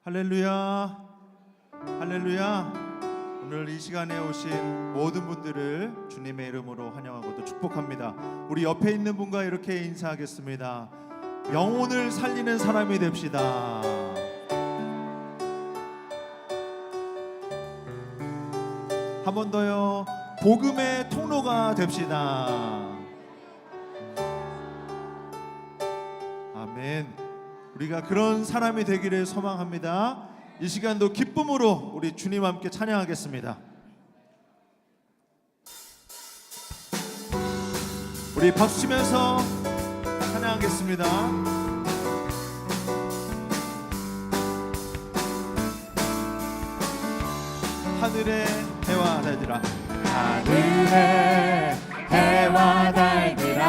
할렐루야, 할렐루야. 오늘 이 시간에 오신 모든 분들을 주님의 이름으로 환영하고 또 축복합니다. 우리 옆에 있는 분과 이렇게 인사하겠습니다. 영혼을 살리는 사람이 됩시다. 한 번 더요. 복음의 통로가 됩시다. 아멘. 우리가 그런 사람이 되기를 소망합니다. 이 시간도 기쁨으로 우리 주님 함께 찬양하겠습니다. 우리 박수 치면서 찬양하겠습니다. 하늘의 해와 달들아, 하늘의 해와 달들아,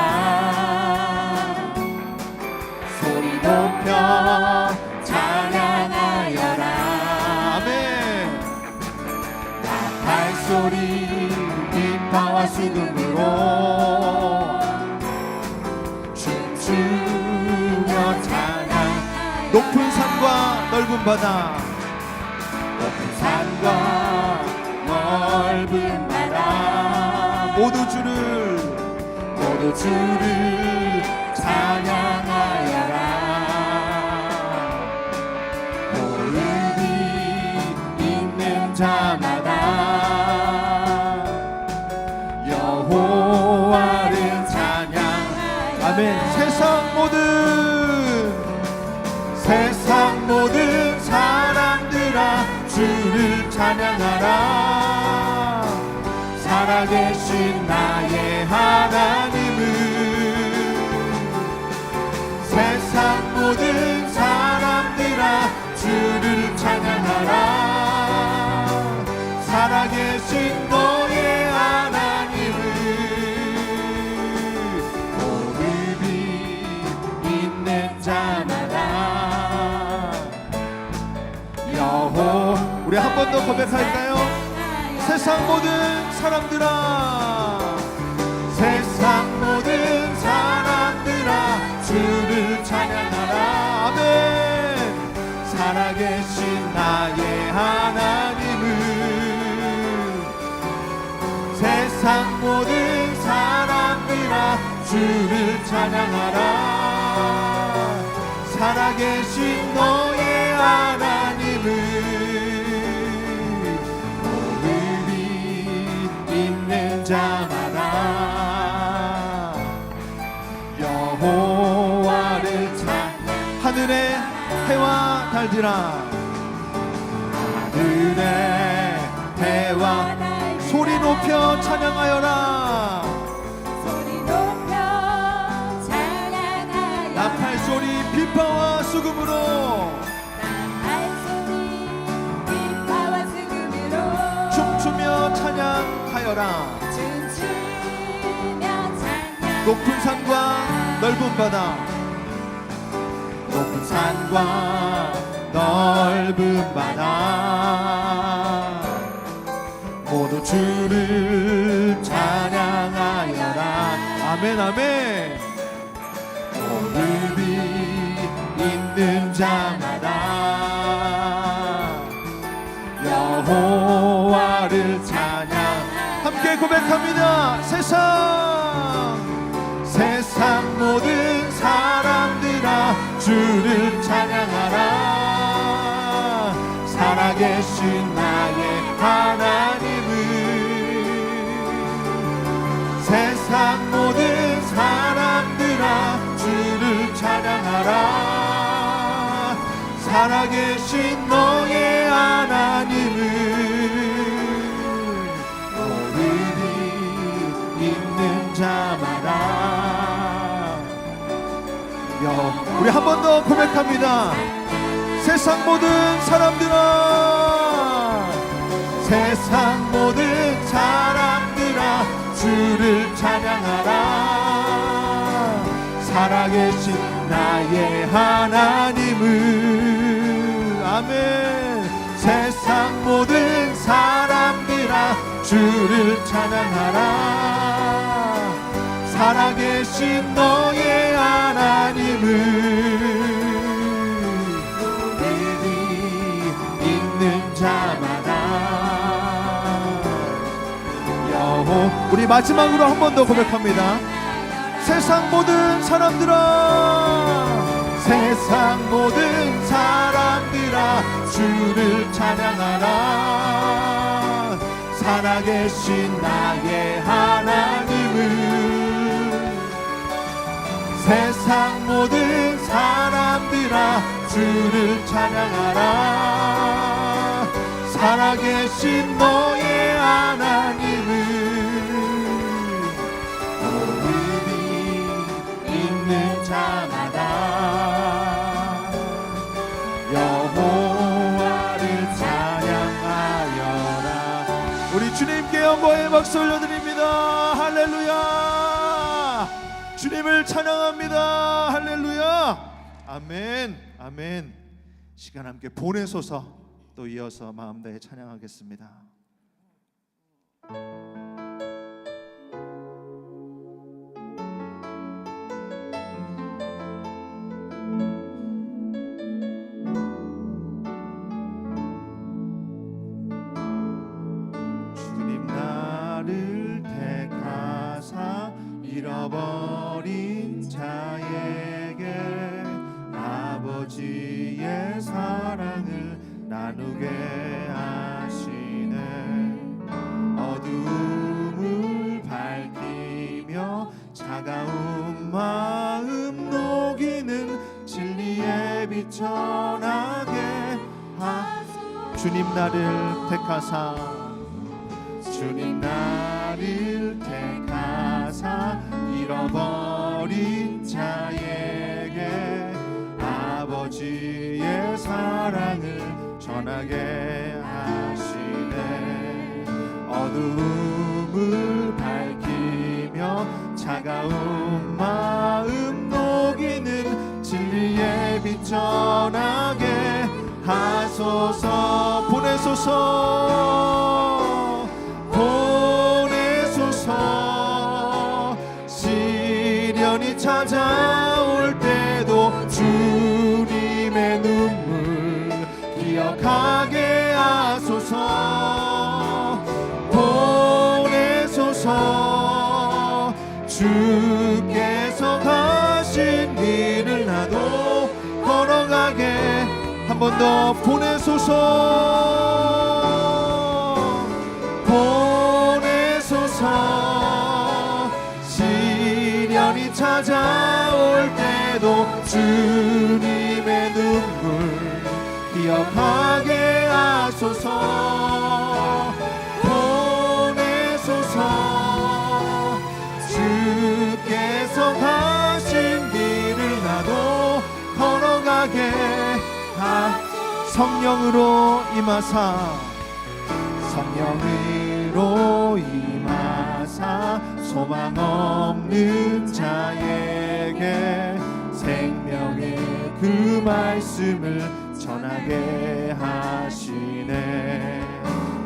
소리 높여 찬양하여라. 아멘. 나팔 소리 비파와 수금으로 춤추며 찬양. 높은 산과 넓은 바다, 높은 산과 넓은 바다, 모두 주를 찬양하여라. 호흡이 있는 자마다 여호와를 찬양하여라. 아멘. 세상 모든 사람들아 주를 찬양하라. 살아계신 나의 하나님을, 세상 모든 사람들아 주를 찬양하라. 살아계신 너의 하나님을. 호흡이 있는 자마다 여호. 우리 한 번 더 고백할까요? 세상 모든 사람들아, 세상 모든 사람들아 주를 찬양하라. 아멘. 살아계신 나의 하나님을, 세상 모든 사람들아 주를 찬양하라. 살아계신 너의 하나님을. 자마다 여호와를 찬양. 하늘의 해와 달들아, 하늘의 해와 소리 높여 찬양하여라. 소리 높여 찬양하여라. 나팔 소리 비파와 수금으로, 나팔 소리 비파와 수금으로 춤추며 찬양하여라. 높은 산과 넓은 바다, 높은 산과 넓은 바다, 모두 주를 찬양하여라. 아멘, 아멘. 호흡이 있는 자마다 여호와를 찬양. 함께 고백합니다. 세상 모든 사람들아 주를 찬양하라. 살아계신 나의 하나님을, 세상 모든 사람들아 주를 찬양하라. 살아계신 너의 하나님을. 호흡이 있는 자마다. 우리 한 번 더 고백합니다. 세상 모든 사람들아, 세상 모든 사람들아 주를 찬양하라. 살아계신 나의 하나님을. 아멘. 세상 모든 사람들아 주를 찬양하라. 살아계신 너의 하나님을. 우리 마지막으로 한 번 더 고백합니다. 세상 모든 사람들아, 세상 모든 사람들아, 주를 찬양하라. 살아계신 나의 하나님을. 세상 모든 사람들아, 주를 찬양하라. 살아계신 너의 하나님을. 있는 자마다 여호와를 찬양하여라. 우리 주님께 영광의 박수 올려드립니다. 할렐루야. 주님을 찬양합니다. 할렐루야. 아멘. 아멘. 시간 함께 보내소서. 또 이어서 마음 다해 찬양하겠습니다. 잃어버린 자에게 아버지의 사랑을 나누게 하시네. 어두움을 밝히며 차가운 마음 녹이는 진리의 빛 전하게 주님 나를 택하사, 주님 나를 택하사 잃어버린 자에게 아버지의 사랑을 전하게 하시네. 어두움을 밝히며 차가운 마음 녹이는 진리의 빛 전하게 하소서. 보내소서. 보내소서. 시련이 찾아올 때도 주님의 눈물 기억하게 하소서. 보내소서. 주께서 가신 길을 나도 걸어가게. 한 번 더 보내소서. 보내소서. 시련이 찾아올 때도 주님의 눈물 기억하게 하소서. 보내소서. 주께서 가신 길을 나도 걸어가게. 성령으로 임하사, 성령으로 임하사 소망 없는 자에게 생명의 그 말씀을 전하게 하시네.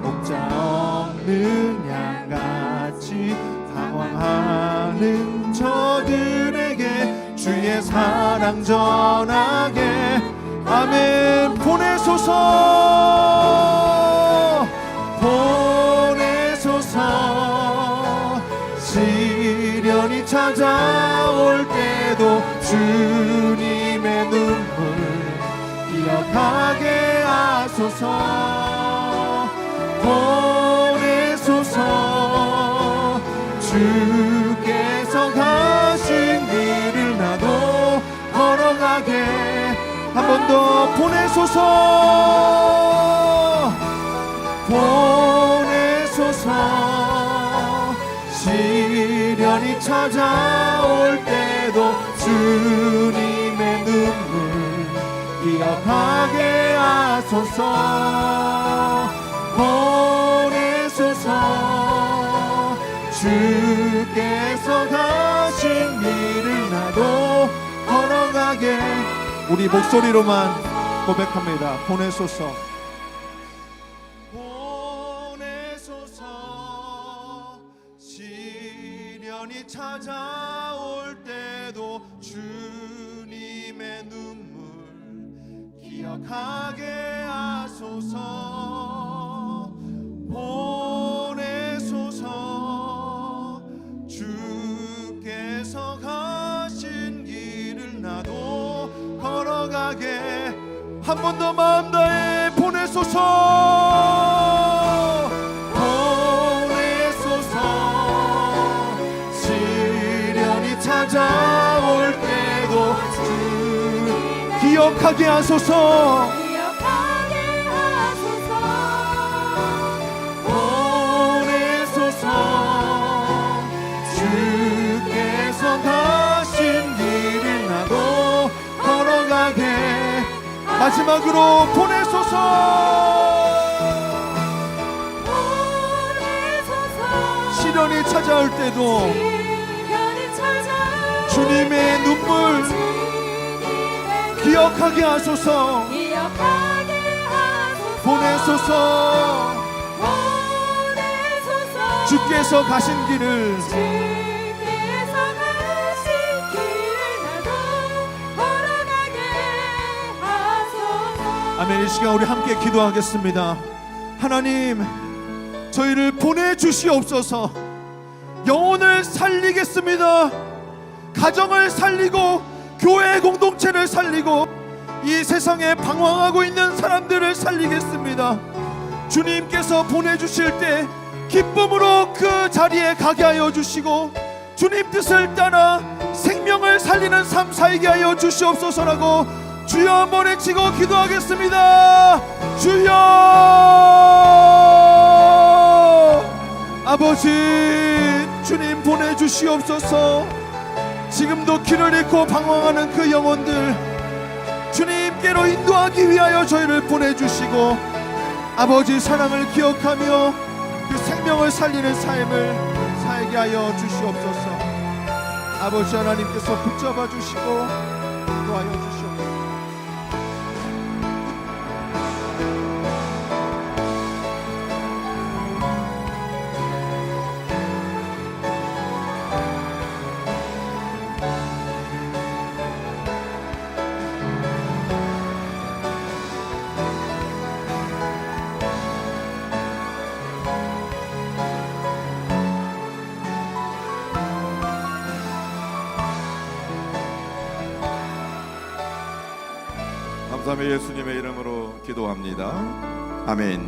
목자 없는 양같이 방황하는 저들에게 주의 사랑 전하게. 아멘. 보내소서. 보내소서. 시련이 찾아올 때도 주님의 눈물 기억하게 하소서. 보내소서. 주께서 가신 길을 나도 걸어가게. 한 번 더 보내소서. 보내소서. 시련이 찾아올 때도 주님의 눈물 기억하게 하소서. 보내소서. 주께서 가신 길을 나도 걸어가게. 우리 목소리로만 고백합니다. 보내소서. 보내소서. 시련이 찾아올 때도 주님의 눈물 기억하게 하소서. 보내소서. 걸어가게 한 번 더 마음 다해 보내소서. 보내소서. 시련이 찾아올 때도 기억하게 하소서. 기억하게 하소서. 보내소서. 주께서 가신 길을 나도 걸어가게 마지막으로 보내소서. 보내소서. 시련이 찾아올 때도 시련이 찾아올 주님의 눈물 주님의 기억하게 하소서. 기억하게 하소서. 보내소서. 보내소서. 주께서 가신 길을 주께서 가신 길을 나도 걸어가게 하소서. 아멘. 이 시간 우리 함께 기도하겠습니다. 하나님, 저희를 보내주시옵소서. 영혼을 살리겠습니다. 가정을 살리고 교회 공동체를 살리고 이 세상에 방황하고 있는 사람들을 살리겠습니다. 주님께서 보내주실 때 기쁨으로 그 자리에 가게 하여 주시고 주님 뜻을 따라 생명을 살리는 삶 살게 하여 주시옵소서라고 주여 한번 외치고 기도하겠습니다. 주여. 아버지, 주님 보내주시옵소서. 지금도 길을 잃고 방황하는 그 영혼들 주님께로 인도하기 위하여 저희를 보내주시고 아버지 사랑을 기억하며 그 생명을 살리는 삶을 살게 하여 주시옵소서. 아버지 하나님께서 붙잡아 주시고 인도하여 주시옵소서. 감사합니다. 예수님의 이름으로 기도합니다. 아멘.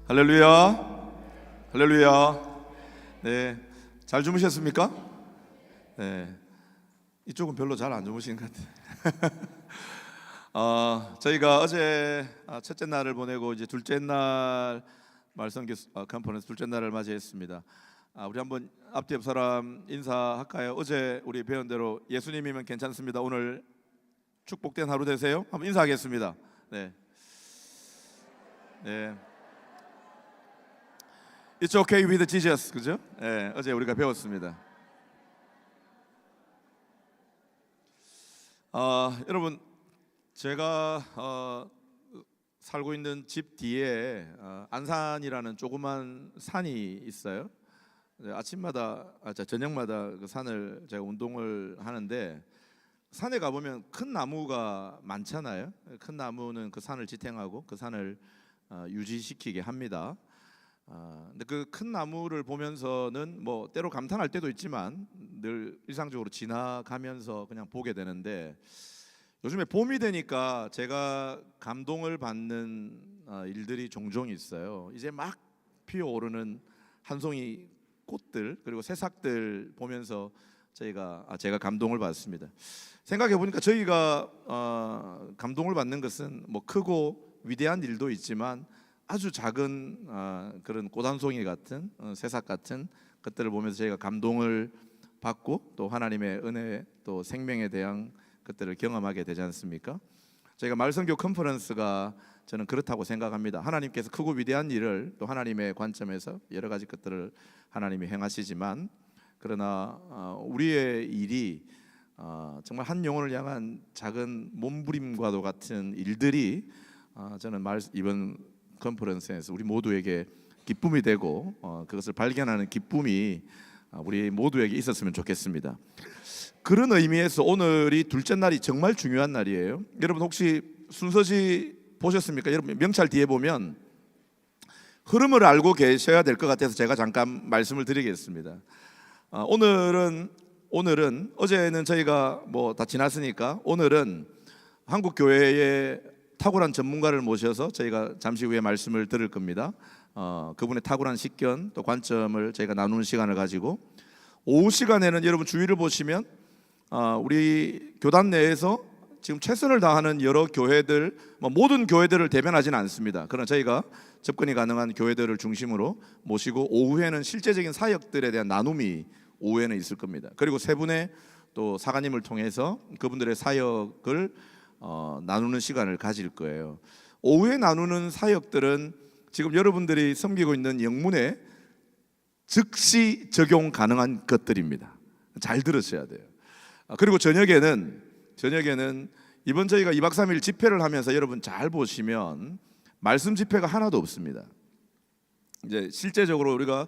할렐루야. 할렐루야. 네, 잘 주무셨습니까? 네, 이쪽은 별로 잘 안 주무신 것 같아요. 저희가 어제 첫째 날을 보내고 이제 둘째 날 말씀 컨퍼런스 둘째 날을 맞이했습니다. 우리 한번 앞뒤 옆 사람 인사할까요? 어제 우리 배운 대로 예수님이면 괜찮습니다. 오늘 축복된 하루 되세요. 한번 인사하겠습니다. 네. 네. It's okay with Jesus, 그죠? 네, 어제 우리가 배웠습니다. 여러분, 제가 살고 있는 집 뒤에 안산이라는 조그만 산이 있어요. 아침마다, 저녁마다 그 산을 제가 운동을 하는데 산에 가보면 큰 나무가 많잖아요. 큰 나무는 그 산을 지탱하고 그 산을 유지시키게 합니다. 근데 그 큰 나무를 보면서는 뭐 때로 감탄할 때도 있지만 늘 일상적으로 지나가면서 그냥 보게 되는데 요즘에 봄이 되니까 제가 감동을 받는 일들이 종종 있어요. 이제 막 피어오르는 한 송이 꽃들 그리고 새싹들 보면서 제가 감동을 받습니다. 생각해 보니까 저희가 감동을 받는 것은 뭐 크고 위대한 일도 있지만 아주 작은 그런 꽃 한 송이 같은 새싹 같은 것들을 보면서 저희가 감동을 받고 또 하나님의 은혜 또 생명에 대한 것들을 경험하게 되지 않습니까? 저희가 말씀교 컨퍼런스가 저는 그렇다고 생각합니다. 하나님께서 크고 위대한 일을 또 하나님의 관점에서 여러 가지 것들을 하나님이 행하시지만 그러나 우리의 일이 정말 한 영혼을 향한 작은 몸부림과도 같은 일들이 저는 이번 컨퍼런스에서 우리 모두에게 기쁨이 되고 그것을 발견하는 기쁨이 우리 모두에게 있었으면 좋겠습니다. 그런 의미에서 오늘이 둘째 날이 정말 중요한 날이에요. 여러분 혹시 순서지 보셨습니까? 여러분 명찰 뒤에 보면 흐름을 알고 계셔야 될 것 같아서 제가 잠깐 말씀을 드리겠습니다. 오늘은 오늘은 어제는 저희가 뭐 다 지났으니까 오늘은 한국 교회의 탁월한 전문가를 모셔서 저희가 잠시 후에 말씀을 들을 겁니다. 그분의 탁월한 식견 또 관점을 저희가 나누는 시간을 가지고 오후 시간에는 여러분 주위를 보시면 우리 교단 내에서 지금 최선을 다하는 여러 교회들, 모든 교회들을 대변하지는 않습니다. 그러나 저희가 접근이 가능한 교회들을 중심으로 모시고 오후에는 실제적인 사역들에 대한 나눔이 오후에는 있을 겁니다. 그리고 세 분의 또 사관님을 통해서 그분들의 사역을 나누는 시간을 가질 거예요. 오후에 나누는 사역들은 지금 여러분들이 섬기고 있는 영문에 즉시 적용 가능한 것들입니다. 잘 들으셔야 돼요. 그리고 저녁에는 이번 저희가 2박 3일 집회를 하면서 여러분 잘 보시면 말씀 집회가 하나도 없습니다. 이제 실제적으로 우리가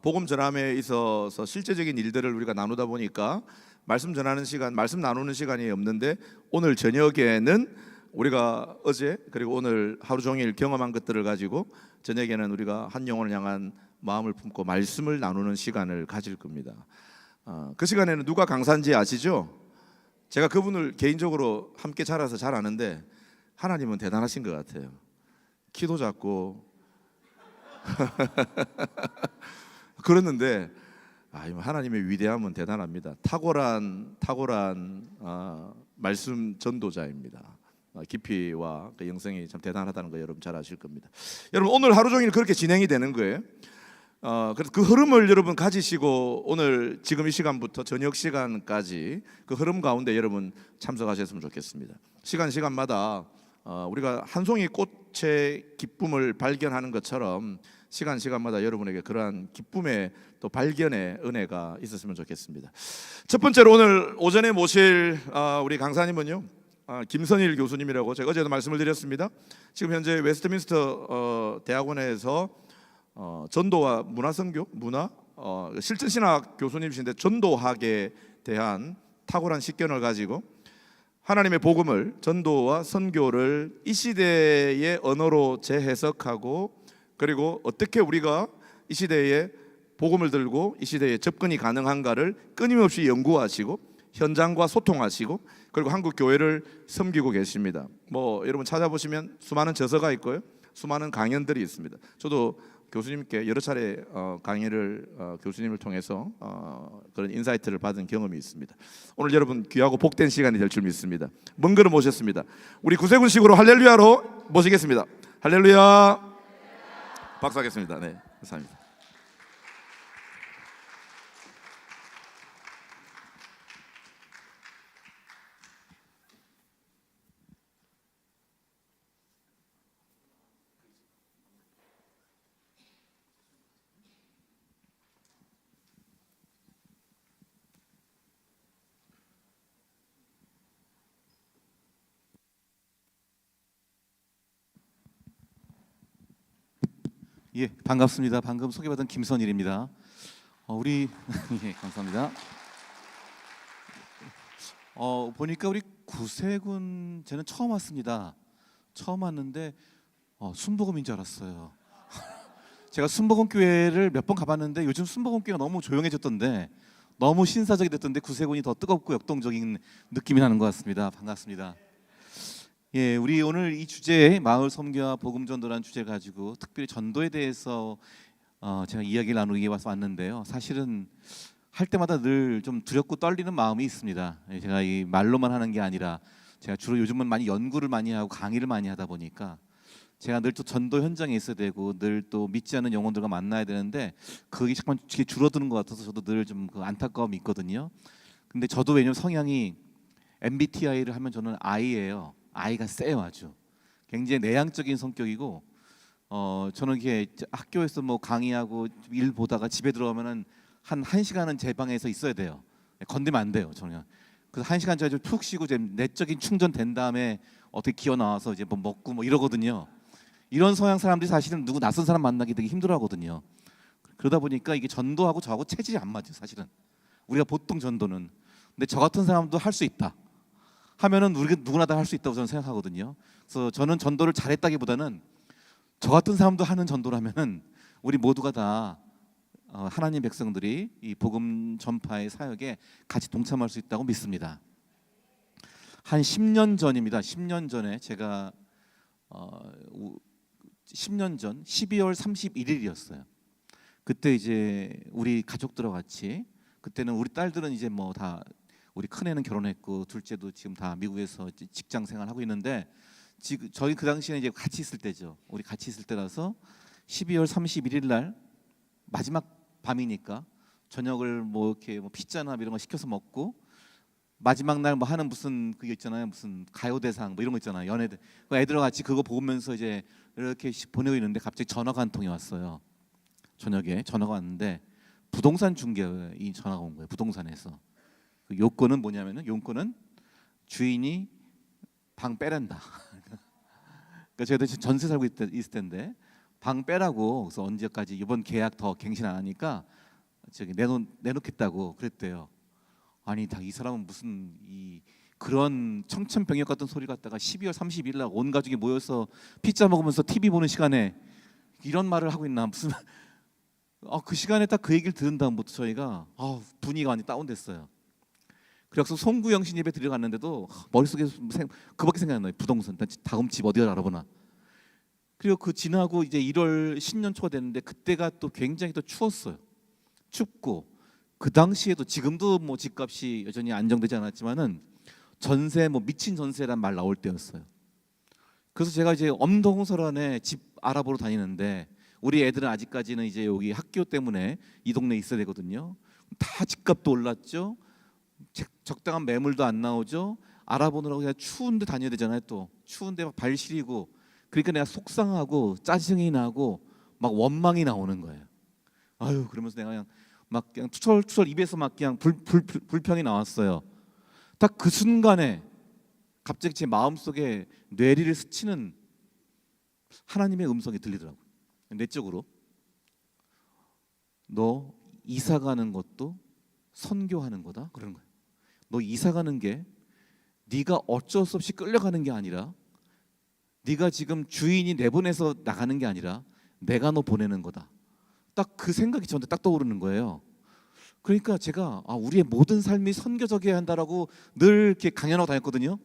복음 전함에 있어서 실제적인 일들을 우리가 나누다 보니까 말씀 전하는 시간, 말씀 나누는 시간이 없는데 오늘 저녁에는 우리가 어제 그리고 오늘 하루 종일 경험한 것들을 가지고 저녁에는 우리가 한 영혼을 향한 마음을 품고 말씀을 나누는 시간을 가질 겁니다. 그 시간에는 누가 강사인지 아시죠? 제가 그분을 개인적으로 함께 자라서 잘 아는데 하나님은 대단하신 것 같아요. 키도 작고 그랬는데 하나님의 위대함은 대단합니다. 탁월한 말씀 전도자입니다. 깊이와 그 영성이 참 대단하다는 거 여러분 잘 아실 겁니다. 여러분 오늘 하루 종일 그렇게 진행이 되는 거예요. 그래서 그 흐름을 여러분 가지시고 오늘 지금 이 시간부터 저녁 시간까지 그 흐름 가운데 여러분 참석하셨으면 좋겠습니다. 시간마다 우리가 한 송이 꽃의 기쁨을 발견하는 것처럼 시간마다 여러분에게 그러한 기쁨의 또 발견의 은혜가 있었으면 좋겠습니다. 첫 번째로 오늘 오전에 모실 우리 강사님은요, 김선일 교수님이라고 제가 어제도 말씀을 드렸습니다. 지금 현재 웨스트민스터 대학원에서 전도와 문화선교, 실천신학 교수님이신데 전도학에 대한 탁월한 식견을 가지고 하나님의 복음을, 전도와 선교를 이 시대의 언어로 재해석하고 그리고 어떻게 우리가 이 시대에 복음을 들고 이 시대에 접근이 가능한가를 끊임없이 연구하시고 현장과 소통하시고 그리고 한국 교회를 섬기고 계십니다. 여러분 찾아보시면 수많은 저서가 있고요, 수많은 강연들이 있습니다. 저도 교수님께 여러 차례 강의를 교수님을 통해서 그런 인사이트를 받은 경험이 있습니다. 오늘 여러분 귀하고 복된 시간이 될 줄 믿습니다. 먼 걸음 모셨습니다. 우리 구세군식으로 할렐루야로 모시겠습니다. 할렐루야. 박수하겠습니다. 네, 감사합니다. 예, 반갑습니다. 방금 소개받은 김선일입니다. 우리 예, 감사합니다. 보니까 우리 구세군 저는 처음 왔습니다. 처음 왔는데 순복음인 줄 알았어요. 제가 순복음 교회를 몇 번 가봤는데 요즘 순복음 교회가 너무 조용해졌던데 너무 신사적이 됐던데 구세군이 더 뜨겁고 역동적인 느낌이 나는 것 같습니다. 반갑습니다. 예, 우리 오늘 이 주제 마을 섬교와 복음 전도라는 주제를 가지고 특별히 전도에 대해서 제가 이야기를 나누기 위해 왔는데요. 사실은 할 때마다 늘 좀 두렵고 떨리는 마음이 있습니다. 제가 이 말로만 하는 게 아니라 제가 주로 요즘은 많이 연구를 많이 하고 강의를 많이 하다 보니까 제가 늘 또 전도 현장에 있어야 되고 늘 또 믿지 않는 영혼들과 만나야 되는데 그게 잠깐 줄어드는 것 같아서 저도 늘 좀 그 안타까움이 있거든요. 근데 저도 왜냐면 성향이 MBTI를 하면 저는 I예요. 아이가 세요. 아주 굉장히 내향적인 성격이고 저는 이렇게 학교에서 강의하고 일 보다가 집에 들어오면은 한 1시간은 제 방에서 있어야 돼요. 건드면 안 돼요. 저는 그래서 1시간 전에 좀 푹 쉬고 내적인 충전 된 다음에 어떻게 기어 나와서 이제 먹고 이러거든요. 이런 성향 사람들이 사실은 누구 낯선 사람 만나기 되게 힘들어하거든요. 그러다 보니까 이게 전도하고 저하고 체질이 안 맞아요. 사실은 우리가 보통 전도는 근데 저 같은 사람도 할 수 있다 하면은 우리가 누구나 다 할 수 있다고 저는 생각하거든요. 그래서 저는 전도를 잘했다기보다는 저 같은 사람도 하는 전도라면은 우리 모두가 다 하나님 백성들이 이 복음 전파의 사역에 같이 동참할 수 있다고 믿습니다. 한 10년 전입니다. 10년 전에 제가 10년 전 12월 31일이었어요. 그때 이제 우리 가족들과 같이, 그때는 우리 딸들은 이제 뭐 다, 우리 큰애는 결혼했고 둘째도 지금 다 미국에서 직장 생활하고 있는데, 지금 저희 그 당시에는 이제 같이 있을 때죠. 우리 같이 있을 때라서 12월 31일 날 마지막 밤이니까 저녁을 뭐 이렇게 뭐 피자나 이런 거 시켜서 먹고, 마지막 날 뭐 하는 무슨 그게 있잖아요. 무슨 가요대상 뭐 이런 거 있잖아요. 연예대. 그 애들과 같이 그거 보면서 이제 이렇게 보내고 있는데 갑자기 전화가 한 통이 왔어요. 저녁에 전화가 왔는데 부동산 중개 이 전화가 온 거예요. 부동산에서. 그 요건은 뭐냐면은, 요건은 주인이 방 빼란다. 그러니까 저희도 전세 살고 있을 텐데 방 빼라고. 그래서 언제까지 이번 계약 더 갱신 안 하니까 저기 내놓겠다고 그랬대요. 아니 다 이 사람은 무슨 이 그런 청천벽력 같은 소리 갖다가 12월 30일 날 온 가족이 모여서 피자 먹으면서 TV 보는 시간에 이런 말을 하고 있나. 무슨 그 시간에 딱 그 얘기를 들은 다음부터 저희가 분위기가 완전 다운됐어요. 그래서 송구영 씨 집에 들어갔는데도 머릿속에 그밖에 생각이 안 나요. 부동산 다음 집 어디가 알아보나. 그리고 그 지나고 이제 1월 신년 초가 됐는데 그때가 또 굉장히 또 추웠어요. 춥고 그 당시에도 지금도 뭐 집값이 여전히 안정되지 않았지만은 전세 뭐 미친 전세란 말 나올 때였어요. 그래서 제가 이제 엄동설안에 집 알아보러 다니는데, 우리 애들은 아직까지는 이제 여기 학교 때문에 이 동네에 있어야 되거든요. 다 집값도 올랐죠. 적당한 매물도 안 나오죠. 알아보느라고 그냥 추운데 다녀야 되잖아요. 또 추운데 막 발 시리고, 그러니까 내가 속상하고 짜증이 나고 막 원망이 나오는 거예요. 아유, 그러면서 내가 그냥 투철투철 입에서 막 그냥 불평이 나왔어요. 딱 그 순간에 갑자기 제 마음속에 뇌리를 스치는 하나님의 음성이 들리더라고요. 내적으로 너 이사 가는 것도 선교하는 거다 그러는 거예요. 너 이사 가는 게 네가 어쩔 수 없이 끌려가는 게 아니라, 네가 지금 주인이 내보내서 나가는 게 아니라 내가 너 보내는 거다. 딱 그 생각이 저한테 딱 떠오르는 거예요. 그러니까 제가 우리의 모든 삶이 선교적이어야 한다라고 늘 이렇게 강연하고 다녔거든요.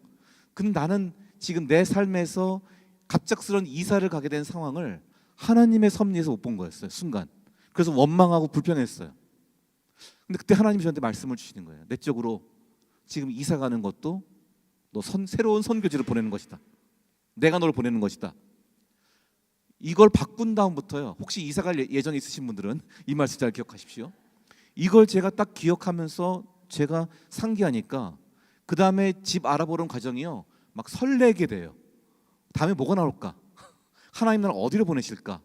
근데 나는 지금 내 삶에서 갑작스런 이사를 가게 된 상황을 하나님의 섭리에서 못 본 거였어요. 순간. 그래서 원망하고 불평했어요. 근데 그때 하나님이 저한테 말씀을 주시는 거예요. 내적으로 지금 이사 가는 것도 너 새로운 선교지를 보내는 것이다. 내가 너를 보내는 것이다. 이걸 바꾼 다음부터요. 혹시 이사 갈 예정이 있으신 분들은 이 말씀 잘 기억하십시오. 이걸 제가 딱 기억하면서 제가 상기하니까 그 다음에 집 알아보는 과정이요. 막 설레게 돼요. 다음에 뭐가 나올까? 하나님 나를 어디로 보내실까?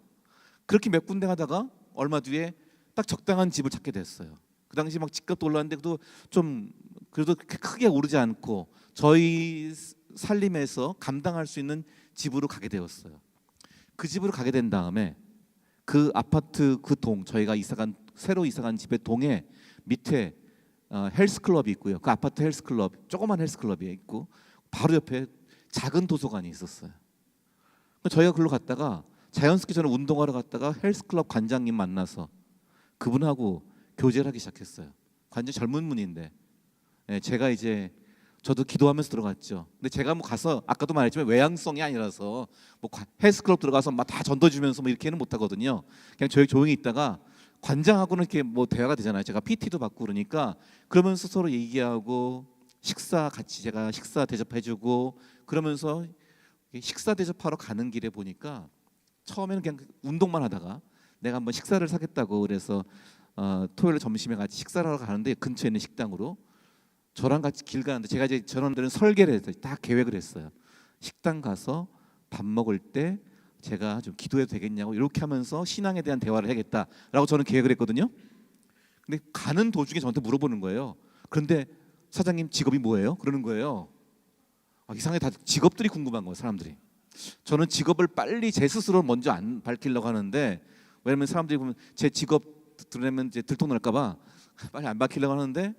그렇게 몇 군데 하다가 얼마 뒤에 딱 적당한 집을 찾게 됐어요. 그 당시 막 집값도 올랐는데 좀 그래도 크게 오르지 않고 저희 살림에서 감당할 수 있는 집으로 가게 되었어요. 그 집으로 가게 된 다음에 그 아파트 그 동, 저희가 새로 이사간 집의 동에 밑에 헬스클럽이 있고요. 그 아파트 헬스클럽, 조그만 헬스클럽이 있고 바로 옆에 작은 도서관이 있었어요. 저희가 글로 갔다가 자연스럽게 저는 운동하러 갔다가 헬스클럽 관장님 만나서 그분하고 교제를 하기 시작했어요. 완전 젊은 분인데 제가 이제 저도 기도하면서 들어갔죠. 근데 제가 뭐 가서 아까도 말했지만 외향성이 아니라서 뭐 헬스클럽 들어가서 막 다 전도주면서 뭐 이렇게는 못 하거든요. 그냥 조용히 있다가 관장하고는 이렇게 뭐 대화가 되잖아요. 제가 PT도 받고 그러니까 그러면서 서로 얘기하고 제가 식사 대접해주고 그러면서 식사 대접하러 가는 길에 보니까 처음에는 그냥 운동만 하다가 내가 한번 식사를 사겠다고 그래서 토요일 점심에 같이 식사를 하러 가는데 근처에 있는 식당으로 저랑 같이 길 가는데 제가 이제 저놈들은 설계를 했어요. 다 계획을 했어요. 식당 가서 밥 먹을 때 제가 좀 기도해도 되겠냐고 이렇게 하면서 신앙에 대한 대화를 해야겠다라고 저는 계획을 했거든요. 근데 가는 도중에 저한테 물어보는 거예요. 그런데 사장님 직업이 뭐예요? 그러는 거예요. 이상하게 다 직업들이 궁금한 거예요, 사람들이. 저는 직업을 빨리 제 스스로 먼저 안 밝히려고 하는데, 왜냐면 사람들이 보면 제 직업 들으면 이제 들통날까 봐 빨리 안 밝히려고 하는데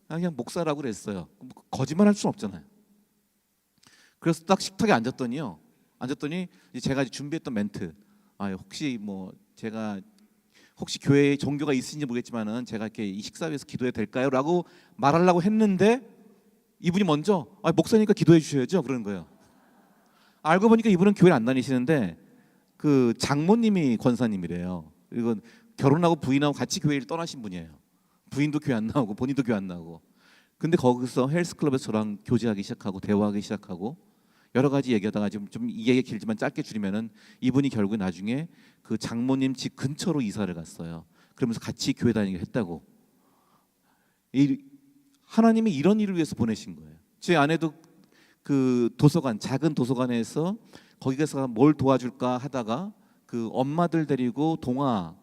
그냥 목사라고 그랬어요. 거짓말 할 수는 없잖아요. 그래서 딱 식탁에 앉았더니 제가 준비했던 멘트, 혹시 뭐 제가 혹시 교회에 종교가 있으신지 모르겠지만은 제가 이렇게 이 식사위에서 기도해도 될까요?라고 말하려고 했는데 이분이 먼저 목사니까 기도해 주셔야죠 그러는 거예요. 알고 보니까 이분은 교회를 안 다니시는데 그 장모님이 권사님이래요. 이건 결혼하고 부인하고 같이 교회를 떠나신 분이에요. 부인도 교회 안 나오고 본인도 교회 안 나오고. 근데 거기서 헬스클럽에서 저랑 교제하기 시작하고 대화하기 시작하고 여러 가지 얘기하다가 좀 이 얘기 길지만 짧게 줄이면은 이분이 결국 나중에 그 장모님 집 근처로 이사를 갔어요. 그러면서 같이 교회 다니게 했다고. 하나님이 이런 일을 위해서 보내신 거예요. 제 아내도 그 도서관, 작은 도서관에서 거기 가서 뭘 도와줄까 하다가 그 엄마들 데리고 동화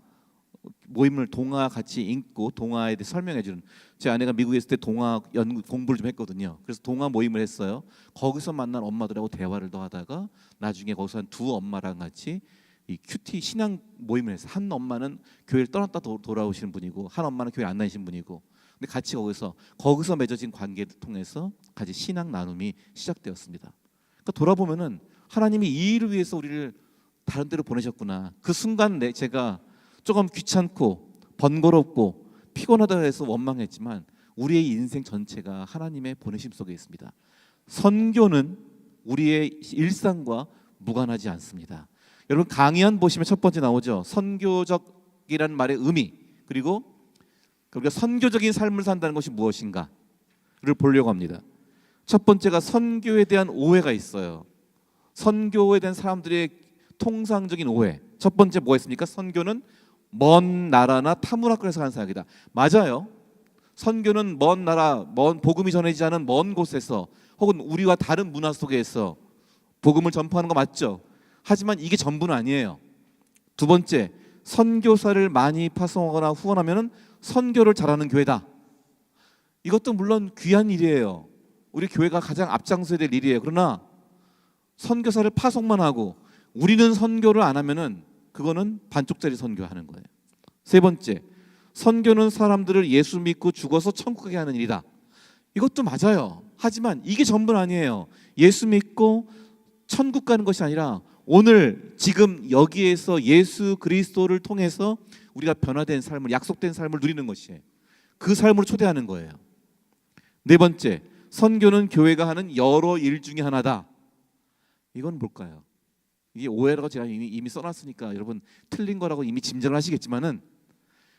같이 읽고 동화에 대해 설명해 주는, 제 아내가 미국에 있을 때 동화 연구 공부를 좀 했거든요. 그래서 동화 모임을 했어요. 거기서 만난 엄마들하고 대화를 더 하다가 나중에 거기서 한 두 엄마랑 같이 이 큐티 신앙 모임을 했어요. 한 엄마는 교회를 떠났다 돌아오시는 분이고 한 엄마는 교회 안 다니신 분이고, 근데 같이 거기서 맺어진 관계를 통해서 같이 신앙 나눔이 시작되었습니다. 그러니까 돌아보면은 하나님이 이 일을 위해서 우리를 다른 데로 보내셨구나. 그 순간 제가 조금 귀찮고 번거롭고 피곤하다 해서 원망했지만 우리의 인생 전체가 하나님의 보내심 속에 있습니다. 선교는 우리의 일상과 무관하지 않습니다. 여러분 강의안 보시면 첫 번째 나오죠. 선교적이라는 말의 의미, 그리고 우리가 선교적인 삶을 산다는 것이 무엇인가를 보려고 합니다. 첫 번째가 선교에 대한 오해가 있어요. 선교에 대한 사람들의 통상적인 오해. 첫 번째 뭐였습니까? 선교는 먼 나라나 타문화권에서 하는 사역이다. 맞아요. 선교는 먼 나라, 복음이 전해지지 않은 먼 곳에서 혹은 우리와 다른 문화 속에서 복음을 전파하는 거 맞죠? 하지만 이게 전부는 아니에요. 두 번째, 선교사를 많이 파송하거나 후원하면 선교를 잘하는 교회다. 이것도 물론 귀한 일이에요. 우리 교회가 가장 앞장서야 될 일이에요. 그러나 선교사를 파송만 하고 우리는 선교를 안 하면은 그거는 반쪽짜리 선교하는 거예요. 세 번째, 선교는 사람들을 예수 믿고 죽어서 천국 가게 하는 일이다. 이것도 맞아요. 하지만 이게 전부는 아니에요. 예수 믿고 천국 가는 것이 아니라 오늘 지금 여기에서 예수 그리스도를 통해서 우리가 변화된 삶을, 약속된 삶을 누리는 것이에요. 그 삶으로 초대하는 거예요. 네 번째, 선교는 교회가 하는 여러 일 중에 하나다. 이건 뭘까요? 이게 오해라고 제가 이미 써놨으니까 여러분 틀린 거라고 이미 짐작을 하시겠지만은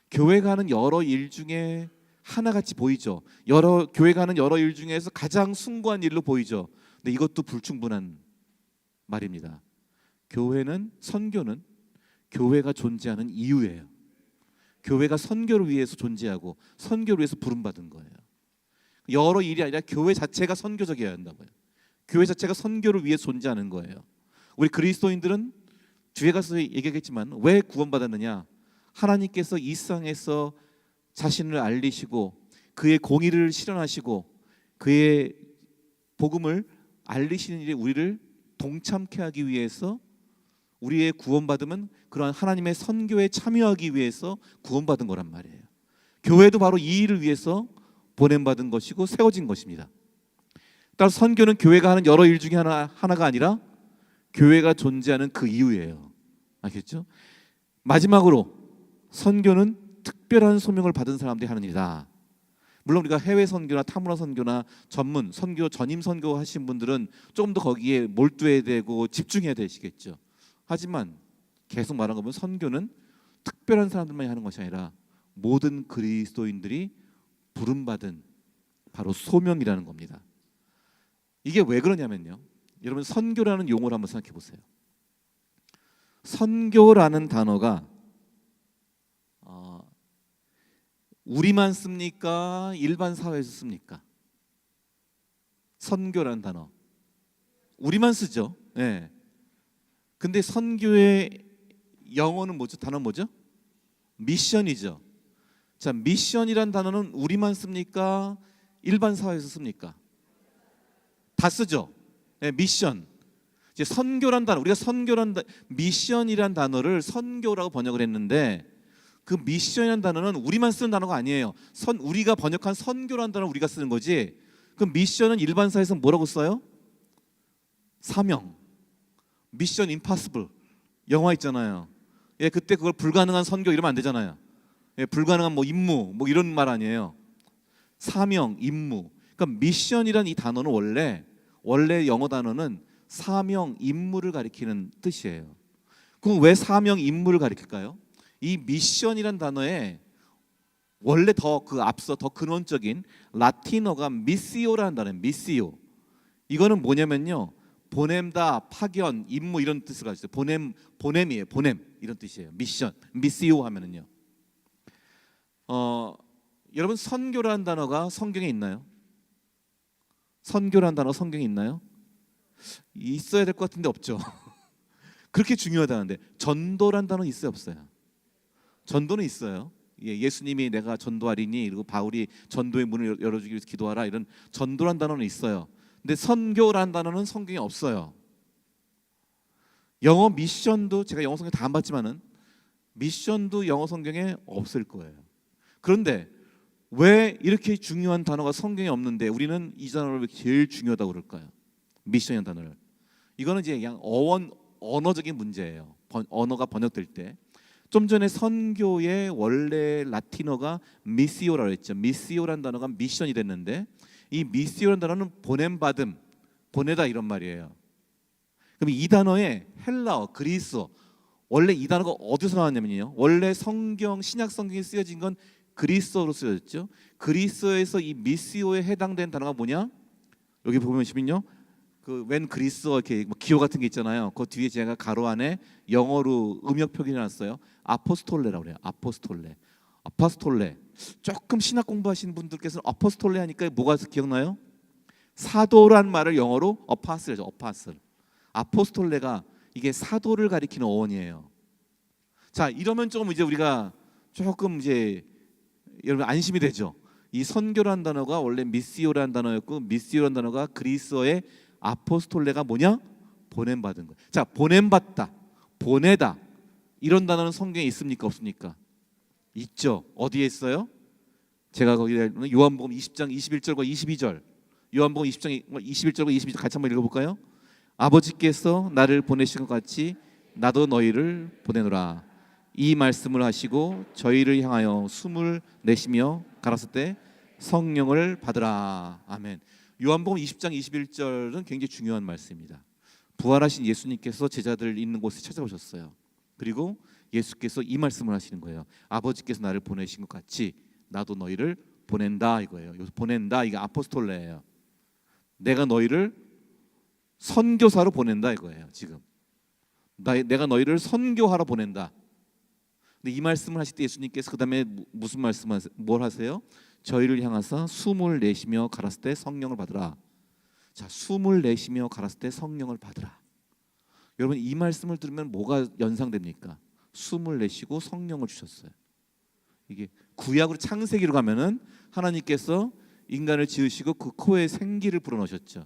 교회가 하는 여러 일 중에 하나같이 보이죠. 교회가 하는 여러 일 중에서 가장 숭고한 일로 보이죠. 근데 이것도 불충분한 말입니다. 선교는 교회가 존재하는 이유예요. 교회가 선교를 위해서 존재하고 선교를 위해서 부름받은 거예요. 여러 일이 아니라 교회 자체가 선교적이어야 한다고요. 교회 자체가 선교를 위해 존재하는 거예요. 우리 그리스도인들은 뒤에 가서 얘기하겠지만 왜 구원받았느냐? 하나님께서 이 세상에서 자신을 알리시고 그의 공의를 실현하시고 그의 복음을 알리시는 일에 우리를 동참케 하기 위해서, 우리의 구원받음은 그러한 하나님의 선교에 참여하기 위해서 구원받은 거란 말이에요. 교회도 바로 이 일을 위해서 보냄받은 것이고 세워진 것입니다. 따라서 선교는 교회가 하는 여러 일 중에 하나가 아니라 교회가 존재하는 그 이유예요. 알겠죠? 마지막으로 선교는 특별한 소명을 받은 사람들이 하는 일이다. 물론 우리가 해외 선교나 타문화 선교나 전문 선교, 전임 선교 하신 분들은 조금 더 거기에 몰두해야 되고 집중해야 되시겠죠. 하지만 계속 말한 거 보면 선교는 특별한 사람들만이 하는 것이 아니라 모든 그리스도인들이 부름받은 바로 소명이라는 겁니다. 이게 왜 그러냐면요, 여러분 선교라는 용어를 한번 생각해 보세요. 선교라는 단어가 우리만 씁니까? 일반 사회에서 씁니까? 선교라는 단어 우리만 쓰죠. 네. 근데 선교의 영어는 뭐죠? 단어 뭐죠? 미션이죠. 자, 미션이란 단어는 우리만 씁니까? 일반 사회에서 씁니까? 다 쓰죠. 네, 미션. 이제 선교란 단어, 우리가 미션이란 단어를 선교라고 번역을 했는데 그 미션이라는 단어는 우리만 쓰는 단어가 아니에요. 우리가 번역한 선교라는 단어 우리가 쓰는 거지. 그 미션은 일반 사회에서 뭐라고 써요? 사명. 미션 임파서블 영화 있잖아요. 예, 그때 그걸 불가능한 선교 이러면 안 되잖아요. 예, 불가능한 뭐 임무 뭐 이런 말 아니에요. 사명, 임무. 그러니까 미션이란 이 단어는 원래 영어 단어는 사명, 임무를 가리키는 뜻이에요. 그럼 왜 사명, 임무를 가리킬까요? 이 미션이란 단어에 원래 더 그 앞서 더 근원적인 라틴어가 미시오라는 단어예요. 미시오. 이거는 뭐냐면요, 보냄다, 파견, 임무 이런 뜻을 가지고 있어요. 보냄이에요. 보냄 이런 뜻이에요. 미션, 미시오 하면은요. 여러분 선교라는 단어가 성경에 있나요? 선교라는 단어 성경에 있나요? 있어야 될 것 같은데 없죠. 그렇게 중요하다는데 전도란 단어 있어요, 없어요? 전도는 있어요. 예수님이 내가 전도하리니, 그리고 바울이 전도의 문을 열어주기 위해서 기도하라, 이런 전도란 단어는 있어요. 근데 선교란 단어는 성경에 없어요. 영어 미션도 제가 영어 성경 다 안 봤지만은 미션도 영어 성경에 없을 거예요. 그런데 왜 이렇게 중요한 단어가 성경에 없는데 우리는 이 단어를 제일 중요하다고 그럴까요? 미션이라는 단어를. 이거는 이제 그냥 언어적인 문제예요. 언어가 번역될 때. 좀 전에 선교의 원래 라틴어가 미시오라고 했죠. 미시오라는 단어가 미션이 됐는데 이 미시오라는 단어는 보냄받음, 보내다 이런 말이에요. 그럼 이 단어의 헬라어, 그리스어, 원래 이 단어가 어디서 나왔냐면요, 원래 성경, 신약 성경에 쓰여진 건 그리스어로 쓰여졌죠. 그리스어에서 이 미시오에 해당된 단어가 뭐냐? 여기 보시면요, 그 웬 그리스어 이렇게 뭐 기호 같은 게 있잖아요. 그 뒤에 제가 가로 안에 영어로 음역 표기해놨어요. 아포스톨레라고 그래요. 아포스톨레. 아포스톨레. 조금 신학 공부하시는 분들께서는 아포스톨레 하니까 뭐가 기억나요? 사도란 말을 영어로 어파슬이죠. 어파슬. 아포스톨레가 이게 사도를 가리키는 어원이에요. 자, 이러면 조금 이제 우리가 조금 이제 여러분 안심이 되죠. 이 선교란 단어가 원래 미시오라는 단어였고, 미시오라는 단어가 그리스어의 아포스톨레가 뭐냐? 보냄받은 거예요. 자, 보냄받다, 보내다, 이런 단어는 성경에 있습니까, 없습니까? 있죠. 어디에 있어요? 제가 거기 요한복음 20장 21절과 22절, 요한복음 20장 21절과 22절 같이 한번 읽어볼까요? 아버지께서 나를 보내신 것 같이 나도 너희를 보내노라. 이 말씀을 하시고 저희를 향하여 숨을 내쉬며 가라사 때 성령을 받으라. 아멘. 요한복음 20장 21절은 굉장히 중요한 말씀입니다. 부활하신 예수님께서 제자들 있는 곳에 찾아오셨어요. 그리고 예수께서 이 말씀을 하시는 거예요. 아버지께서 나를 보내신 것 같이 나도 너희를 보낸다, 이거예요. 여기서 보낸다, 이게 아포스톨레예요. 내가 너희를 선교사로 보낸다, 이거예요. 지금 내가 너희를 선교하러 보낸다. 근데 이 말씀을 하실 때 예수님께서 그 다음에 무슨 뭘 하세요? 저희를 향하사 숨을 내쉬며 가라사 때 성령을 받으라. 자, 숨을 내쉬며 가라사 때 성령을 받으라. 여러분, 이 말씀을 들으면 뭐가 연상됩니까? 숨을 내쉬고 성령을 주셨어요. 이게 구약으로 창세기로 가면은 하나님께서 인간을 지으시고 그 코에 생기를 불어넣으셨죠.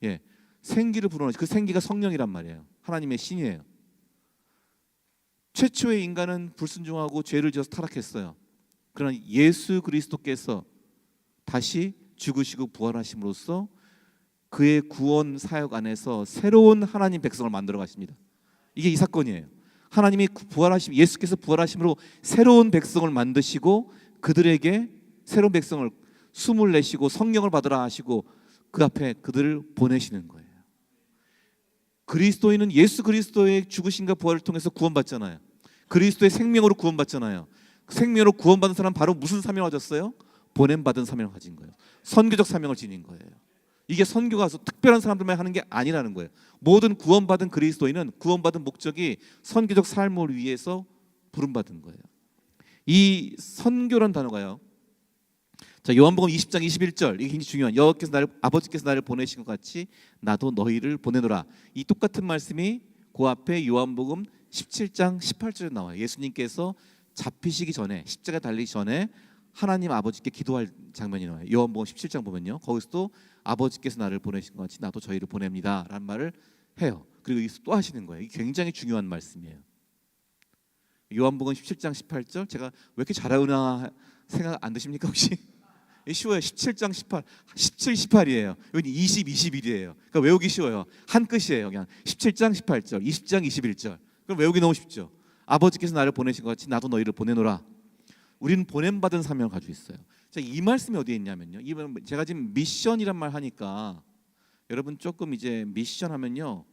예, 생기를 불어넣으셨. 그 생기가 성령이란 말이에요. 하나님의 신이에요. 최초의 인간은 불순종하고 죄를 지어서 타락했어요. 그러나 예수 그리스도께서 다시 죽으시고 부활하심으로써 그의 구원 사역 안에서 새로운 하나님 백성을 만들어 가십니다. 이게 이 사건이에요. 하나님이 예수께서 부활하심으로 새로운 백성을 만드시고 그들에게 새로운 백성을 숨을 내쉬고 성령을 받으라 하시고 그 앞에 그들을 보내시는 거예요. 그리스도인은 예수 그리스도의 죽으심과 부활을 통해서 구원받잖아요. 그리스도의 생명으로 구원받잖아요. 생명으로 구원받은 사람 바로 무슨 사명을 가졌어요? 보냄받은 사명을 가진 거예요. 선교적 사명을 지닌 거예요. 이게 선교가 특별한 사람들만 하는 게 아니라는 거예요. 모든 구원받은 그리스도인은 구원받은 목적이 선교적 삶을 위해서 부름받은 거예요. 이 선교란 단어가요, 자, 요한복음 20장 21절, 이게 굉장히 중요한, 아버지께서 나를 보내신 것 같이 나도 너희를 보내노라. 이 똑같은 말씀이 그 앞에 요한복음 17장 18절에 나와요. 예수님께서 잡히시기 전에, 십자가 달리기 전에 하나님 아버지께 기도할 장면이 나와요. 요한복음 17장 보면요, 거기서도 아버지께서 나를 보내신 것 같이 나도 저희를 보냅니다 라는 말을 해요. 그리고 여기서 또 하시는 거예요. 이게 굉장히 중요한 말씀이에요. 요한복음 17장 18절, 제가 왜 이렇게 잘하나 생각 안 드십니까 혹시? 쉬워요. 17장 18, 17, 18이에요. 여기 20, 21이에요. 그러니까 외우기 쉬워요. 한 끝이에요. 그냥 17장 18절, 20장 21절. 그럼 외우기 너무 쉽죠. 아버지께서 나를 보내신 것 같이 나도 너희를 보내노라. 우리는 보냄받은 사명을 가지고 있어요. 자, 이 말씀이 어디에 있냐면요. 제가 지금 미션이란 말 하니까 여러분 조금 이제 미션 하면요.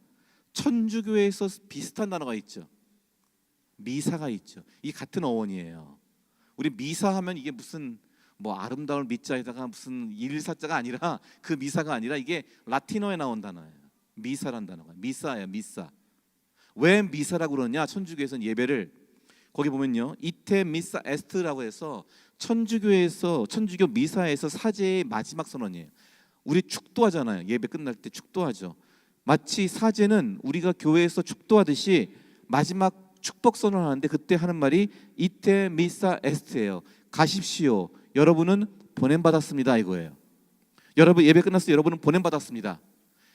천주교에서 비슷한 단어가 있죠. 미사가 있죠. 이 같은 어원이에요. 우리 미사하면 이게 무슨 뭐 아름다울 미자에다가 무슨 일사자가 아니라 그 미사가 아니라 이게 라틴어에 나온 단어예요. 미사란 단어가 미사예요. 미사. 왜 미사라고 그러냐? 천주교에서는 예배를 거기 보면요. 이테 미사 에스트라고 해서 천주교 미사에서 사제의 마지막 선언이에요. 우리 축도하잖아요. 예배 끝날 때 축도하죠. 마치 사제는 우리가 교회에서 축도하듯이 마지막 축복 선언하는데 그때 하는 말이 이테 미사 에스트예요. 가십시오. 여러분은 보냄받았습니다 이거예요. 여러분 예배 끝났을 때 여러분은 보냄받았습니다.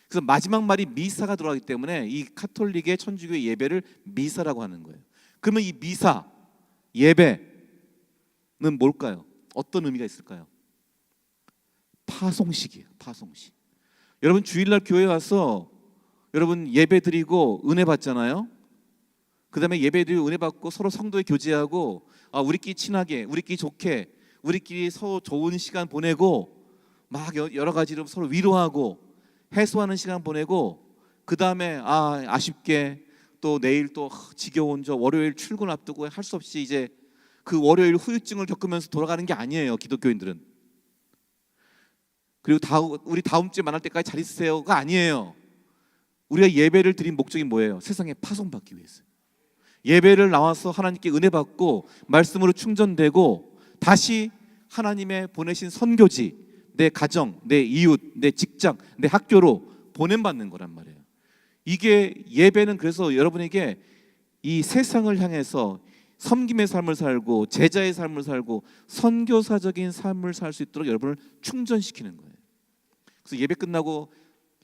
그래서 마지막 말이 미사가 들어가기 때문에 이 카톨릭의 천주교의 예배를 미사라고 하는 거예요. 그러면 이 미사, 예배는 뭘까요? 어떤 의미가 있을까요? 파송식이에요. 파송식. 여러분 주일날 교회 와서 여러분 예배 드리고 은혜 받잖아요. 그 다음에 예배 드리고 은혜 받고 서로 성도에 교제하고 우리끼리 친하게 우리끼리 좋게 우리끼리 서로 좋은 시간 보내고 막 여러 가지로 서로 위로하고 해소하는 시간 보내고 그 다음에 아쉽게 또 내일 또 지겨운 저 월요일 출근 앞두고 할 수 없이 이제 그 월요일 후유증을 겪으면서 돌아가는 게 아니에요. 기독교인들은. 그리고 우리 다음 주에 만날 때까지 잘 있으세요가 아니에요. 우리가 예배를 드린 목적이 뭐예요? 세상에 파송받기 위해서. 예배를 나와서 하나님께 은혜 받고 말씀으로 충전되고 다시 하나님의 보내신 선교지, 내 가정, 내 이웃, 내 직장, 내 학교로 보냄받는 거란 말이에요. 이게 예배는 그래서 여러분에게 이 세상을 향해서 섬김의 삶을 살고 제자의 삶을 살고 선교사적인 삶을 살 수 있도록 여러분을 충전시키는 거예요. 그래서 예배 끝나고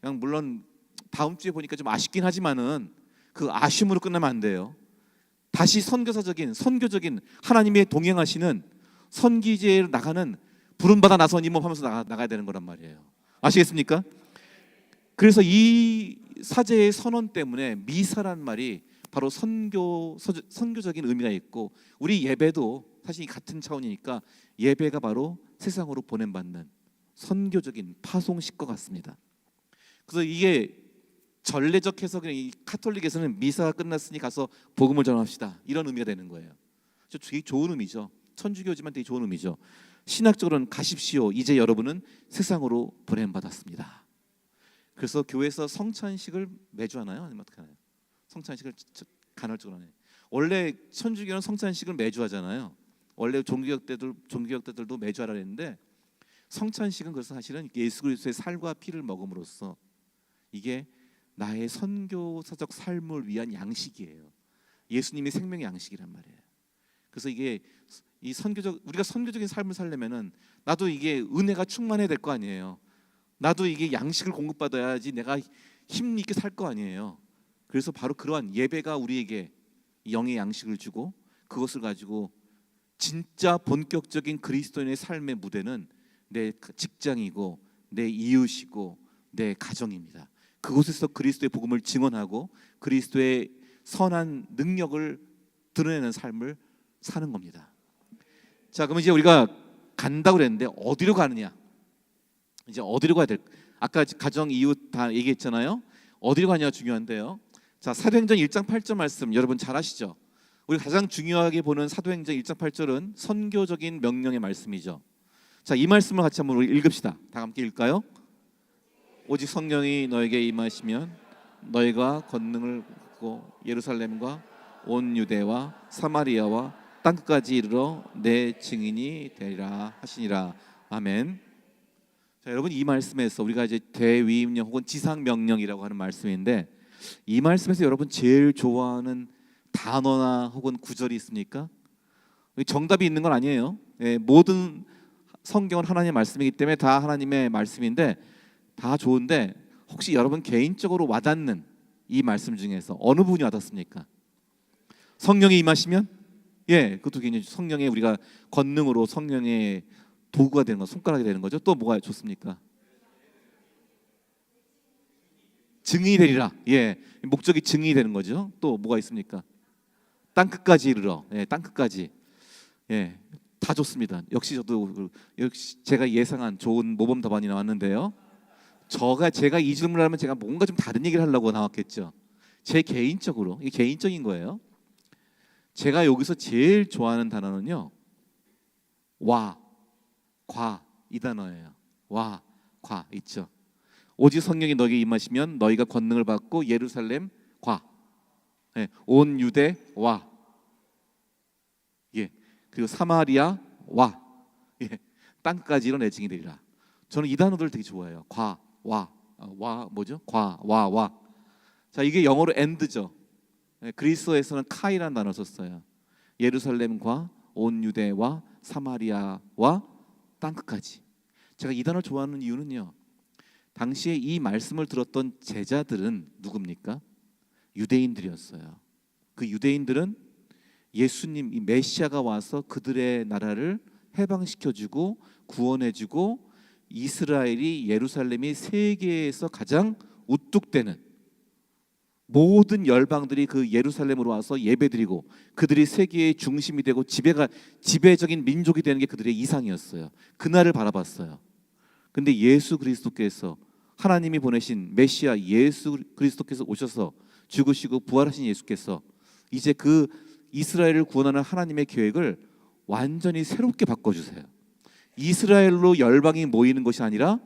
그냥 물론 다음 주에 보니까 좀 아쉽긴 하지만은 그 아쉬움으로 끝나면 안 돼요. 다시 선교적인 하나님의 동행하시는 선기제에 나가는 부름받아 나선 임원 하면서 나가야 되는 거란 말이에요. 아시겠습니까? 그래서 이 사제의 선언 때문에 미사란 말이 바로 선교적인 의미가 있고 우리 예배도 사실 같은 차원이니까 예배가 바로 세상으로 보냄받는 선교적인 파송식과 같습니다. 그래서 이게 전례적 해석은 이 카톨릭에서는 미사가 끝났으니 가서 복음을 전합시다 이런 의미가 되는 거예요. 되게 좋은 의미죠. 천주교지만 되게 좋은 의미죠. 신학적으로는 가십시오. 이제 여러분은 세상으로 보냄받았습니다. 그래서 교회에서 성찬식을 매주 하나요? 아니면 어떻게 하나요? 성찬식을 간헐적으로 하나요? 원래 천주교는 성찬식을 매주 하잖아요. 원래 종교개혁 때들도 매주 하라 했는데 성찬식은 그래서 사실은 예수 그리스도의 살과 피를 먹음으로써 이게 나의 선교사적 삶을 위한 양식이에요. 예수님의 생명의 양식이란 말이에요. 그래서 이게 우리가 선교적인 삶을 살려면은 나도 이게 은혜가 충만해야 될 거 아니에요. 나도 이게 양식을 공급받아야지 내가 힘 있게 살 거 아니에요. 그래서 바로 그러한 예배가 우리에게 영의 양식을 주고 그것을 가지고 진짜 본격적인 그리스도인의 삶의 무대는 내 직장이고 내 이웃이고 내 가정입니다. 그곳에서 그리스도의 복음을 증언하고 그리스도의 선한 능력을 드러내는 삶을 사는 겁니다. 자, 그럼 이제 우리가 간다고 그랬는데 어디로 가느냐? 이제 어디로 가야 될? 아까 가정, 이웃 다 얘기했잖아요. 어디로 가냐가 중요한데요. 자, 사도행전 1장 8절 말씀 여러분 잘 아시죠? 우리 가장 중요하게 보는 사도행전 1장 8절은 선교적인 명령의 말씀이죠. 자, 이 말씀을 같이 한번 우리 읽읍시다. 다 함께 읽을까요? 오직 성령이 너에게 임하시면 너희가 권능을 받고 예루살렘과 온 유대와 사마리아와 땅끝까지 이르러 내 증인이 되리라 하시니라. 아멘. 자, 여러분 이 말씀에서 우리가 이제 대위임령 혹은 지상명령이라고 하는 말씀인데 이 말씀에서 여러분 제일 좋아하는 단어나 혹은 구절이 있습니까? 정답이 있는 건 아니에요. 모든 성경은 하나님의 말씀이기 때문에 다 하나님의 말씀인데 다 좋은데 혹시 여러분 개인적으로 와닿는 이 말씀 중에서 어느 부분이 와닿습니까? 성령이 임하시면 그것도 굉장히 성령의 우리가 권능으로 성령의 도구가 되는 거, 손가락이 되는 거죠. 또 뭐가 좋습니까? 증인이 되리라. 목적이 증인이 되는 거죠. 또 뭐가 있습니까? 땅 끝까지 이르러. 예, 땅 끝까지. 예, 다 좋습니다. 역시 저도 역시 제가 예상한 좋은 모범 답안이 나왔는데요. 제가 이 질문을 하면 제가 뭔가 좀 다른 얘기를 하려고 나왔겠죠. 제 개인적으로 이게 개인적인 거예요. 제가 여기서 제일 좋아하는 단어는요. 와, 과 이 단어예요. 와, 과 있죠. 오직 성령이 너에게 임하시면 너희가 권능을 받고 예루살렘 과, 예, 온 유대 와, 예, 그리고 사마리아 와, 예, 땅까지 이뤄내증이 되리라. 저는 이 단어들 되게 좋아해요. 과, 와, 와 뭐죠? 과, 와, 와. 자, 이게 영어로 and죠. 예, 그리스어에서는 카이라는 단어 썼어요. 예루살렘과 온 유대와 사마리아와 땅 끝까지. 제가 이 단어를 좋아하는 이유는요. 당시에 이 말씀을 들었던 제자들은 누굽니까? 유대인들이었어요. 그 유대인들은 예수님 이 메시아가 와서 그들의 나라를 해방시켜주고 구원해주고 이스라엘이 예루살렘이 세계에서 가장 우뚝대는 모든 열방들이 그 예루살렘으로 와서 예배드리고 그들이 세계의 중심이 되고 지배적인 민족이 되는 게 그들의 이상이었어요. 그날을 바라봤어요. 근데 예수 그리스도께서 하나님이 보내신 메시아 예수 그리스도께서 오셔서 죽으시고 부활하신 예수께서 이제 그 이스라엘을 구원하는 하나님의 계획을 완전히 새롭게 바꿔주세요. 이스라엘로 열방이 모이는 것이 아니라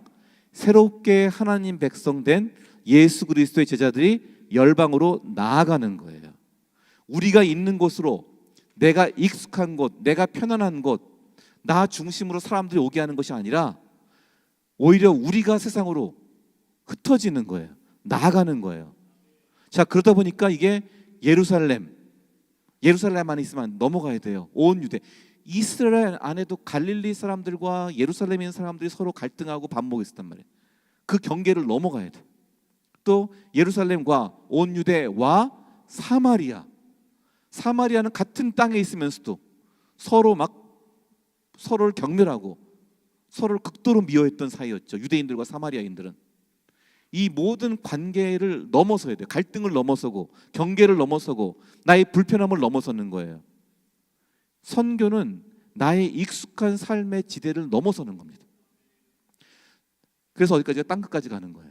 새롭게 하나님 백성 된 예수 그리스도의 제자들이 열방으로 나아가는 거예요. 우리가 있는 곳으로 내가 익숙한 곳, 내가 편안한 곳, 나 중심으로 사람들이 오게 하는 것이 아니라 오히려 우리가 세상으로 흩어지는 거예요. 나아가는 거예요. 자, 그러다 보니까 이게 예루살렘 안에 있으면 넘어가야 돼요. 온 유대. 이스라엘 안에도 갈릴리 사람들과 예루살렘에 있는 사람들이 서로 갈등하고 반목이 있었단 말이에요. 그 경계를 넘어가야 돼. 또 예루살렘과 온 유대와 사마리아는 같은 땅에 있으면서도 서로를 경멸하고 서로를 극도로 미워했던 사이였죠. 유대인들과 사마리아인들은 이 모든 관계를 넘어서야 돼요. 갈등을 넘어서고 경계를 넘어서고 나의 불편함을 넘어서는 거예요. 선교는 나의 익숙한 삶의 지대를 넘어서는 겁니다. 그래서 어디까지? 땅 끝까지 가는 거예요.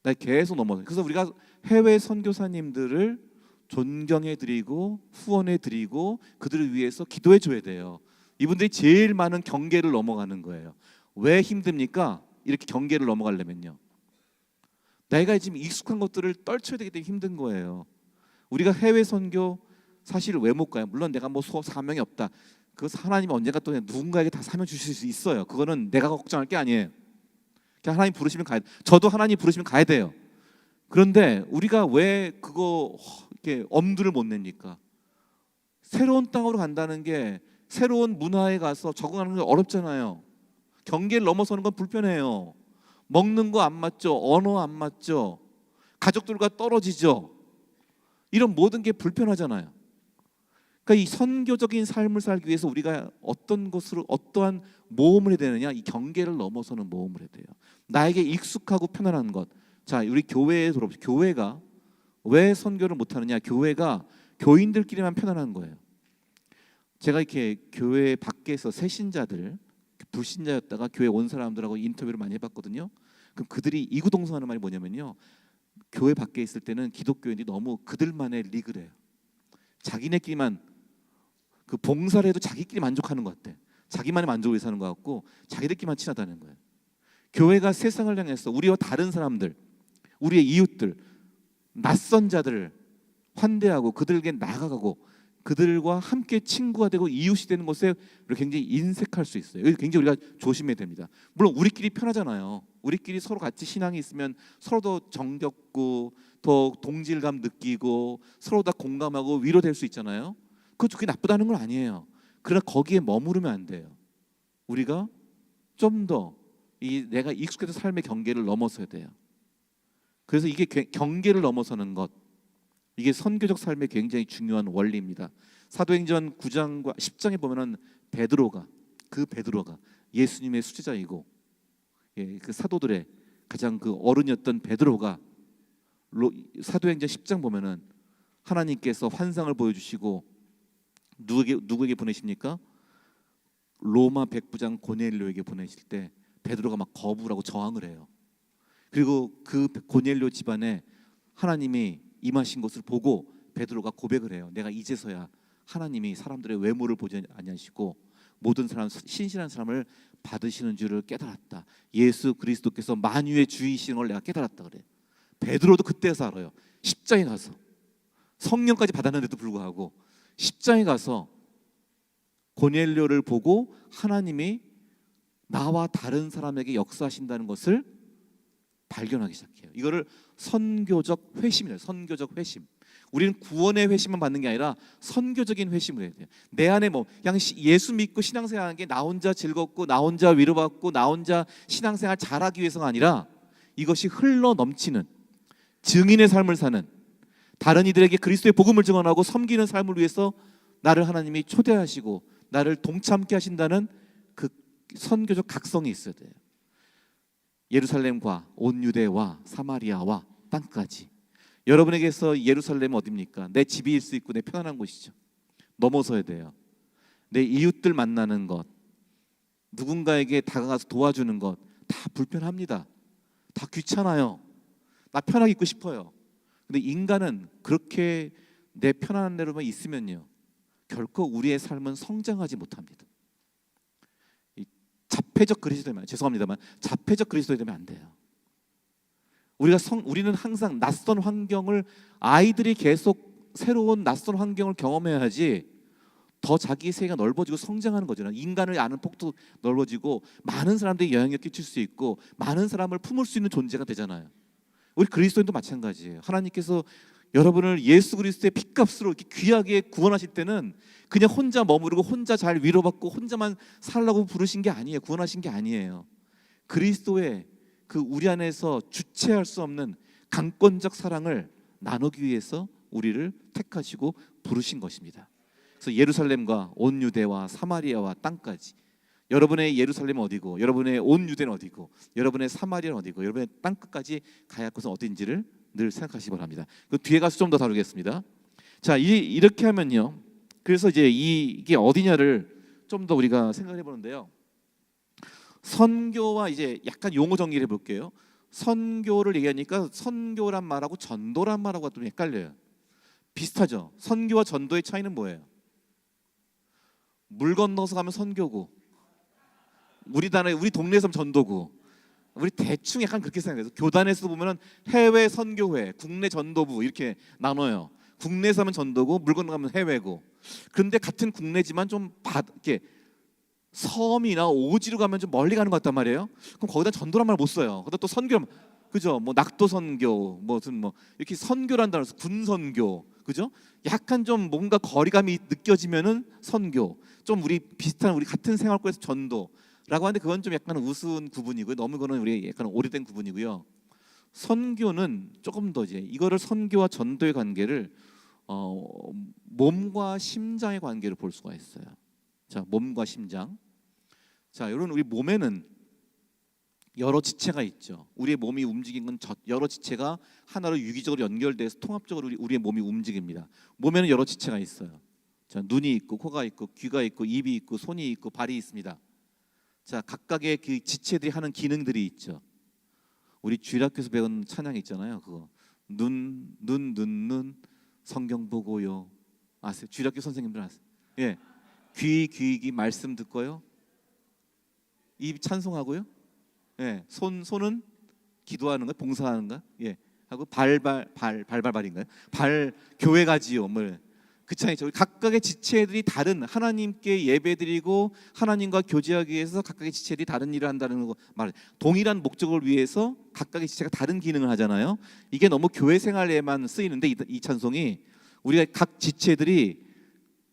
나 계속 넘어서. 그래서 우리가 해외 선교사님들을 존경해드리고 후원해드리고 그들을 위해서 기도해줘야 돼요. 이분들이 제일 많은 경계를 넘어가는 거예요. 왜 힘듭니까? 이렇게 경계를 넘어가려면요. 내가 지금 익숙한 것들을 떨쳐야 되기 때문에 힘든 거예요. 우리가 해외 선교 사실 왜 못 가요? 물론 내가 뭐 사명이 없다. 그 하나님이 언젠가 또 누군가에게 다 사명 주실 수 있어요. 그거는 내가 걱정할 게 아니에요. 그냥 하나님 부르시면 가야 돼. 저도 하나님 부르시면 가야 돼요. 그런데 우리가 왜 그거 이렇게 엄두를 못 냅니까? 새로운 땅으로 간다는 게 새로운 문화에 가서 적응하는 게 어렵잖아요. 경계를 넘어서는 건 불편해요. 먹는 거 안 맞죠? 언어 안 맞죠? 가족들과 떨어지죠? 이런 모든 게 불편하잖아요. 그러니까 이 선교적인 삶을 살기 위해서 우리가 어떠한 모험을 해야 되느냐? 이 경계를 넘어서는 모험을 해야 돼요. 나에게 익숙하고 편안한 것. 자, 우리 교회에 돌아보죠. 교회가 왜 선교를 못하느냐? 교회가 교인들끼리만 편안한 거예요. 제가 이렇게 교회 밖에서 새신자들, 불신자였다가 교회 온 사람들하고 인터뷰를 많이 해봤거든요. 그럼 그들이 이구동성하는 말이 뭐냐면요. 교회 밖에 있을 때는 기독교인들이 너무 그들만의 리그래요. 자기네끼리만 그 봉사를 해도 자기끼리 만족하는 것 같아. 자기만의 만족을 위해서 하는 것 같고 자기들끼리만 친하다는 거예요. 교회가 세상을 향해서 우리와 다른 사람들, 우리의 이웃들, 낯선 자들을 환대하고 그들에게 나아가고 그들과 함께 친구가 되고 이웃이 되는 것에 굉장히 인색할 수 있어요. 굉장히 우리가 조심해야 됩니다. 물론 우리끼리 편하잖아요. 우리끼리 서로 같이 신앙이 있으면 서로 더 정겹고 더 동질감 느끼고 서로 다 공감하고 위로될 수 있잖아요. 그게 나쁘다는 건 아니에요. 그러나 거기에 머무르면 안 돼요. 우리가 좀 더 내가 익숙해서 삶의 경계를 넘어서야 돼요. 그래서 이게 경계를 넘어서는 것, 이게 선교적 삶의 굉장히 중요한 원리입니다. 사도행전 9장과 10장에 보면은 베드로가 예수님의 수제자이고 그 사도들의 가장 그 어른이었던 베드로가 사도행전 10장 보면은 하나님께서 환상을 보여주시고 누구에게 보내십니까? 로마 백부장 고넬료에게 보내실 때 베드로가 막 거부를 하고 저항을 해요. 그리고 그 고넬료 집안에 하나님이 임하신 것을 보고 베드로가 고백을 해요. 내가 이제서야 하나님이 사람들의 외모를 보지 아니하시고 모든 사람 신실한 사람을 받으시는 줄을 깨달았다. 예수 그리스도께서 만유의 주이신 걸 내가 깨달았다 그래. 베드로도 그때서 알아요. 십자에 가서 성령까지 받았는데도 불구하고 십자에 가서 고넬료를 보고 하나님이 나와 다른 사람에게 역사하신다는 것을 발견하기 시작해요. 이거를 선교적 회심이래요. 선교적 회심. 우리는 구원의 회심만 받는 게 아니라 선교적인 회심을 해야 돼요. 내 안에 뭐 그냥 예수 믿고 신앙생활하는 게 나 혼자 즐겁고 나 혼자 위로받고 나 혼자 신앙생활 잘하기 위해서가 아니라 이것이 흘러 넘치는 증인의 삶을 사는, 다른 이들에게 그리스도의 복음을 증언하고 섬기는 삶을 위해서 나를 하나님이 초대하시고 나를 동참케 하신다는 그 선교적 각성이 있어야 돼요. 예루살렘과 온 유대와 사마리아와 땅까지. 여러분에게서 예루살렘은 어디입니까? 내 집일 수 있고 내 편안한 곳이죠. 넘어서야 돼요. 내 이웃들 만나는 것, 누군가에게 다가가서 도와주는 것 다 불편합니다. 다 귀찮아요. 나 편하게 있고 싶어요. 근데 인간은 그렇게 내 편안한 대로만 있으면요, 결코 우리의 삶은 성장하지 못합니다. 자폐적 그리스도면, 죄송합니다만 자폐적 그리스도 되면 안 돼요. 우리는 항상 낯선 환경을, 아이들이 계속 새로운 낯선 환경을 경험해야지 더 자기 세계가 넓어지고 성장하는 거잖아요. 인간을 아는 폭도 넓어지고 많은 사람들이 영향력 끼칠 수 있고 많은 사람을 품을 수 있는 존재가 되잖아요. 우리 그리스도인도 마찬가지예요. 하나님께서 여러분을 예수 그리스도의 핏값으로 이렇게 귀하게 구원하실 때는 그냥 혼자 머무르고 혼자 잘 위로받고 혼자만 살라고 부르신 게 아니에요. 구원하신 게 아니에요. 그리스도의 그 우리 안에서 주체할 수 없는 강권적 사랑을 나누기 위해서 우리를 택하시고 부르신 것입니다. 그래서 예루살렘과 온 유대와 사마리아와 땅까지, 여러분의 예루살렘은 어디고 여러분의 온 유대는 어디고 여러분의 사마리아는 어디고 여러분의 땅끝까지 가야 할 곳은 어딘지를 늘 생각하시기 바랍니다. 그 뒤에 가서 좀 더 다루겠습니다. 자, 이렇게 하면요, 그래서 이제 이게 어디냐를 좀 더 우리가 생각해 보는데요. 선교와 이제 약간 용어 정리를 해볼게요. 선교를 얘기하니까 선교란 말하고 전도란 말하고 좀 헷갈려요. 비슷하죠. 선교와 전도의 차이는 뭐예요? 물 건너서 가면 선교고, 우리 동네에서 전도고, 우리 대충 약간 그렇게 생각해서 교단에서 보면은 해외 선교회, 국내 전도부 이렇게 나눠요. 국내에서 하면 전도고 물 건너가면 해외고. 그런데 같은 국내지만 좀 이렇게 섬이나 오지로 가면 좀 멀리 가는 것 같단 말이에요. 그럼 거기다 전도란 말 못 써요. 거기다 또 선교, 그죠? 뭐 낙도 선교, 무슨 뭐 이렇게 선교란 단어에서 군 선교, 그죠? 약간 좀 뭔가 거리감이 느껴지면은 선교. 좀 우리 비슷한 우리 같은 생활권에서 전도라고 하는데 그건 좀 약간 우스운 구분이고요. 너무 그거는 우리 약간 오래된 구분이고요. 선교는 조금 더 이제 이거를 선교와 전도의 관계를 몸과 심장의 관계를 볼 수가 있어요. 자, 몸과 심장. 자, 여러분, 우리 몸에는 여러 지체가 있죠. 우리의 몸이 움직이는 건 여러 지체가 하나로 유기적으로 연결돼서 통합적으로 우리의 몸이 움직입니다. 몸에는 여러 지체가 있어요. 자, 눈이 있고 코가 있고 귀가 있고 입이 있고 손이 있고 발이 있습니다. 자, 각각의 그 지체들이 하는 기능들이 있죠. 우리 주일학교에서 배운 찬양 있잖아요. 그거 눈 성경 보고요. 아세요? 주일학교 선생님들 아세요? 예. 귀 말씀 듣고요. 입 찬송하고요. 예. 손은 기도하는 거, 봉사하는 거. 예. 하고 발인가요? 발 교회 가지요. 뭐 그 차이죠. 각각의 지체들이 다른, 하나님께 예배드리고 하나님과 교제하기 위해서 각각의 지체들이 다른 일을 한다는 거 말해요. 동일한 목적을 위해서 각각의 지체가 다른 기능을 하잖아요. 이게 너무 교회 생활에만 쓰이는데 이 찬송이 우리가 각 지체들이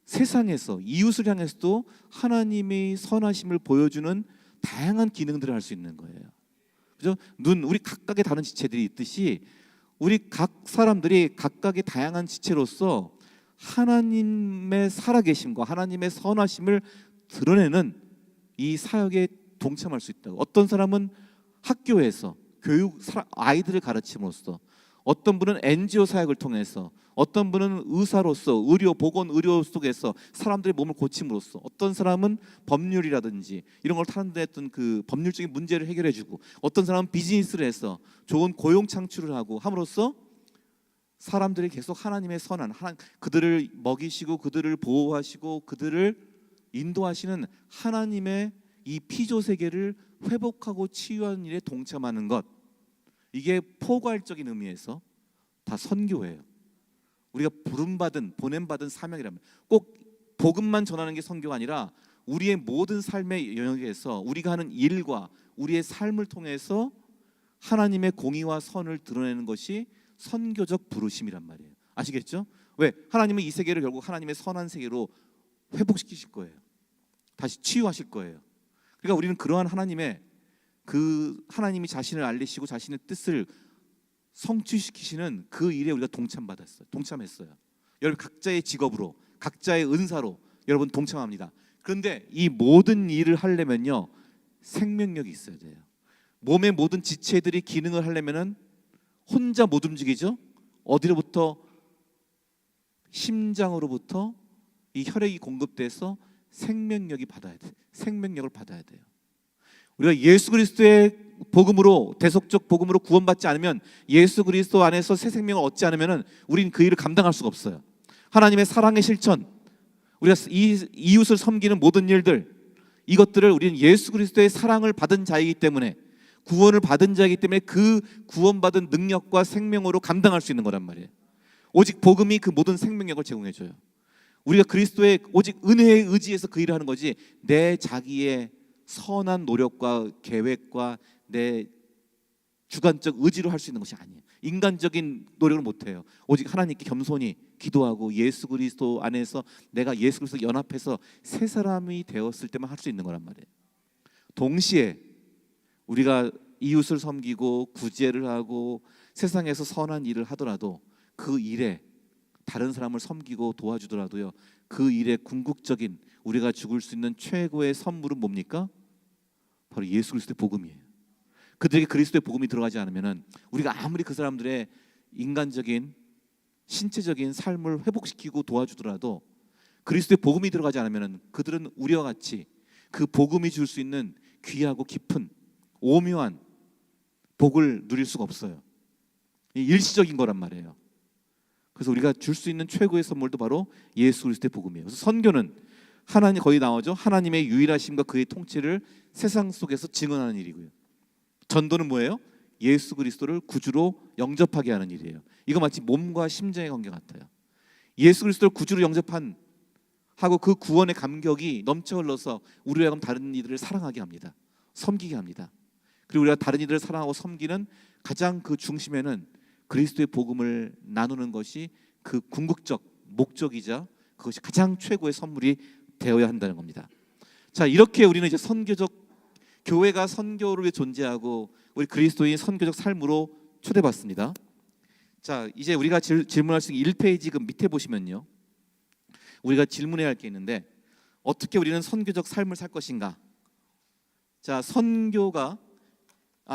세상에서 이웃을 향해서도 하나님의 선하심을 보여주는 다양한 기능들을 할 수 있는 거예요. 그죠? 우리 각각의 다른 지체들이 있듯이 우리 각 사람들이 각각의 다양한 지체로서 하나님의 살아계심과 하나님의 선하심을 드러내는 이 사역에 동참할 수 있다고. 어떤 사람은 학교에서 아이들을 가르침으로써, 어떤 분은 NGO 사역을 통해서, 어떤 분은 의사로서 의료, 보건 의료 속에서 사람들의 몸을 고침으로써, 어떤 사람은 법률이라든지 이런 걸 타는데했던 그 법률적인 문제를 해결해주고, 어떤 사람은 비즈니스를 해서 좋은 고용 창출을 하고 함으로써 사람들이 계속 하나님의 선한 그들을 먹이시고 그들을 보호하시고 그들을 인도하시는 하나님의 이 피조 세계를 회복하고 치유하는 일에 동참하는 것, 이게 포괄적인 의미에서 다 선교예요. 우리가 부름받은, 보냄받은 사명이라면, 꼭 복음만 전하는 게 선교가 아니라 우리의 모든 삶의 영역에서 우리가 하는 일과 우리의 삶을 통해서 하나님의 공의와 선을 드러내는 것이 선교적 부르심이란 말이에요. 아시겠죠? 왜? 하나님은 이 세계를 결국 하나님의 선한 세계로 회복시키실 거예요. 다시 치유하실 거예요. 그러니까 우리는 그러한 하나님의 그 하나님이 자신을 알리시고 자신의 뜻을 성취시키시는 그 일에 우리가 동참했어요. 여러분 각자의 직업으로, 각자의 은사로 여러분 동참합니다. 그런데 이 모든 일을 하려면요, 생명력이 있어야 돼요. 몸의 모든 지체들이 기능을 하려면은 혼자 못 움직이죠. 어디로부터? 심장으로부터 이 혈액이 공급돼서 생명력을 받아야 돼요. 우리가 예수 그리스도의 복음으로, 대속적 복음으로 구원받지 않으면, 예수 그리스도 안에서 새 생명을 얻지 않으면 우리는 그 일을 감당할 수가 없어요. 하나님의 사랑의 실천, 우리가 이웃을 섬기는 모든 일들, 이것들을 우리는 예수 그리스도의 사랑을 받은 자이기 때문에, 구원을 받은 자이기 때문에 그 구원받은 능력과 생명으로 감당할 수 있는 거란 말이에요. 오직 복음이 그 모든 생명력을 제공해줘요. 우리가 그리스도의 오직 은혜에 의지해서 그 일을 하는 거지, 내 자기의 선한 노력과 계획과 내 주관적 의지로 할 수 있는 것이 아니에요. 인간적인 노력을 못해요. 오직 하나님께 겸손히 기도하고 예수 그리스도 안에서 내가 예수 그리스도 연합해서 새 사람이 되었을 때만 할 수 있는 거란 말이에요. 동시에 우리가 이웃을 섬기고 구제를 하고 세상에서 선한 일을 하더라도 그 일에 다른 사람을 섬기고 도와주더라도요, 그 일의 궁극적인 우리가 죽을 수 있는 최고의 선물은 뭡니까? 바로 예수 그리스도의 복음이에요. 그들에게 그리스도의 복음이 들어가지 않으면 우리가 아무리 그 사람들의 인간적인 신체적인 삶을 회복시키고 도와주더라도 그리스도의 복음이 들어가지 않으면 그들은 우리와 같이 그 복음이 줄 수 있는 귀하고 깊은 오묘한 복을 누릴 수가 없어요. 일시적인 거란 말이에요. 그래서 우리가 줄 수 있는 최고의 선물도 바로 예수 그리스도의 복음이에요. 그래서 선교는 하나님, 거기 나오죠, 하나님의 유일하심과 그의 통치를 세상 속에서 증언하는 일이고요. 전도는 뭐예요? 예수 그리스도를 구주로 영접하게 하는 일이에요. 이거 마치 몸과 심장의 관계 같아요. 예수 그리스도를 구주로 영접한 하고 그 구원의 감격이 넘쳐 흘러서 우리로 하여금 다른 이들을 사랑하게 합니다. 섬기게 합니다. 그리고 우리가 다른 이들을 사랑하고 섬기는 가장 그 중심에는 그리스도의 복음을 나누는 것이 그 궁극적 목적이자 그것이 가장 최고의 선물이 되어야 한다는 겁니다. 자, 이렇게 우리는 이제 선교적, 교회가 선교를 위해 존재하고 우리 그리스도인 선교적 삶으로 초대받습니다. 자, 이제 우리가 질문할 수 있는 1페이지 그 밑에 보시면요, 우리가 질문해야 할 게 있는데, 어떻게 우리는 선교적 삶을 살 것인가? 자, 선교가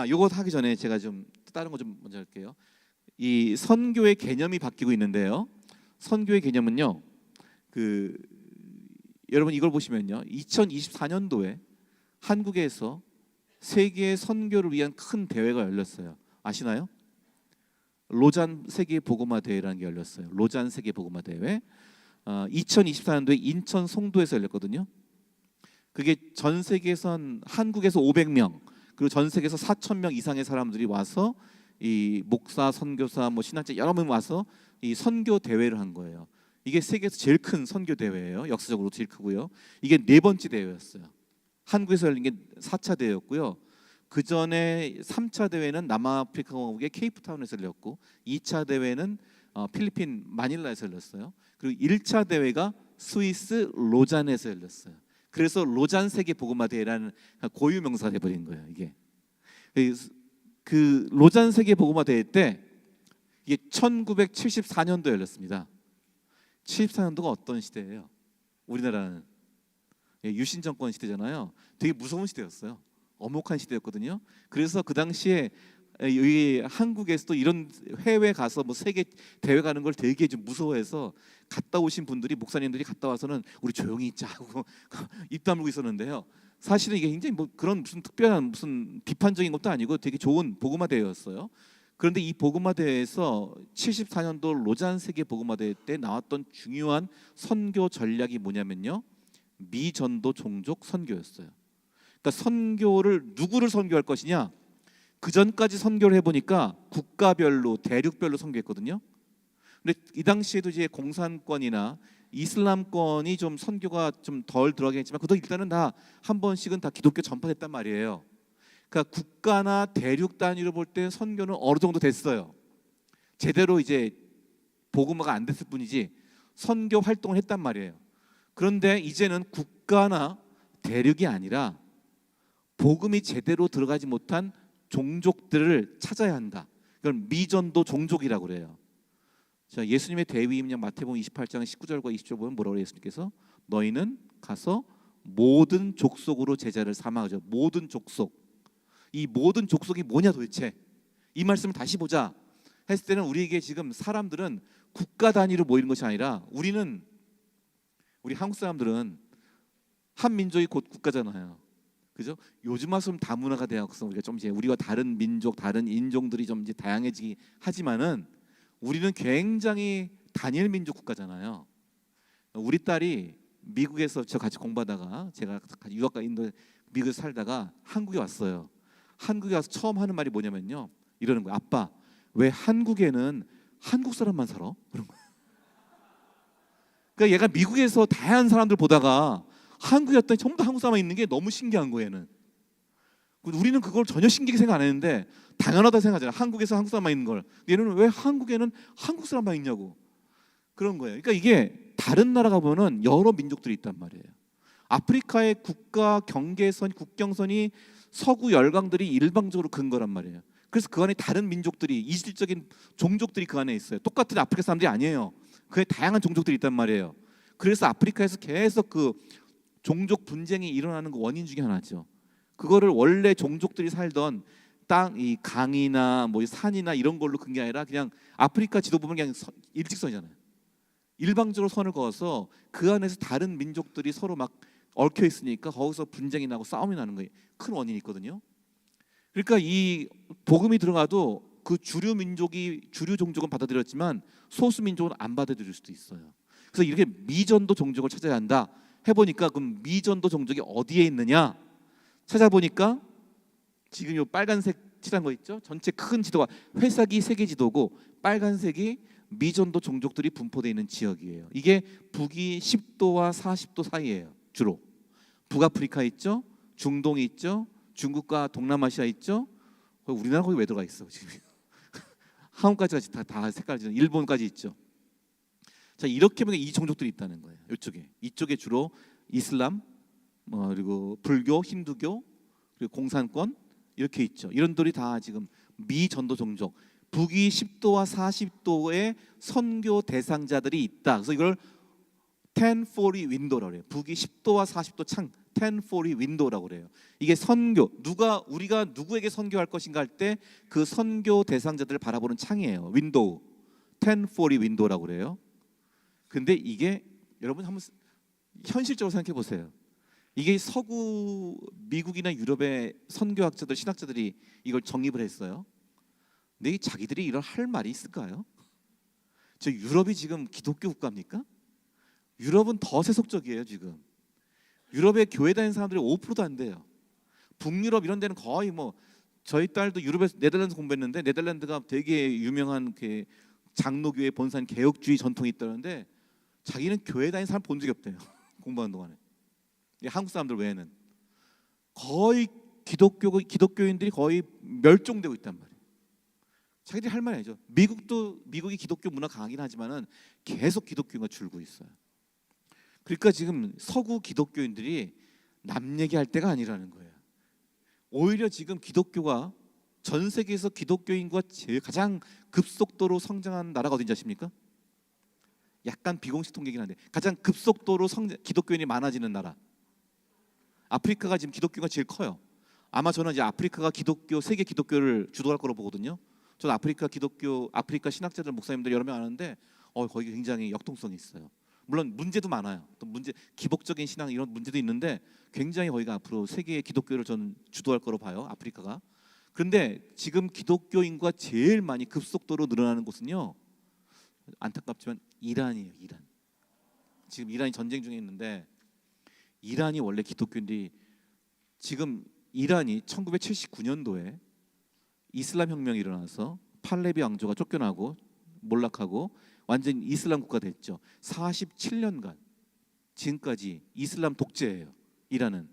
요거 하기 전에 제가 좀 다른 거 좀 먼저 할게요. 이 선교의 개념이 바뀌고 있는데요. 선교의 개념은요, 여러분 이걸 보시면요, 2024년도에 한국에서 세계 선교를 위한 큰 대회가 열렸어요. 아시나요? 로잔 세계 복음화 대회라는 게 열렸어요. 로잔 세계 복음화 대회. 2024년도에 인천 송도에서 열렸거든요. 그게 전 세계에서 한국에서 500명, 그리고 전 세계에서 4,000명 이상의 사람들이 와서 이 목사, 선교사, 신학자 여러 명 와서 이 선교 대회를 한 거예요. 이게 세계에서 제일 큰 선교 대회예요. 역사적으로 제일 크고요. 이게 4번째 대회였어요. 한국에서 열린 게 4차 대회였고요. 그 전에 3차 대회는 남아프리카 공화국의 케이프타운에서 열렸고, 2차 대회는 필리핀 마닐라에서 열렸어요. 그리고 1차 대회가 스위스 로잔에서 열렸어요. 그래서 로잔 세계 복음화 대회라는 고유 명사가 돼버린 거예요. 이게 그 로잔 세계 복음화 대회 때 이게 1974년도에 열렸습니다. 74년도가 어떤 시대예요? 우리나라는 유신 정권 시대잖아요. 되게 무서운 시대였어요. 엄혹한 시대였거든요. 그래서 그 당시에 여기 한국에서도 이런 해외 가서 뭐 세계 대회 가는 걸 되게 좀 무서워해서 갔다 오신 분들이 목사님들이 갔다 와서는 우리 조용히 있자 하고 입 다물고 있었는데요. 사실은 이게 굉장히 뭐 그런 무슨 특별한 무슨 비판적인 것도 아니고 되게 좋은 복음화 대회였어요. 그런데 이 복음화 대회에서 74년도 로잔 세계 복음화 대회 때 나왔던 중요한 선교 전략이 뭐냐면요, 미전도 종족 선교였어요. 그러니까 선교를 누구를 선교할 것이냐. 그 전까지 선교를 해보니까 국가별로 대륙별로 선교했거든요. 근데 이 당시에도 이제 공산권이나 이슬람권이 좀 선교가 좀 덜 들어가긴 했지만 그래도 일단은 다 한 번씩은 다 기독교 전파됐단 말이에요. 그러니까 국가나 대륙 단위로 볼 때 선교는 어느 정도 됐어요. 제대로 이제 복음화가 안 됐을 뿐이지 선교 활동을 했단 말이에요. 그런데 이제는 국가나 대륙이 아니라 복음이 제대로 들어가지 못한 종족들을 찾아야 한다. 이걸 미전도 종족이라고 그래요. 자, 예수님의 대위임령 마태복음 28장 19절과 20절 보면 뭐라고 그래요? 예수님께서 너희는 가서 모든 족속으로 제자를 삼아가죠. 모든 족속. 이 모든 족속이 뭐냐 도대체? 이 말씀을 다시 보자 했을 때는 우리에게 지금 사람들은 국가 단위로 모이는 것이 아니라 우리 한국 사람들은 한 민족이 곧 국가잖아요. 그죠? 요즘 와서는 다문화가 되어서 우리가 좀 이제 우리와 다른 민족, 다른 인종들이 좀 이제 다양해지기 하지만은 우리는 굉장히 단일 민족 국가잖아요. 우리 딸이 미국에서 저 같이 공부하다가 제가 유학가 인도 미국에서 살다가 한국에 왔어요. 한국에 와서 처음 하는 말이 뭐냐면요, 이러는 거예요. 아빠, 왜 한국에는 한국 사람만 살아? 그런 거예요. 그러니까 얘가 미국에서 다양한 사람들 보다가 한국에 왔더니 전부 다 한국 사람만 있는 게 너무 신기한 거예요. 얘는. 우리는 그걸 전혀 신기하게 생각 안 했는데 당연하다 생각하잖아요. 한국에서 한국 사람만 있는 걸. 얘는 왜 한국에는 한국 사람만 있냐고. 그런 거예요. 그러니까 이게 다른 나라가 보면 여러 민족들이 있단 말이에요. 아프리카의 국가 경계선, 국경선이 서구 열강들이 일방적으로 근 거란 말이에요. 그래서 그 안에 다른 민족들이, 이질적인 종족들이 그 안에 있어요. 똑같은 아프리카 사람들이 아니에요. 그 안에 다양한 종족들이 있단 말이에요. 그래서 아프리카에서 계속 그 종족 분쟁이 일어나는 그 원인 중에 하나죠. 그거를 원래 종족들이 살던 땅, 이 강이나 뭐 산이나 이런 걸로 근 게 아니라 그냥 아프리카 지도 보면 그냥 일직선이잖아요. 일방적으로 선을 그어서 그 안에서 다른 민족들이 서로 막 얽혀 있으니까 거기서 분쟁이 나고 싸움이 나는 거예요. 큰 원인이 있거든요. 그러니까 이 복음이 들어가도 그 주류 민족이 주류 종족은 받아들였지만 소수 민족은 안 받아들일 수도 있어요. 그래서 이렇게 미전도 종족을 찾아야 한다. 해보니까 그럼 미전도 종족이 어디에 있느냐 찾아보니까 지금 이 빨간색 칠한 거 있죠? 전체 큰 지도가 회색이 세계 지도고 빨간색이 미전도 종족들이 분포되어 있는 지역이에요. 이게 북위 10도와 40도 사이예요. 주로 북아프리카 있죠, 중동이 있죠, 중국과 동남아시아 있죠. 우리나라 거기 왜 들어가 있어 지금? 한국까지 다 색깔이 일본까지 있죠. 자, 이렇게 보면 이 종족들이 있다는 거예요. 이쪽에 주로 이슬람, 그리고 불교, 힌두교, 그리고 공산권 이렇게 있죠. 이런들이 다 지금 미전도 종족, 북위 10도와 40도의 선교 대상자들이 있다. 그래서 이걸 1040 윈도라고 그래요. 북위 10도와 40도 창 1040 윈도라고 그래요. 이게 선교, 우리가 누구에게 선교할 것인가 할 때 그 선교 대상자들을 바라보는 창이에요. 윈도우 1040 윈도라고 그래요. 근데 이게 여러분 한번 현실적으로 생각해 보세요. 이게 서구 미국이나 유럽의 선교학자들, 신학자들이 이걸 정립을 했어요. 근데 자기들이 이걸 할 말이 있을까요? 저 유럽이 지금 기독교 국가입니까? 유럽은 더 세속적이에요. 지금 유럽에 교회 다니는 사람들이 5%도 안 돼요. 북유럽 이런 데는 거의 뭐 저희 딸도 유럽에서 네덜란드 공부했는데 네덜란드가 되게 유명한 그 장로교회 본산 개혁주의 전통이 있다는데 자기는 교회 다니는 사람 본 적이 없대요. 공부하는 동안에. 한국 사람들 외에는 거의 기독교인들이 거의 멸종되고 있단 말이에요. 자기들이 할 말이 아니죠. 미국이 기독교 문화 강하긴 하지만은 계속 기독교가 줄고 있어요. 그러니까 지금 서구 기독교인들이 남 얘기할 때가 아니라는 거예요. 오히려 지금 기독교가 전 세계에서 기독교인과 제일 가장 급속도로 성장한 나라가 어딘지 아십니까? 약간 비공식 통계긴 한데 가장 급속도로 기독교인이 많아지는 나라. 아프리카가 지금 기독교가 제일 커요. 아마 저는 이제 아프리카가 기독교 세계 기독교를 주도할 거로 보거든요. 저는 아프리카 신학자들 목사님들 여러 명 아는데 거기 굉장히 역동성이 있어요. 물론 문제도 많아요. 또 기복적인 신앙 이런 문제도 있는데 굉장히 거기가 앞으로 세계의 기독교를 저는 주도할 거로 봐요. 아프리카가. 그런데 지금 기독교 인구가 제일 많이 급속도로 늘어나는 곳은요, 안타깝지만 이란이에요. 이란. 지금 이란이 전쟁 중에 있는데, 이란이 원래 기독교인들이, 지금 이란이 1979년도에 이슬람 혁명이 일어나서 팔레비 왕조가 쫓겨나고 몰락하고 완전 이슬람 국가 됐죠. 47년간 지금까지 이슬람 독재예요, 이란은.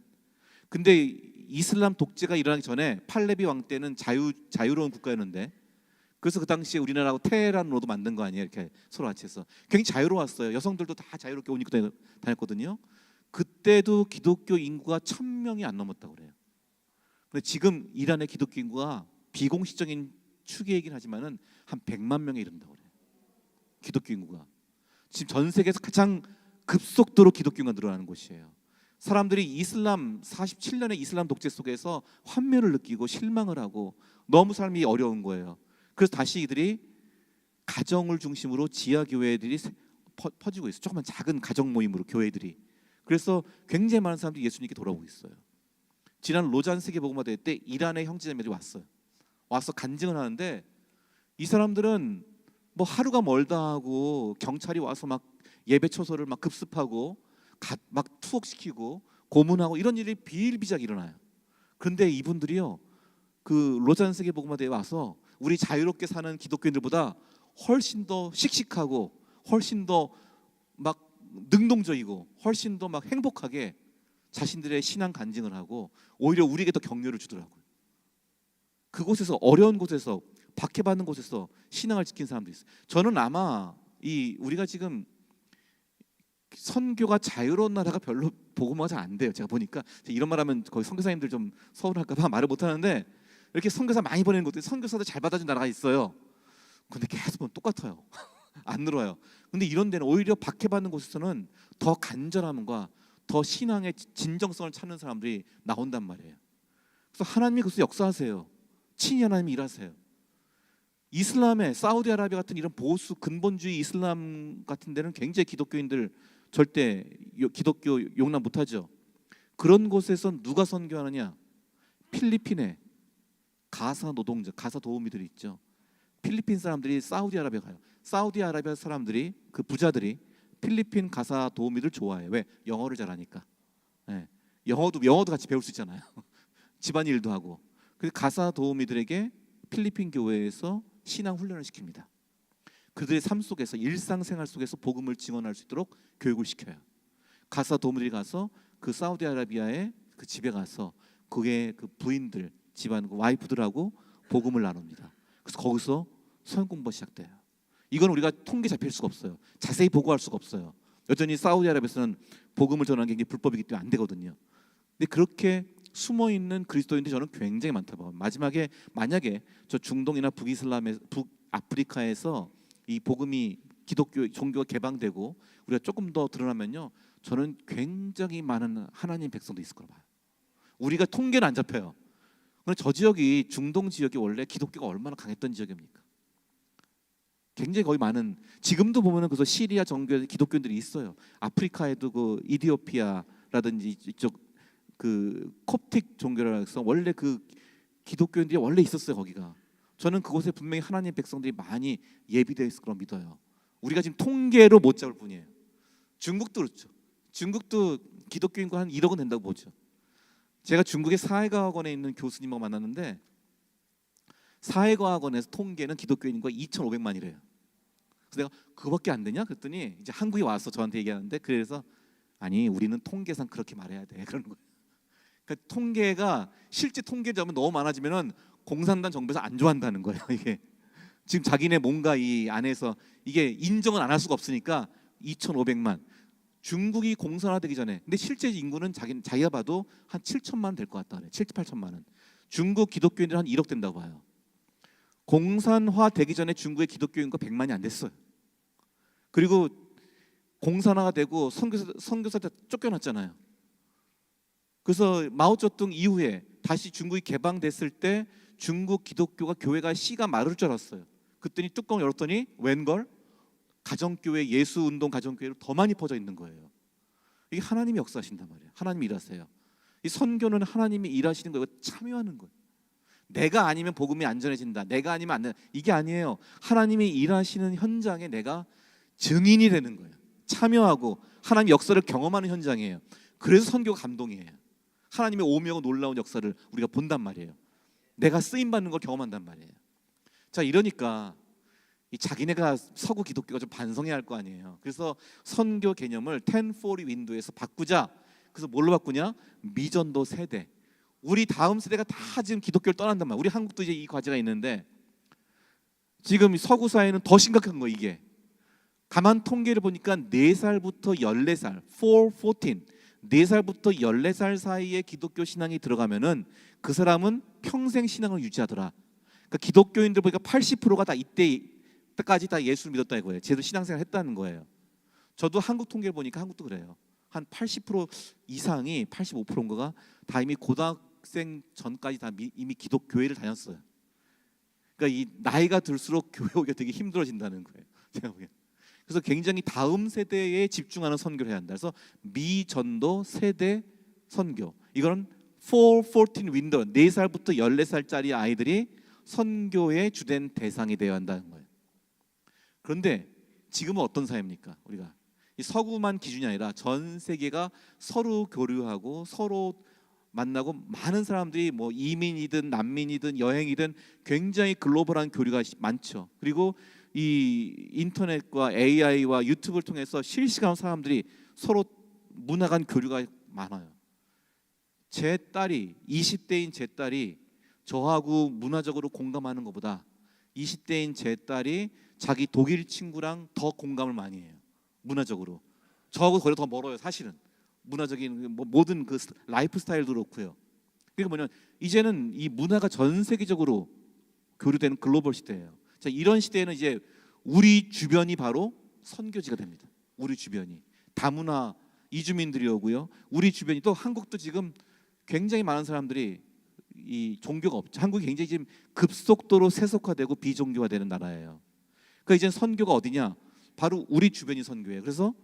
근데 이슬람 독재가 일어나기 전에 팔레비 왕 때는 자유로운 국가였는데, 그래서 그 당시에 우리나라하고 테헤란으로도 만든 거 아니에요. 이렇게 서로 같이 해서 굉장히 자유로웠어요. 여성들도 다 자유롭게 옷 입고 다녔거든요. 그때도 기독교 인구가 1000명이 안 넘었다고 그래요. 근데 지금 이란의 기독교 인구가 비공식적인 추계이긴 하지만은 한 100만 명에 이른다고 그래요. 기독교 인구가 지금 전 세계에서 가장 급속도로 기독교 인구가 늘어나는 곳이에요. 사람들이 47년의 이슬람 독재 속에서 환멸을 느끼고 실망을 하고 너무 삶이 어려운 거예요. 그래서 다시 이들이 가정을 중심으로 지하 교회들이 퍼지고 있어요. 조그만 작은 가정 모임으로 교회들이. 그래서 굉장히 많은 사람들이 예수님께 돌아오고 있어요. 지난 로잔 세계복음화 대회 때 이란의 형제자매들이 와서 간증을 하는데, 이 사람들은 뭐 하루가 멀다 하고 경찰이 와서 막 예배 처소를 막 급습하고 막 투옥시키고 고문하고 이런 일이 비일비재하게 일어나요. 그런데 이분들이요, 그 로잔 세계복음화 대회에 와서 우리 자유롭게 사는 기독교인들보다 훨씬 더 씩씩하고 훨씬 더 막 능동적이고 훨씬 더 막 행복하게 자신들의 신앙 간증을 하고 오히려 우리에게 더 격려를 주더라고요. 그곳에서, 어려운 곳에서, 박해받는 곳에서 신앙을 지킨 사람도 있어요. 저는 아마 우리가 지금 선교가 자유로운 나라가 별로 복음화가 잘 안 돼요. 제가 보니까 이런 말하면 거기 선교사님들 좀 서운할까봐 말을 못 하는데, 이렇게 선교사 많이 보내는 곳에 선교사들 잘 받아준 나라가 있어요. 근데 계속 보면 똑같아요. 안 늘어요. 근데 이런 데는 오히려 박해받는 곳에서는 더 간절함과 더 신앙의 진정성을 찾는 사람들이 나온단 말이에요. 그래서 하나님이 그것을 역사하세요. 친히 하나님이 일하세요. 이슬람의 사우디아라비아 같은 이런 보수 근본주의 이슬람 같은 데는 굉장히 기독교인들 절대 기독교 용납 못하죠. 그런 곳에서 누가 선교하느냐? 필리핀에 가사 노동자, 가사 도우미들이 있죠. 필리핀 사람들이 사우디아라비아 가요. 사우디아라비아 사람들이, 그 부자들이 필리핀 가사 도우미들 좋아해요. 왜? 영어를 잘하니까. 네. 영어도 같이 배울 수 있잖아요. 집안일도 하고. 그래서 가사 도우미들에게 필리핀 교회에서 신앙 훈련을 시킵니다. 그들의 삶 속에서, 일상생활 속에서 복음을 증언할 수 있도록 교육을 시켜요. 가사 도우미들이 가서 그 사우디아라비아의 그 집에 가서 그의 그 부인들, 집안 그 와이프들하고 복음을 나눕니다. 그래서 거기서 성경 공부가 시작돼요. 이건 우리가 통계 잡힐 수가 없어요. 자세히 보고할 수가 없어요. 여전히 사우디아라비아에서는 복음을 전하는 게 법이기 때문에 안 되거든요. 근데 그렇게 숨어 있는 그리스도인들이 저는 굉장히 많다고 봐요. 마지막에 만약에 저 중동이나 북아프리카에서 이 복음이, 기독교 종교가 개방되고 우리가 조금 더 드러나면요, 저는 굉장히 많은 하나님 백성도 있을 거라고 봐요. 우리가 통계는 안 잡혀요. 그런데 저 지역이, 중동 지역이 원래 기독교가 얼마나 강했던 지역입니까? 굉장히 거의 많은, 지금도 보면은 그래서 시리아 정교회 기독교인들이 있어요. 아프리카에도 그 이디오피아라든지 이쪽 그 콥틱 종교라 해서 원래 그 기독교인들이 원래 있었어요, 거기가. 저는 그곳에 분명히 하나님 백성들이 많이 예비되어 있을 거라고 믿어요. 우리가 지금 통계로 못 잡을 뿐이에요. 중국도 그렇죠. 중국도 기독교 인구 한 1억은 된다고 보죠. 제가 중국의 사회과학원에 있는 교수님하고 만났는데, 사회과학원에서 통계는 기독교 인구가 2,500만이래요. 그래서 내가 그거밖에 안 되냐? 그랬더니 이제 한국에 와서 저한테 얘기하는데, 그래서 아니, 우리는 통계상 그렇게 말해야 돼, 그러는 거예요. 그러니까 통계가, 실제 통계를 잡으면 너무 많아지면은 공산당 정부에서 안 좋아한다는 거예요. 이게 지금 자기네 뭔가 이 안에서 이게 인정을 안 할 수가 없으니까 2,500만. 중국이 공산화되기 전에, 근데 실제 인구는 자기가 봐도 한 7천만 될 것 같다 그래. 7, 8천만은. 중국 기독교인들 한 1억 된다고 봐요. 공산화되기 전에 중국의 기독교 인구가 100만이 안 됐어요. 그리고 공산화가 되고 선교사들 쫓겨났잖아요. 그래서 마오쩌둥 이후에 다시 중국이 개방됐을 때 중국 기독교가 교회가 씨가 마를 줄 알았어요. 그랬더니 뚜껑을 열었더니 웬걸 가정교회 예수운동 가정교회로 더 많이 퍼져 있는 거예요. 이게 하나님이 역사하신단 말이에요. 하나님이 일하세요. 이 선교는 하나님이 일하시는 거예요. 참여하는 거예요. 내가 아니면 복음이 안전해진다. 내가 아니면 안 된다. 이게 아니에요. 하나님이 일하시는 현장에 내가 증인이 되는 거예요. 참여하고 하나님 역사를 경험하는 현장이에요. 그래서 선교가 감동이에요. 하나님의 오묘하고 놀라운 역사를 우리가 본단 말이에요. 내가 쓰임 받는 걸 경험한단 말이에요. 자, 이러니까 이 자기네가 서구 기독교가 좀 반성해야 할 거 아니에요. 그래서 선교 개념을 1040 윈도에서 바꾸자. 그래서 뭘로 바꾸냐? 미전도 세대. 우리 다음 세대가 다 지금 기독교를 떠난단 말이에요. 우리 한국도 이제 이 과제가 있는데 지금 서구 사회는 더 심각한 거예요. 이게 가만 통계를 보니까 4살부터 14살 4, 4살부터 14살 사이에 기독교 신앙이 들어가면은 그 사람은 평생 신앙을 유지하더라. 그러니까 기독교인들 보니까 80%가 다 이때까지 다 예수를 믿었다 이거예요. 제대로 신앙생활 했다는 거예요. 저도 한국 통계를 보니까 한국도 그래요. 한 80% 이상이 85%인가가 다 이미 고등학생 전까지 다 이미 기독교회를 다녔어요. 그러니까 이 나이가 들수록 교회 오기가 되게 힘들어진다는 거예요. 제가 보기엔. 그래서 굉장히 다음 세대에 집중하는 선교를 해야 한다. 그래서 미전도 세대 선교. 이거는 4-14 윈도우 4살부터 14살짜리 아이들이 선교의 주된 대상이 되어야 한다는 거예요. 그런데 지금은 어떤 사회입니까? 우리가 이 서구만 기준이 아니라 전 세계가 서로 교류하고 서로 만나고 많은 사람들이 뭐 이민이든 난민이든 여행이든 굉장히 글로벌한 교류가 많죠. 그리고 이 인터넷과 AI와 유튜브를 통해서 실시간 사람들이 서로 문화 간 교류가 많아요. 제 딸이 20대인 제 딸이 저하고 문화적으로 공감하는 것보다 20대인 제 딸이 자기 독일 친구랑 더 공감을 많이 해요. 문화적으로 저하고 거리가 더 멀어요. 사실은 문화적인 모든 그 라이프 스타일도 그렇고요. 그러니까 뭐냐면 이제는 이 문화가 전 세계적으로 교류되는 글로벌 시대예요. 자, 이런 시대에는 이제 우리 주변이 바로 선교지가 됩니다. 우리 주변이 다문화 이주민들이 오고요. 우리 주변이 또 한국도 지금 굉장히 많은 사람들이 이 종교가 없죠. 한국이 굉장히 지금 급속도로 세속화되고 비종교화되는 나라예요. 그러니까 이제 선교가 어디냐? 바로 우리 주변이 선교예요. 그래서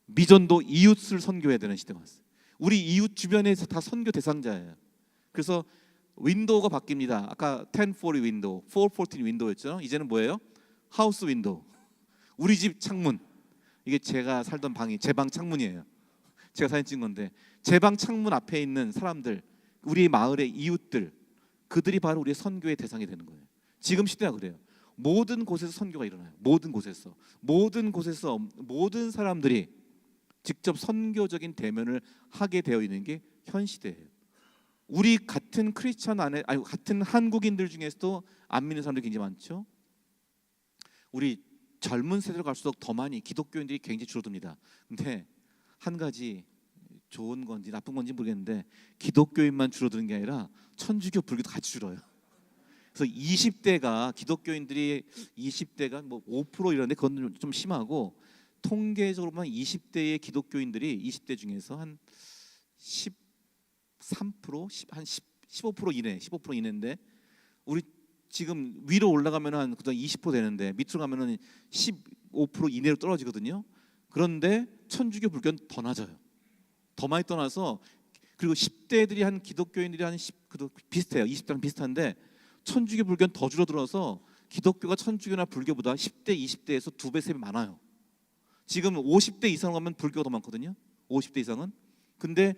미전도 이웃을 선교해야 되는 시대가 왔어요. 우리 이웃 주변에서 다 선교 대상자예요. 그래서 윈도우가 바뀝니다. 아까 1040 윈도우, 414 윈도우였죠. 이제는 뭐예요? 하우스 윈도우. 우리 집 창문. 이게 제가 살던 방이 제 방 창문이에요. 제가 사진 찍은 건데 제 방 창문 앞에 있는 사람들, 우리 마을의 이웃들, 그들이 바로 우리의 선교의 대상이 되는 거예요. 지금 시대가 그래요. 모든 곳에서 선교가 일어나요. 모든 곳에서 모든 사람들이 직접 선교적인 대면을 하게 되어 있는 게 현 시대예요. 우리 같은 크리스천 안에 같은 한국인들 중에서도 안 믿는 사람들이 굉장히 많죠. 우리 젊은 세대로 갈수록 더 많이 기독교인들이 굉장히 줄어듭니다. 근데 한 가지 좋은 건지 나쁜 건지 모르겠는데 기독교인만 줄어드는 게 아니라 천주교 불교도 같이 줄어요. 그래서 20대가 기독교인들이 20대가 뭐 5% 이런데 그건 좀 심하고 통계적으로 보면 20대의 기독교인들이 20대 중에서 한 13%, 한 15% 이내, 15% 이내인데 우리 지금 위로 올라가면 한 그다음 20% 되는데 밑으로 가면은 15% 이내로 떨어지거든요. 그런데 천주교 불교는 더 낮아요. 더 많이 떠나서 그리고 10대들이 한 기독교인들이 한 10, 비슷해요. 20대랑 비슷한데 천주교 불교는 더 줄어들어서 기독교가 천주교나 불교보다 10대, 20대에서 2배, 3배 많아요. 지금 50대 이상 가면 불교가 더 많거든요. 50대 이상은. 근데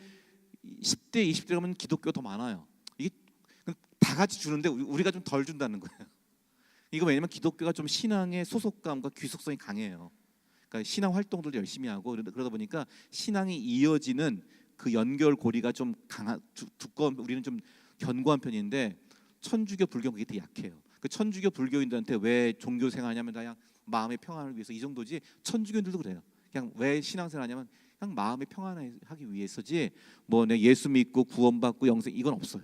10대, 20대 가면 기독교가 더 많아요. 이게 다 같이 주는데 우리가 좀 덜 준다는 거예요. 이거 왜냐면 기독교가 좀 신앙의 소속감과 귀속성이 강해요. 그러니까 신앙 활동들도 열심히 하고 그러다 보니까 신앙이 이어지는 그 연결고리가 좀 두꺼운, 우리는 좀 견고한 편인데 천주교 불교는 그게 되게 약해요. 그 천주교 불교인들한테 왜 종교 생활하냐면 그냥 마음의 평안을 위해서 이 정도지. 천주교인들도 그래요. 그냥 왜 신앙생활하냐면 그냥 마음의 평안을 하기 위해서지 뭐 내 예수 믿고 구원받고 영생 이건 없어요.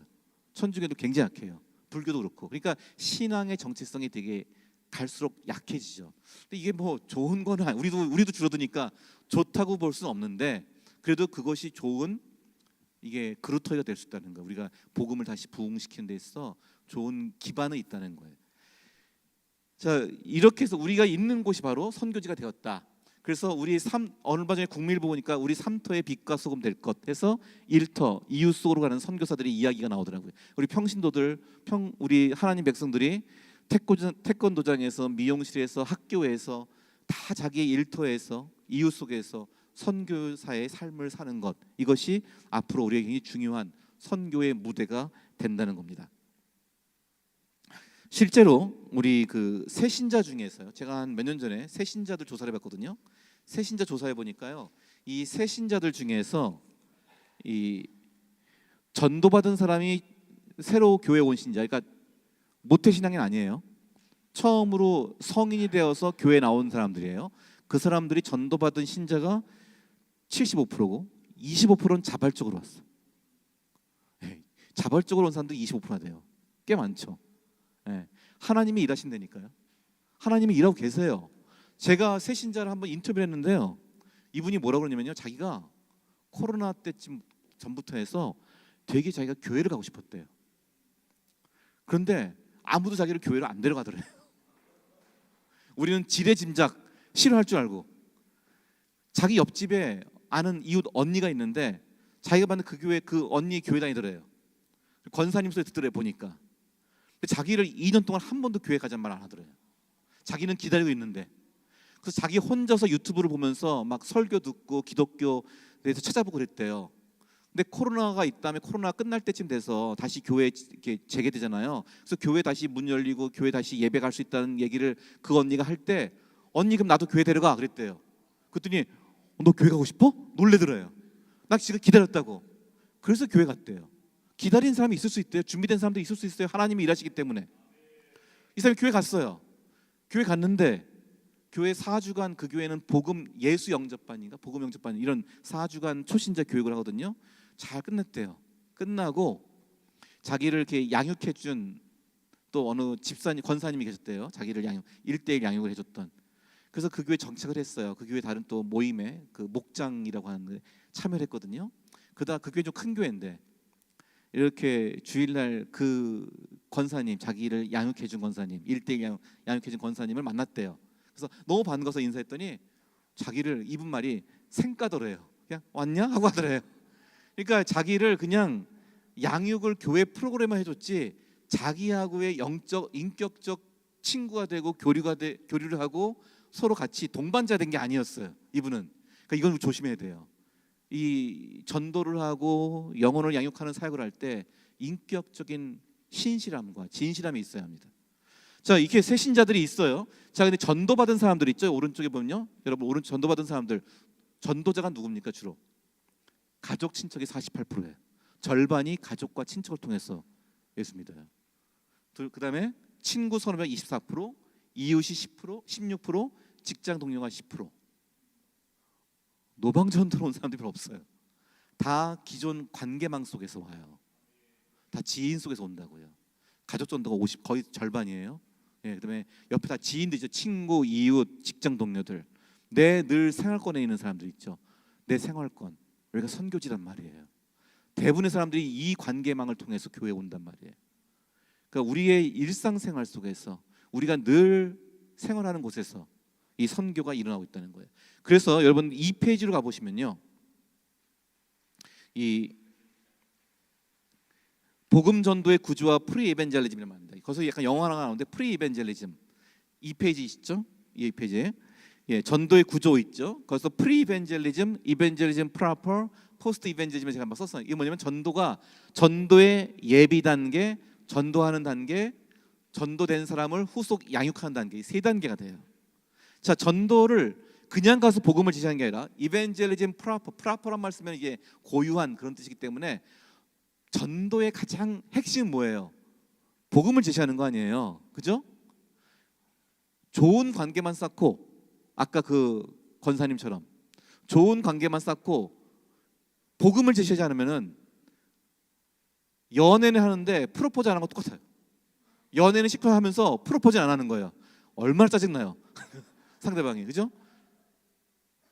천주교도 굉장히 약해요. 불교도 그렇고. 그러니까 신앙의 정체성이 되게 갈수록 약해지죠. 근데 이게 뭐 좋은 거는 우리도 줄어드니까 좋다고 볼 수는 없는데 그래도 그것이 좋은 이게 그루터기가 될 수 있다는 거. 우리가 복음을 다시 부흥시키는 데 있어 좋은 기반이 있다는 거예요. 자, 이렇게 해서 우리가 있는 곳이 바로 선교지가 되었다. 그래서 우리 얼마 전에 국밀 보니까 우리 3터의 빛과 소금 될 것 해서 1터 이웃 속으로 가는 선교사들의 이야기가 나오더라고요. 우리 평신도들, 우리 하나님 백성들이 태권도장에서, 미용실에서, 학교에서 다 자기의 일터에서, 이웃 속에서 선교사의 삶을 사는 것, 이것이 앞으로 우리에게 굉장히 중요한 선교의 무대가 된다는 겁니다. 실제로 우리 그 새신자 중에서요, 제가 한 몇 년 전에 새신자들 조사를 해봤거든요. 새신자 조사해 보니까요, 이 새신자들 중에서 이 전도받은 사람이 새로 교회 온 신자, 그러니까 모태신앙인 아니에요. 처음으로 성인이 되어서 교회 나온 사람들이에요. 그 사람들이 전도받은 신자가 75%고 25%는 자발적으로 왔어. 자발적으로 온 사람들이 25%나 돼요. 꽤 많죠. 하나님이 일하신다니까요. 하나님이 일하고 계세요. 제가 새 신자를 한번 인터뷰를 했는데요, 이분이 뭐라고 그러냐면요, 자기가 코로나 때쯤 전부터 해서 되게 자기가 교회를 가고 싶었대요. 그런데 아무도 자기를 교회로 안 데려가더래요. 우리는 지레짐작 싫어할 줄 알고. 자기 옆집에 아는 이웃 언니가 있는데 자기가 받는 그 교회, 그 언니 교회 다니더래요. 권사님 소리 듣더래요, 보니까. 근데 자기를 2년 동안 한 번도 교회 가자는 말 안 하더래요. 자기는 기다리고 있는데. 그래서 자기 혼자서 유튜브를 보면서 막 설교 듣고 기독교에 대해서 찾아보고 그랬대요. 근데 코로나가 있다면 코로나 끝날 때쯤 돼서 다시 교회 이렇게 재개되잖아요. 그래서 교회 다시 문 열리고 교회 다시 예배 갈 수 있다는 얘기를 그 언니가 할 때, 언니 그럼 나도 교회 데려가 그랬대요. 그랬더니 너 교회 가고 싶어? 놀래더래요. 나 지금 기다렸다고. 그래서 교회 갔대요. 기다린 사람이 있을 수 있대요. 준비된 사람도 있을 수 있어요. 하나님이 일하시기 때문에. 이 사람이 교회 갔어요. 교회 갔는데 교회 4주간, 그 교회는 복음 예수 영접반인가 복음 영접반 이런 4주간 초신자 교육을 하거든요. 잘 끝냈대요. 끝나고 자기를 이렇게 양육해 준 또 어느 집사님, 권사님이 계셨대요. 자기를 1대1 양육을 해줬던. 그래서 그 교회 정착을 했어요. 그 교회 다른 또 모임에 그 목장이라고 하는데 참여를 했거든요. 그러다 그 교회 좀 큰 교회인데 이렇게 주일날 그 권사님, 자기를 양육해 준 권사님, 1대1 양육해 준 권사님을 만났대요. 그래서 너무 반가워서 인사했더니 자기를, 이분 말이 생까더래요. 그냥 왔냐? 하고 하더래요. 그러니까 자기를 그냥 양육을 교회 프로그램만 해줬지 자기하고의 영적, 인격적 친구가 되고 교류를 하고 서로 같이 동반자 된 게 아니었어요. 이분은. 그러니까 이건 조심해야 돼요. 이 전도를 하고 영혼을 양육하는 사역을 할 때 인격적인 신실함과 진실함이 있어야 합니다. 자, 이렇게 새 신자들이 있어요. 자, 근데 전도받은 사람들 있죠. 오른쪽에 보면요, 여러분, 오른쪽 전도받은 사람들, 전도자가 누굽니까? 주로 가족 친척이 48%예요. 절반이 가족과 친척을 통해서 예수 믿어요. 그 다음에 친구 선후배 24%, 이웃이 10%, 16%, 직장 동료가 10%. 노방전도로 온 사람들이 별로 없어요. 다 기존 관계망 속에서 와요. 다 지인 속에서 온다고요. 가족 전도가 거의 절반이에요. 그다음에 옆에 다 지인들이죠. 친구, 이웃, 직장 동료들. 내 늘 생활권에 있는 사람들 있죠. 내 생활권. 우리가 선교지란 말이에요. 대부분의 사람들이 이 관계망을 통해서 교회에 온단 말이에요. 그러니까 우리의 일상생활 속에서 우리가 늘 생활하는 곳에서 이 선교가 일어나고 있다는 거예요. 그래서 여러분 이 페이지로 가보시면요, 이 복음 전도의 구조와 프리 이벤젤리즘을 말합니다. 거기서 약간 영어 하나가 나오는데 프리 이벤젤리즘, 이 페이지시죠? 이 페이지에 전도의 구조 있죠. 거기서 프리 이벤젤리즘, 이벤젤리즘 프로퍼, 포스트 이벤젤리즘을 제가 한번 썼어요. 이게 뭐냐면 전도가 전도의 예비 단계, 전도하는 단계, 전도된 사람을 후속 양육하는 단계, 세 단계가 돼요. 자, 전도를 그냥 가서 복음을 제시하는 게 아니라 이벤젤리즘 프로퍼란 말 쓰면 이게 고유한 그런 뜻이기 때문에 전도의 가장 핵심은 뭐예요? 복음을 제시하는 거 아니에요, 그죠? 좋은 관계만 쌓고, 아까 그 권사님처럼 좋은 관계만 쌓고 복음을 제시하지 않으면은 연애는 하는데 프로포즈 안 하는 거 똑같아요. 연애는 시켜하면서 프로포즈 안 하는 거예요. 얼마나 짜증나요. 상대방이, 그죠?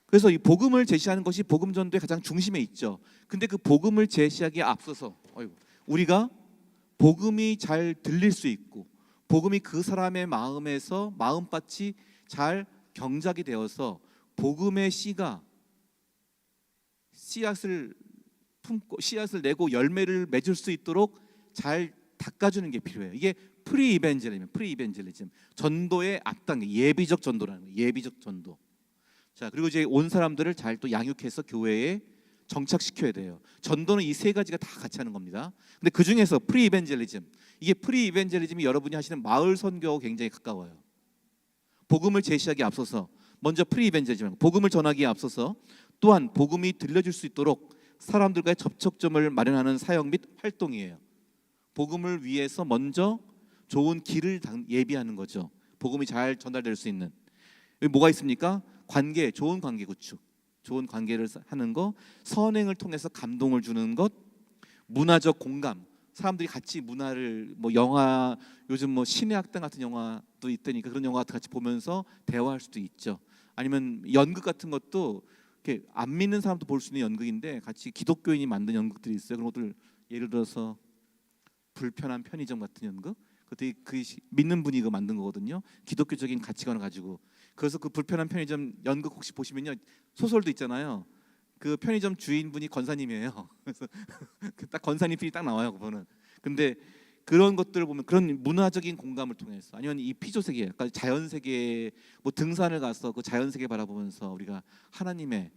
그래서 이 복음을 제시하는 것이 복음 전도의 가장 중심에 있죠. 근데 그 복음을 제시하기에 앞서서 우리가 복음이 잘 들릴 수 있고 복음이 그 사람의 마음에서 마음밭이 잘 경작이 되어서 복음의 씨가 씨앗을 품고 씨앗을 내고 열매를 맺을 수 있도록 잘 닦아주는 게 필요해요. 이게 프리 이벤젤리즘, 전도의 앞단계, 예비적 전도라는 거예요. 예비적 전도. 자, 그리고 이제 온 사람들을 잘 또 양육해서 교회에 정착시켜야 돼요. 전도는 이 세 가지가 다 같이 하는 겁니다. 근데 그 중에서 이게 프리 이벤젤리즘이 여러분이 하시는 마을 선교하고 굉장히 가까워요. 복음을 제시하기에 앞서서 먼저 프리 이벤젤리즘, 복음을 전하기에 앞서서 또한 복음이 들려줄 수 있도록 사람들과의 접촉점을 마련하는 사역 및 활동이에요. 복음을 위해서 먼저 좋은 길을 예비하는 거죠. 복음이 잘 전달될 수 있는. 여기 뭐가 있습니까? 관계, 좋은 관계 구축, 좋은 관계를 하는 거, 선행을 통해서 감동을 주는 것, 문화적 공감. 사람들이 같이 문화를 뭐 영화, 요즘 뭐 신의 학당 같은 영화도 있다니까 그런 영화 같이 보면서 대화할 수도 있죠. 아니면 연극 같은 것도 이렇게 안 믿는 사람도 볼 수 있는 연극인데 같이 기독교인이 만든 연극들이 있어요. 그런 것들 예를 들어서 불편한 편의점 같은 연극, 그것도 그 믿는 분이 그 만든 거거든요. 기독교적인 가치관을 가지고. 그래서 그 불편한 편의점 연극 혹시 보시면요, 소설도 있잖아요. 그 편의점 주인분이 권사님이에요. 그래서 딱 권사님 필이 딱 나와요, 그거는. 근데 그런 것들을 보면 그런 문화적인 공감을 통해서, 아니면 이 피조 세계, 그러니까 자연 세계, 뭐 등산을 가서 그 자연 세계 바라보면서 우리가 하나님의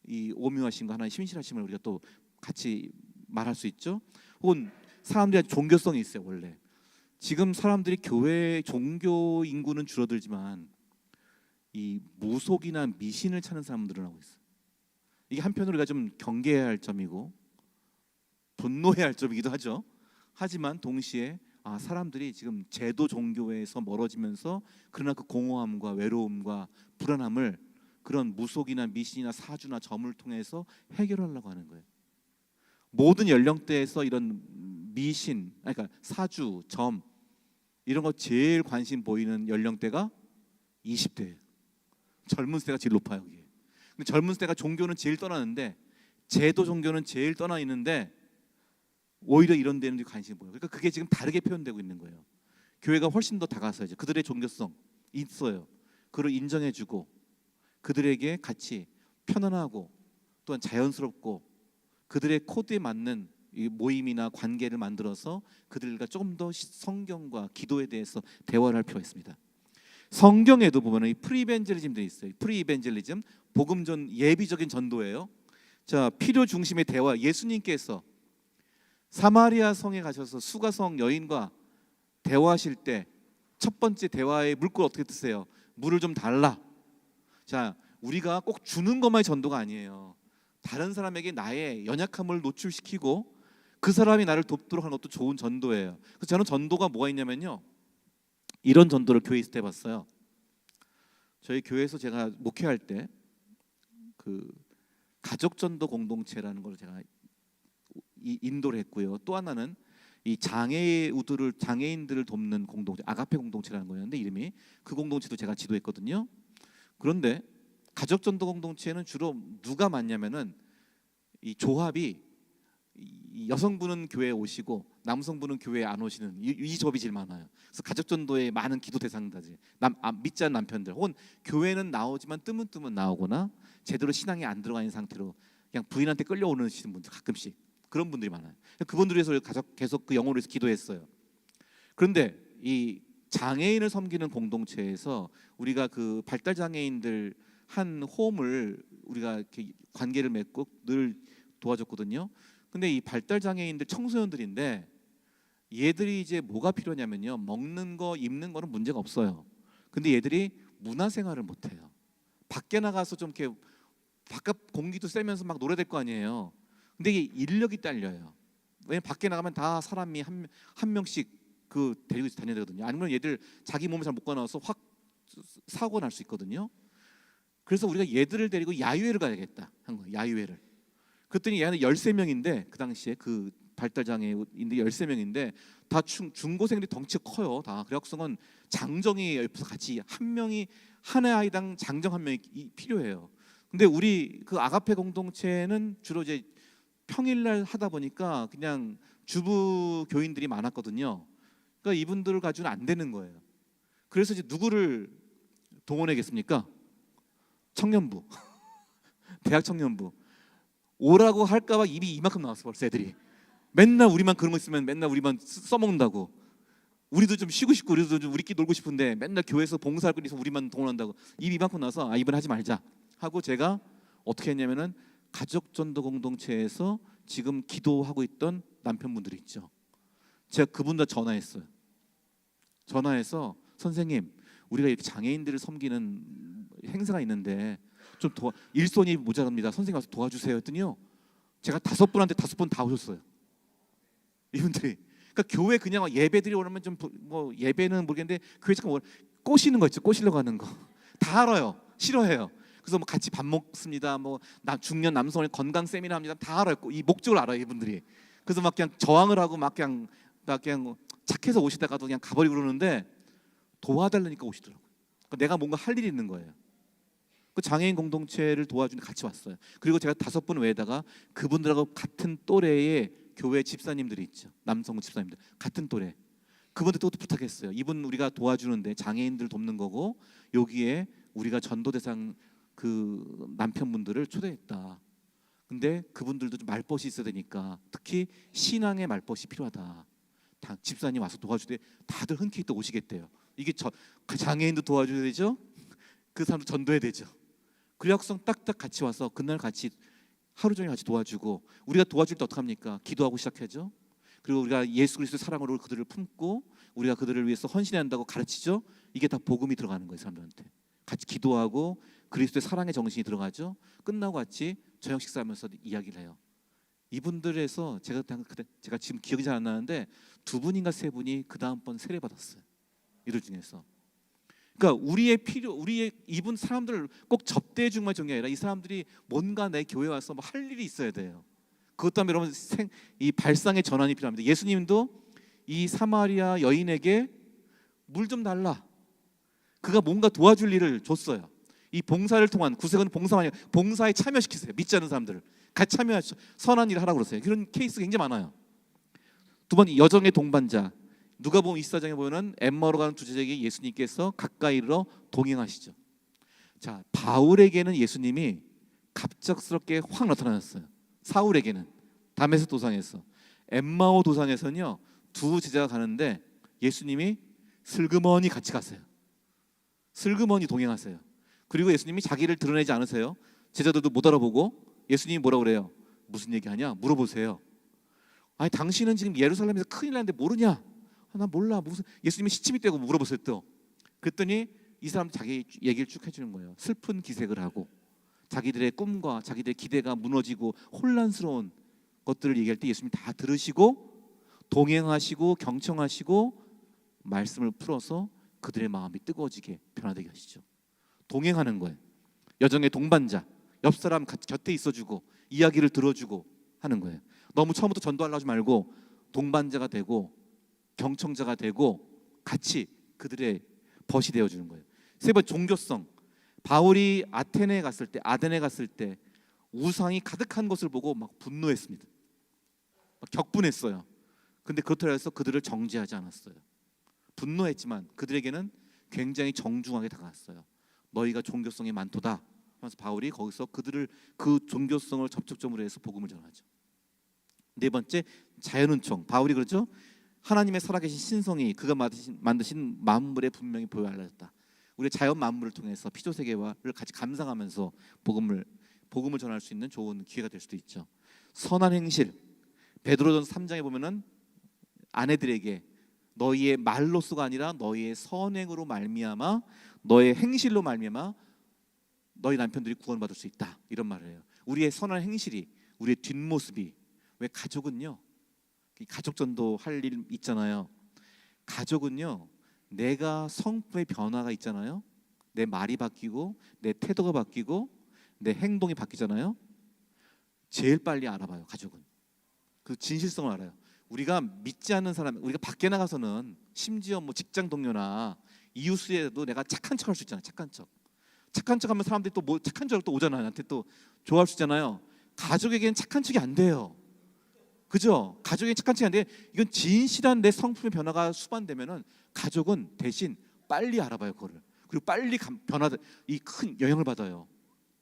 이 오묘하심과 하나님의 신실하심을 우리가 또 같이 말할 수 있죠. 혹은 사람들이 종교성이 있어요. 원래 지금 사람들이 교회 종교 인구는 줄어들지만 이 무속이나 미신을 찾는 사람들은 하고 있어요. 이게 한편으로 우리가 좀 경계해야 할 점이고 분노해야 할 점이기도 하죠. 하지만 동시에 사람들이 지금 제도 종교에서 멀어지면서 그러나 그 공허함과 외로움과 불안함을 그런 무속이나 미신이나 사주나 점을 통해서 해결하려고 하는 거예요. 모든 연령대에서 이런 미신, 그러니까 사주, 점 이런 거 제일 관심 보이는 연령대가 20대예요. 젊은 세대가 제일 높아요. 이게. 근데 젊은 세대가 종교는 제일 떠나는데 제도 종교는 제일 떠나 있는데 오히려 이런 데는 관심이 보여요. 그러니까 그게 지금 다르게 표현되고 있는 거예요. 교회가 훨씬 더 다가서야죠. 그들의 종교성 있어요. 그걸 인정해주고 그들에게 같이 편안하고 또한 자연스럽고 그들의 코드에 맞는 이 모임이나 관계를 만들어서 그들과 조금 더 성경과 기도에 대해서 대화를 할 필요가 있습니다. 성경에도 보면 이 프리이벤젤리즘도 있어요. 프리이벤젤리즘, 복음전 예비적인 전도예요. 자, 필요 중심의 대화. 예수님께서 사마리아 성에 가셔서 수가성 여인과 대화하실 때 첫 번째 대화의 물꼬를 어떻게 드세요? 물을 좀 달라. 자, 우리가 꼭 주는 것만이 전도가 아니에요. 다른 사람에게 나의 연약함을 노출시키고 그 사람이 나를 돕도록 하는 것도 좋은 전도예요. 그래서 저는 전도가 뭐가 있냐면요, 이런 전도를 교회에 있을 때 봤어요. 저희 교회에서 제가 목회할 때 그 가족 전도 공동체라는 걸 제가 인도를 했고요. 또 하나는 이 장애인들을 돕는 공동체, 아가페 공동체라는 거였는데 이름이, 그 공동체도 제가 지도했거든요. 그런데 가족 전도 공동체는 주로 누가 많냐면은 이 조합이 이 여성분은 교회에 오시고 남성분은 교회에 안 오시는 이 조합이 제일 많아요. 그래서 가족 전도에 많은 기도 대상자지. 믿지 않는 남편들, 혹은 교회는 나오지만 뜨문뜨문 나오거나 제대로 신앙이 안 들어가 있는 상태로 그냥 부인한테 끌려오시는 분들 가끔씩, 그런 분들이 많아요. 그분들을 위해서 계속 그 영혼을 위해서 기도했어요. 그런데 이 장애인을 섬기는 공동체에서 우리가 그 발달 장애인들 한 홈을 우리가 이렇게 관계를 맺고 늘 도와줬거든요. 근데 이 발달 장애인들 청소년들인데 얘들이 이제 뭐가 필요냐면요, 먹는 거, 입는 거는 문제가 없어요. 근데 얘들이 문화 생활을 못 해요. 밖에 나가서 좀 이렇게 바깥 공기도 쐬면서 막 놀아야 될 거 아니에요. 근데 이게 인력이 딸려요. 왜냐면 밖에 나가면 다 사람이 한 명씩 그 데리고 다녀야 되거든요. 아니면 얘들 자기 몸을 잘 못 가나와서 확 사고 날 수 있거든요. 그래서 우리가 얘들을 데리고 야유회를 가야겠다 한 거예요. 야유회를. 그랬더니 얘는 13명인데 그 당시에 그 발달장애인들 13명인데 다 중고생들이 덩치가 커요. 다. 그래갖고서는 장정이 옆에서 같이 한 명이 한 아이당 장정 한 명이 필요해요. 근데 우리 그 아가페 공동체는 주로 이제 평일날 하다 보니까 그냥 주부 교인들이 많았거든요. 그러니까 이분들을 가지고는 안 되는 거예요. 그래서 이제 누구를 동원하겠습니까? 청년부, 대학 청년부. 오라고 할까봐 입이 이만큼 나왔어 벌써 애들이. 맨날 우리만 그런 거 있으면 맨날 우리만 써먹는다고. 우리도 좀 쉬고 싶고 우리도 좀 우리끼리 놀고 싶은데 맨날 교회에서 봉사할 거 있어서 우리만 동원한다고 입이 이만큼 나와서 이번 하지 말자 하고 제가 어떻게 했냐면은 가족전도 공동체에서 지금 기도하고 있던 남편분들이 있죠. 제가 그분들 전화했어요. 전화해서 선생님 우리가 이렇게 장애인들을 섬기는 행사가 있는데 좀 일손이 모자랍니다. 선생님 와서 도와주세요 했더니요. 제가 5분한테 5분 다 오셨어요. 이분들이. 그러니까 교회 그냥 예배들이 오면 좀 뭐 예배는 모르겠는데 교회 잠깐 꼬시는 거 있죠. 꼬시려고 하는 거. 다 알아요. 싫어해요. 그래서 뭐 같이 밥 먹습니다. 뭐 중년 남성의 건강 세미나 합니다. 다 알아요. 이 목적을 알아요, 이분들이. 그래서 막 그냥 저항을 하고 막 그냥 착해서 오시다가도 그냥 가버리고 그러는데 도와달라니까 오시더라고요. 그러니까 내가 뭔가 할 일이 있는 거예요. 그 장애인 공동체를 도와주는 같이 왔어요. 그리고 제가 5분 외에다가 그분들하고 같은 또래의 교회 집사님들이 있죠. 남성 집사님들 같은 또래. 그분들 또 부탁했어요. 이분 우리가 도와주는데 장애인들 돕는 거고 여기에 우리가 전도 대상 그 남편분들을 초대했다. 근데 그분들도 좀 말벗이 있어야 되니까 특히 신앙의 말벗이 필요하다. 집사님 와서 도와주되 다들 흔쾌히 또 오시겠대요. 이게 그 장애인도 도와줘야 되죠. 그 사람도 전도해야 되죠. 그 약속 딱딱 같이 와서 그날 같이 하루 종일 같이 도와주고 우리가 도와줄 때 어떡합니까? 기도하고 시작하죠. 그리고 우리가 예수 그리스도의 사랑으로 그들을 품고 우리가 그들을 위해서 헌신해야 한다고 가르치죠. 이게 다 복음이 들어가는 거예요. 사람들한테 같이 기도하고 그리스도의 사랑의 정신이 들어가죠. 끝나고 같이 저녁 식사하면서 이야기를 해요. 이분들에서 제가 지금 기억이 잘 안 나는데 2분인가 3분이 그 다음번 세례 받았어요. 이들 중에서. 그러니까 우리의 이분 사람들을 꼭 접대해 주는 것만 중요한 게 아니라 이 사람들이 뭔가 내 교회 와서 뭐 할 일이 있어야 돼요. 그것 때문에 여러분 이 발상의 전환이 필요합니다. 예수님도 이 사마리아 여인에게 물 좀 달라. 그가 뭔가 도와줄 일을 줬어요. 이 봉사를 통한 구세군 봉사에 참여시키세요. 믿지 않는 사람들을 같이 참여하시죠. 선한 일을 하라고 그러세요. 그런 케이스가 굉장히 많아요. 2번 여정의 동반자. 누가복음 24장에 보면은 엠마오로 가는 두 제자에게 예수님께서 가까이 이르러 동행하시죠. 자, 바울에게는 예수님이 갑작스럽게 확 나타나셨어요. 사울에게는 다메섹 도상에서. 엠마오 도상에서는요 2 제자가 가는데 예수님이 슬그머니 같이 가세요. 슬그머니 동행하세요. 그리고 예수님이 자기를 드러내지 않으세요. 제자들도 못 알아보고 예수님이 뭐라고 그래요? 무슨 얘기하냐? 물어보세요. 아니 당신은 지금 예루살렘에서 큰일 났는데 모르냐? 나 몰라. 무슨 예수님이 시침이 떼고 물어보세요 또. 그랬더니 이 사람 자기 얘기를 쭉 해주는 거예요. 슬픈 기색을 하고 자기들의 꿈과 자기들의 기대가 무너지고 혼란스러운 것들을 얘기할 때 예수님이 다 들으시고 동행하시고 경청하시고 말씀을 풀어서 그들의 마음이 뜨거워지게 변화되게 하시죠. 동행하는 거예요. 여정의 동반자, 옆 사람 곁에 있어주고 이야기를 들어주고 하는 거예요. 너무 처음부터 전도하려고 하지 말고 동반자가 되고 경청자가 되고 같이 그들의 벗이 되어주는 거예요. 3번 종교성. 바울이 아데네 갔을 때 우상이 가득한 것을 보고 막 분노했습니다. 막 격분했어요. 근데 그렇다고 해서 그들을 정죄하지 않았어요. 분노했지만 그들에게는 굉장히 정중하게 다가왔어요. 너희가 종교성이 많도다 하면서 바울이 거기서 그들을 그 종교성을 접촉점으로 해서 복음을 전하죠. 4번째 자연은총. 바울이 그러죠. 하나님의 살아계신 신성이 그가 만드신 만물에 분명히 보여 알려졌다. 우리 자연 만물을 통해서 피조세계와를 같이 감상하면서 복음을 전할 수 있는 좋은 기회가 될 수도 있죠. 선한 행실. 베드로전서 3장에 보면은 아내들에게 너희의 말로서가 아니라 너희의 선행으로 말미암아 너의 행실로 말미암아 너희 남편들이 구원받을 수 있다. 이런 말을 해요. 우리의 선한 행실이 우리의 뒷모습이 왜 가족은요. 가족 전도 할 일 있잖아요. 가족은요. 내가 성품의 변화가 있잖아요. 내 말이 바뀌고 내 태도가 바뀌고 내 행동이 바뀌잖아요. 제일 빨리 알아봐요. 가족은. 그 진실성을 알아요. 우리가 믿지 않는 사람, 우리가 밖에 나가서는 심지어 뭐 직장 동료나 이웃에도 내가 착한 척 할 수 있잖아요. 착한 척. 착한 척하면 사람들이 또 뭐 착한 줄 알고 또 오잖아요. 나한테 또 좋아할 수 있잖아요. 가족에게는 착한 척이 안 돼요. 그죠? 가족에게 착한 척이 안 돼. 이건 진실한 내 성품의 변화가 수반되면은 가족은 대신 빨리 알아봐요, 그거를. 그리고 빨리 변화돼 이 큰 영향을 받아요.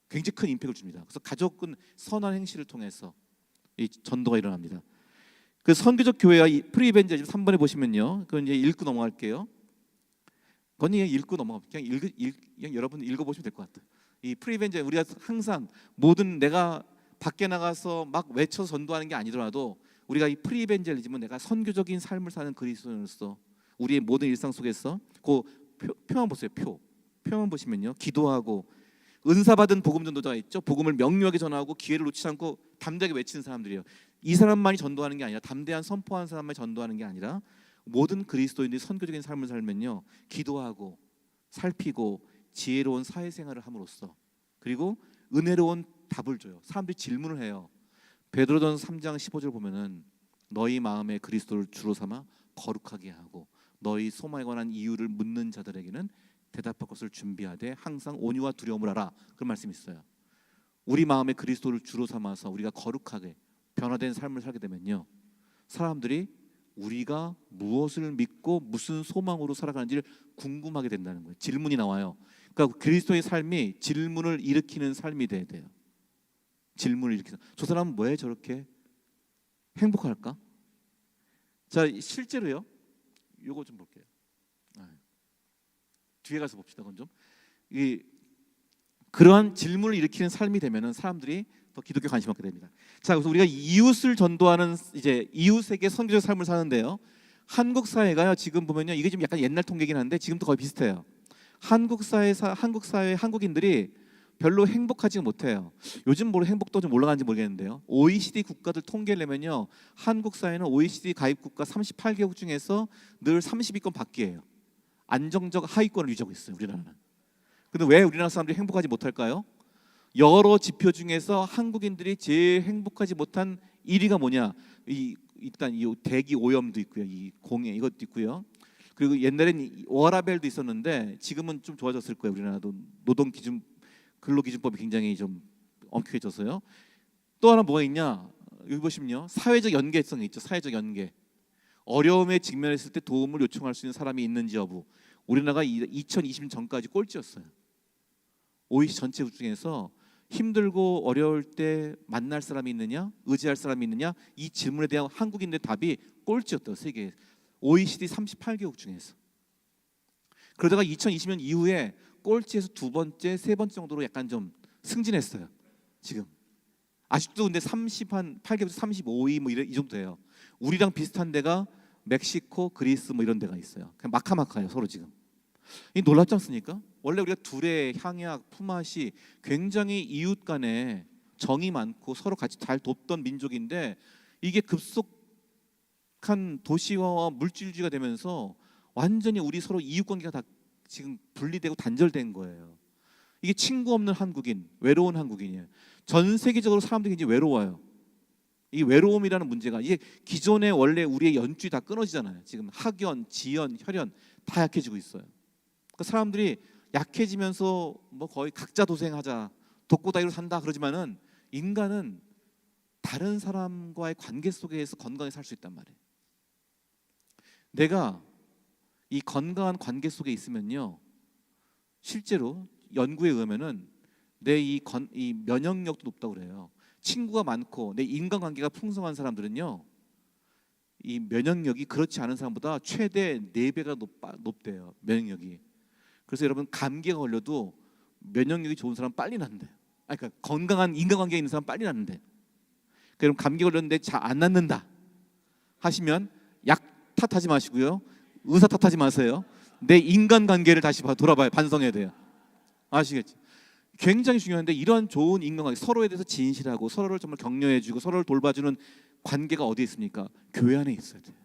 굉장히 큰 임팩트를 줍니다. 그래서 가족은 선한 행실을 통해서 이 전도가 일어납니다. 그 선교적 교회와 이 프리이벤젤리즘 3번에 보시면요. 그건 이제 읽고 넘어갈게요. 그건 그냥 읽고 넘어가. 그냥 여러분 읽어보시면 될 것 같아요. 이 프리이벤젤 우리가 항상 모든 내가 밖에 나가서 막 외쳐서 전도하는 게 아니더라도 우리가 이 프리이벤젤리즘은 내가 선교적인 삶을 사는 그리스도인으로서 우리의 모든 일상 속에서 그 표만 보세요. 표만 보시면요. 기도하고 은사 받은 복음 전도자가 있죠. 복음을 명료하게 전하고 기회를 놓치지 않고 담대하게 외치는 사람들이에요. 이 사람만이 전도하는 게 아니라 담대한 선포하는 사람만이 전도하는 게 아니라 모든 그리스도인들이 선교적인 삶을 살면요. 기도하고 살피고 지혜로운 사회생활을 함으로써 그리고 은혜로운 답을 줘요. 사람들이 질문을 해요. 베드로전서 3장 15절 보면은 너희 마음에 그리스도를 주로 삼아 거룩하게 하고 너희 소망에 관한 이유를 묻는 자들에게는 대답할 것을 준비하되 항상 온유와 두려움을 하라. 그런 말씀이 있어요. 우리 마음에 그리스도를 주로 삼아서 우리가 거룩하게 변화된 삶을 살게 되면요. 사람들이 우리가 무엇을 믿고 무슨 소망으로 살아가는지를 궁금하게 된다는 거예요. 질문이 나와요. 그러니까 그리스도의 삶이 질문을 일으키는 삶이 돼야 돼요. 질문을 일으키는. 저 사람은 왜 저렇게 행복할까? 자, 실제로요. 요거 좀 볼게요. 뒤에 가서 봅시다. 그건 좀 그러한 질문을 일으키는 삶이 되면은 사람들이 더 기독교 관심 갖게 됩니다. 자, 그래서 우리가 이웃을 전도하는 이제 이웃에게 선교적 삶을 사는데요. 한국 사회가요. 지금 보면요. 이게 좀 약간 옛날 통계긴 한데 지금도 거의 비슷해요. 한국 사회 한국인들이 별로 행복하지 못해요. 요즘 뭐 행복도 좀 올라가는지 모르겠는데요. OECD 국가들 통계를 내면요. 한국 사회는 OECD 가입 국가 38개국 중에서 늘 30위권 밖이에요. 안정적 하위권을 유지하고 있어요. 우리나라는. 근데 왜 우리나라 사람들이 행복하지 못할까요? 여러 지표 중에서 한국인들이 제일 행복하지 못한 1위가 뭐냐? 일단 이 대기 오염도 있고요. 이 공해 이것도 있고요. 그리고 옛날엔 워라밸도 있었는데 지금은 좀 좋아졌을 거예요. 우리나라도 노동 기준 근로기준법이 굉장히 좀 엄격해져서요. 또 하나 뭐가 있냐? 여기 보시면요. 사회적 연계성이 있죠. 사회적 연계. 어려움에 직면했을 때 도움을 요청할 수 있는 사람이 있는지 여부. 우리나라가 2020년 전까지 꼴찌였어요. OECD 전체 중에서 힘들고 어려울 때 만날 사람이 있느냐, 의지할 사람이 있느냐 이 질문에 대한 한국인들의 답이 꼴찌였대요. 세계 OECD 38개국 중에서. 그러다가 2020년 이후에 꼴찌에서 두 번째, 세 번째 정도로 약간 좀 승진했어요. 지금 아직도 근데 38개국에서 35위 뭐 이 정도 돼요. 우리랑 비슷한 데가 멕시코, 그리스 뭐 이런 데가 있어요. 그냥 마카마카예요 서로 지금. 이 놀랍지 않습니까? 원래 우리가 둘의 향약, 품앗이 굉장히 이웃 간에 정이 많고 서로 같이 잘 돕던 민족인데 이게 급속한 도시화와 물질주의가 되면서 완전히 우리 서로 이웃 관계가 다 지금 분리되고 단절된 거예요. 이게 친구 없는 한국인, 외로운 한국인이에요. 전 세계적으로 사람들이 굉장히 외로워요. 이 외로움이라는 문제가 이게 기존에 원래 우리의 연줄이 다 끊어지잖아요. 지금 학연, 지연, 혈연 다 약해지고 있어요. 그러니까 사람들이 약해지면서 뭐 거의 각자 도생하자, 독고다이로 산다 그러지만은 인간은 다른 사람과의 관계 속에서 건강하게 살 수 있단 말이에요. 내가 이 건강한 관계 속에 있으면요, 실제로 연구에 의하면은 내 이 면역력도 높다고 그래요. 친구가 많고 내 인간관계가 풍성한 사람들은요, 이 면역력이 그렇지 않은 사람보다 최대 4배가 높대요. 면역력이. 그래서 여러분 감기가 걸려도 면역력이 좋은 사람 빨리 낫는데요. 그러니까 건강한 인간관계에 있는 사람 빨리 낫는데. 그러니까 여러분 감기 걸렸는데 잘 안 낫는다 하시면 약 탓하지 마시고요. 의사 탓하지 마세요. 내 인간관계를 다시 돌아봐야 반성해야 돼요. 아시겠죠? 굉장히 중요한데 이러한 좋은 인간관계, 서로에 대해서 진실하고 서로를 정말 격려해주고 서로를 돌봐주는 관계가 어디에 있습니까? 교회 안에 있어야 돼요.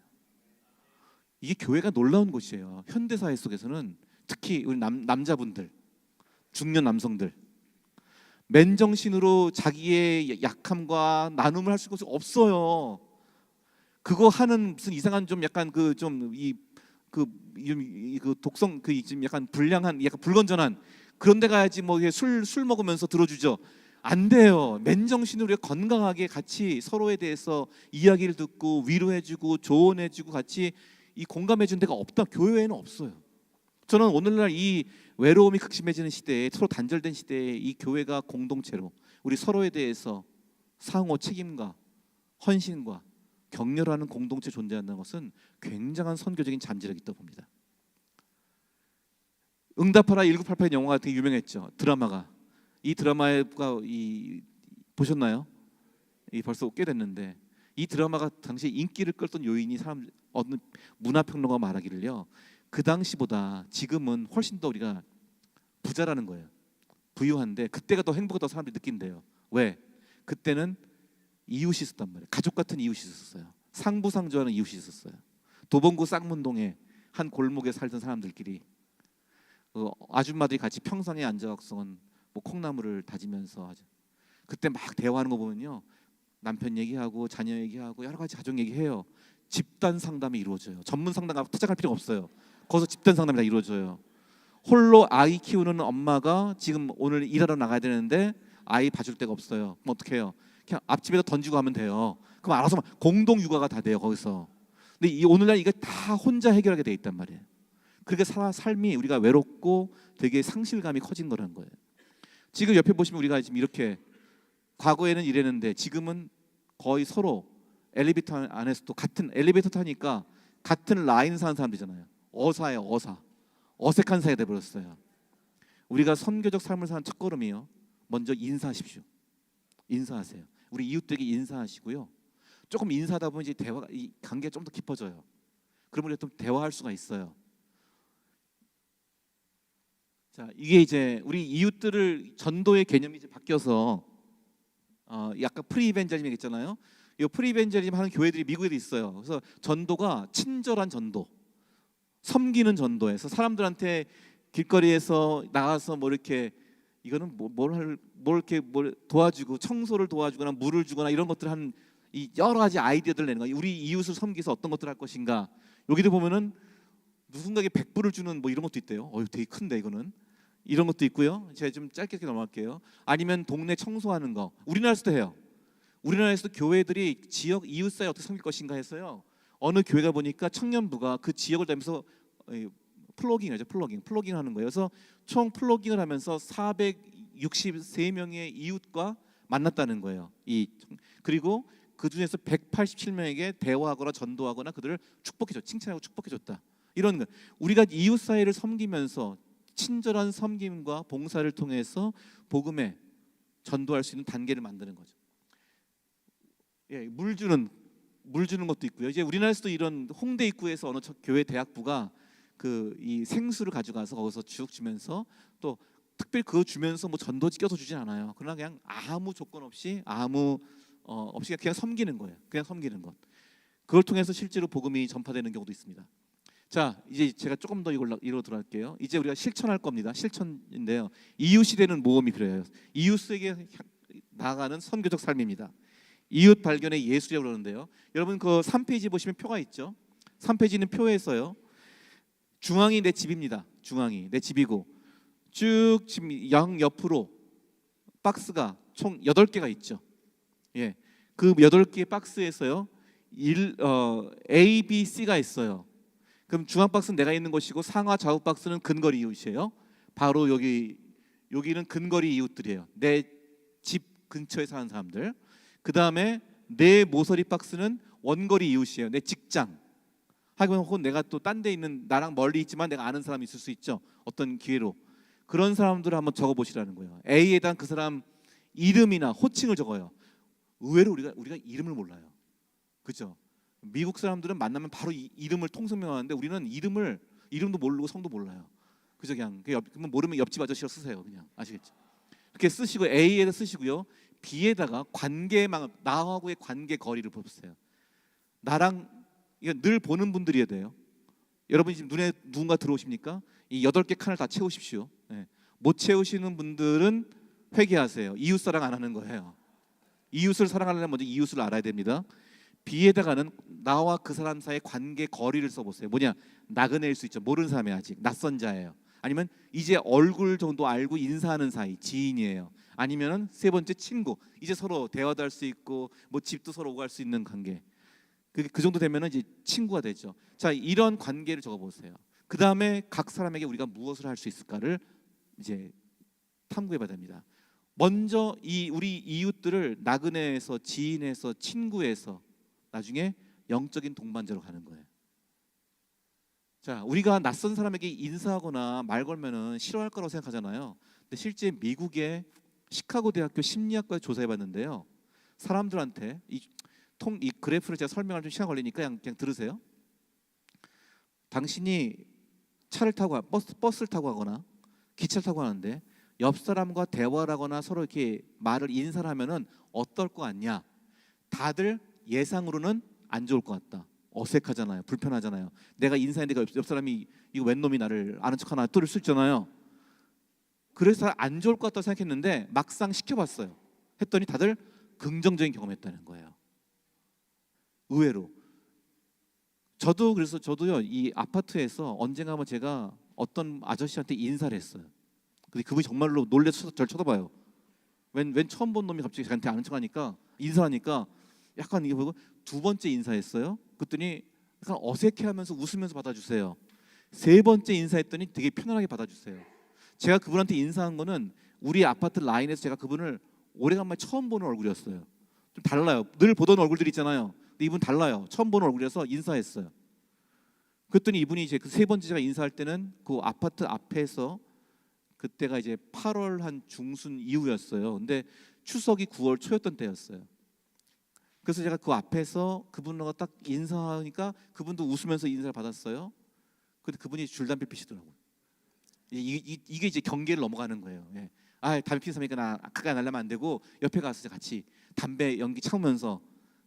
이게 교회가 놀라운 곳이에요. 현대사회 속에서는 특히 우리 남자분들, 중년 남성들 맨정신으로 자기의 약함과 나눔을 할 수가 없어요. 그거 하는 무슨 이상한 좀 약간 독성 좀 약간 불량한 약간 불건전한 그런데 가야지 뭐 술 먹으면서 들어주죠. 안 돼요. 맨정신으로 우리가 건강하게 같이 서로에 대해서 이야기를 듣고 위로해주고 조언해주고 같이 이 공감해주는 데가 없다. 교회에는 없어요. 저는 오늘날 이 외로움이 극심해지는 시대에, 서로 단절된 시대에 이 교회가 공동체로 우리 서로에 대해서 상호 책임과 헌신과 격려하는 공동체 존재한다는 것은 굉장한 선교적인 잠재력이 있다고 봅니다. 응답하라 1988 영화가 되게 유명했죠. 드라마가. 이 드라마가 보셨나요? 벌써 꽤 됐는데 이 드라마가 당시 인기를 끌던 요인이 어느 문화평론가 말하기를요. 그 당시보다 지금은 훨씬 더 우리가 부자라는 거예요. 부유한데 그때가 더 행복하다고 사람들이 느낀대요. 왜? 그때는 이웃이 있었단 말이에요. 가족 같은 이웃이 있었어요. 상부상조하는 이웃이 있었어요. 도봉구 쌍문동에 한 골목에 살던 사람들끼리 아줌마들이 같이 평상에 앉아서는 뭐 콩나물을 다지면서 그때 막 대화하는 거 보면요. 남편 얘기하고 자녀 얘기하고 여러 가지 가족 얘기해요. 집단 상담이 이루어져요. 전문 상담가 투자할 필요가 없어요. 거기서 집단 상담이 다 이루어져요. 홀로 아이 키우는 엄마가 지금 오늘 일하러 나가야 되는데 아이 봐줄 데가 없어요. 그럼 어떻게 해요? 그냥 앞집에다 던지고 하면 돼요. 그럼 알아서 공동 육아가 다 돼요 거기서. 근데 오늘날 이거 다 혼자 해결하게 돼 있단 말이에요. 그렇게 삶이 우리가 외롭고 되게 상실감이 커진 거라는 거예요. 지금 옆에 보시면 우리가 지금 이렇게 과거에는 이랬는데 지금은 거의 서로 엘리베이터 안에서도 같은 엘리베이터 타니까 같은 라인 사는 사람들이잖아요. 어사예요, 어사. 어색한 사이가 돼버렸어요. 우리가 선교적 삶을 사는 첫걸음이요. 먼저 인사하십시오. 인사하세요. 우리 이웃들에게 인사하시고요. 조금 인사하다 보면 이제 이 관계가 좀 더 깊어져요. 그러면 우리가 좀 대화할 수가 있어요. 자, 이게 이제 우리 이웃들을 전도의 개념이 이제 바뀌어서 약간 프리이벤저리즘 얘기했잖아요. 이 프리이벤저리즘 하는 교회들이 미국에도 있어요. 그래서 전도가 친절한 전도, 섬기는 전도에서 사람들한테 길거리에서 나가서 뭐 이렇게 이거는 뭘 도와주고 청소를 도와주거나 물을 주거나 이런 것들 하는 이 여러 가지 아이디어들 내는 거. 우리 이웃을 섬기서 어떤 것들 할 것인가. 여기도 보면은 누군가에게 100불을 주는 뭐 이런 것도 있대요. 되게 큰데 이거는. 이런 것도 있고요. 제가 좀 짧게 넘어갈게요. 아니면 동네 청소하는 거. 우리나라에서도 해요. 우리나라에서도 교회들이 지역 이웃 사이 어떻게 섬길 것인가 해서요. 어느 교회가 보니까 청년부가 그 지역을 다니면서 플로깅이죠. 플로깅 하는 거예요. 그래서 총 플로깅을 하면서 463명의 이웃과 만났다는 거예요. 그리고 그 중에서 187명에게 대화하거나 전도하거나 그들을 칭찬하고 축복해줬다. 이런 거. 우리가 이웃 사이를 섬기면서 친절한 섬김과 봉사를 통해서 복음에 전도할 수 있는 단계를 만드는 거죠. 예, 물 주는 것도 있고요. 이제 우리나라에서도 이런 홍대 입구에서 어느 교회 대학부가 이 생수를 가져가서 거기서 쭉 주면서 또 특별히 그거 주면서 뭐 전도지 껴서 주진 않아요. 그러나 그냥 아무 조건 없이 없이 그냥 섬기는 거예요. 그냥 섬기는 것. 그걸 통해서 실제로 복음이 전파되는 경우도 있습니다. 자, 이제 제가 조금 더 이로 들어갈게요. 이제 우리가 실천할 겁니다. 실천인데요. 이웃이 되는 모험이 필요해요. 이웃에게 나아가는 선교적 삶입니다. 이웃 발견의 예술이라고 그러는데요. 여러분 그 3페이지 보시면 표가 있죠. 3페이지는 표에서요. 중앙이 내 집입니다. 중앙이 내 집이고 쭉 지금 양옆으로 박스가 총 8개가 있죠. 예, 그 8개의 박스에서요. A, B, C가 있어요. 그럼 중앙 박스는 내가 있는 곳이고 상하 좌우 박스는 근거리 이웃이에요. 바로 여기는 근거리 이웃들이에요. 내 집 근처에 사는 사람들. 그 다음에 내 모서리 박스는 원거리 이웃이에요. 내 직장. 하긴 혹은 내가 또 딴 데 있는 나랑 멀리 있지만 내가 아는 사람이 있을 수 있죠. 어떤 기회로. 그런 사람들을 한번 적어보시라는 거예요. A에 대한 그 사람 이름이나 호칭을 적어요. 의외로 우리가 이름을 몰라요. 그렇죠? 미국 사람들은 만나면 바로 이름을 통성명하는데 우리는 이름도 모르고 성도 몰라요. 그죠? 그냥 모르면 옆집 아저씨로 쓰세요. 그냥 아시겠죠? 이렇게 쓰시고 A에다 쓰시고요. B에다가 나하고의 관계 거리를 보세요. 나랑 이거 늘 보는 분들이어야 돼요. 여러분이 지금 눈에 누군가 들어오십니까? 이 8개 칸을 다 채우십시오. 네. 못 채우시는 분들은 회개하세요. 이웃 사랑 안 하는 거예요. 이웃을 사랑하려면 먼저 이웃을 알아야 됩니다. B에다가는 나와 그 사람 사이의 관계 거리를 써보세요. 뭐냐? 나그네일 수 있죠. 모르는 사람이 아직 낯선 자예요. 아니면 이제 얼굴 정도 알고 인사하는 사이 지인이에요. 아니면은 세 번째 친구. 이제 서로 대화도 할 수 있고 뭐 집도 서로 오갈 수 있는 관계. 그 정도 되면은 이제 친구가 되죠. 자, 이런 관계를 적어 보세요. 그 다음에 각 사람에게 우리가 무엇을 할 수 있을까를 이제 탐구해봐야 됩니다. 먼저 이 우리 이웃들을 나그네에서 지인에서 친구에서 나중에 영적인 동반자로 가는 거예요. 자, 우리가 낯선 사람에게 인사하거나 말 걸면은 싫어할 거라고 생각하잖아요. 근데 실제 미국의 시카고 대학교 심리학과 조사해봤는데요. 사람들한테 이 그래프를 제가 설명할 좀 시간 걸리니까 그냥 들으세요. 당신이 차를 타고 버스를 타고 가거나 기차를 타고 가는데 옆 사람과 대화를 하거나 서로 이렇게 말을 인사를 하면은 어떨 것 같냐? 다들 예상으로는 안 좋을 것 같다. 어색하잖아요. 불편하잖아요. 내가 인사했는데 옆 사람이 이거 웬 놈이 나를 아는 척하나 또를 수 있잖아요. 그래서 안 좋을 것 같다고 생각했는데 막상 시켜봤어요. 했더니 다들 긍정적인 경험했다는 거예요. 의외로. 저도요 이 아파트에서 언젠가 한번 제가 어떤 아저씨한테 인사를 했어요. 근데 그분이 정말로 놀래서 저를 쳐다봐요. 웬 처음 본 놈이 갑자기 저한테 아는 척하니까 인사하니까 약간 이게 보고 두 번째 인사했어요. 그랬더니 약간 어색해하면서 웃으면서 받아주세요. 세 번째 인사했더니 되게 편안하게 받아주세요. 제가 그분한테 인사한 거는 우리 아파트 라인에서 제가 그분을 오래간만에 처음 보는 얼굴이었어요. 좀 달라요. 늘 보던 얼굴들 있잖아요. 근데 이분 달라요. 처음 보는 얼굴이라서 인사했어요. 그랬더니 이분이 이제 그 세 번째 제가 인사할 때는 그 아파트 앞에서 그때가 이제 8월 한 중순 이후였어요. 근데 추석이 9월 초였던 때였어요. 그래서 제가 그 앞에서 그분과 딱 인사하니까 그분도 웃으면서 인사를 받았어요. 근데 그분이 줄담배 피시더라고요. 이게 이제 경계를 넘어가는 거예요. 예. 아, 담배 피는 사람이니까 나 가까이 나려면 안 되고 옆에 가서 같이 담배 연기 참으면서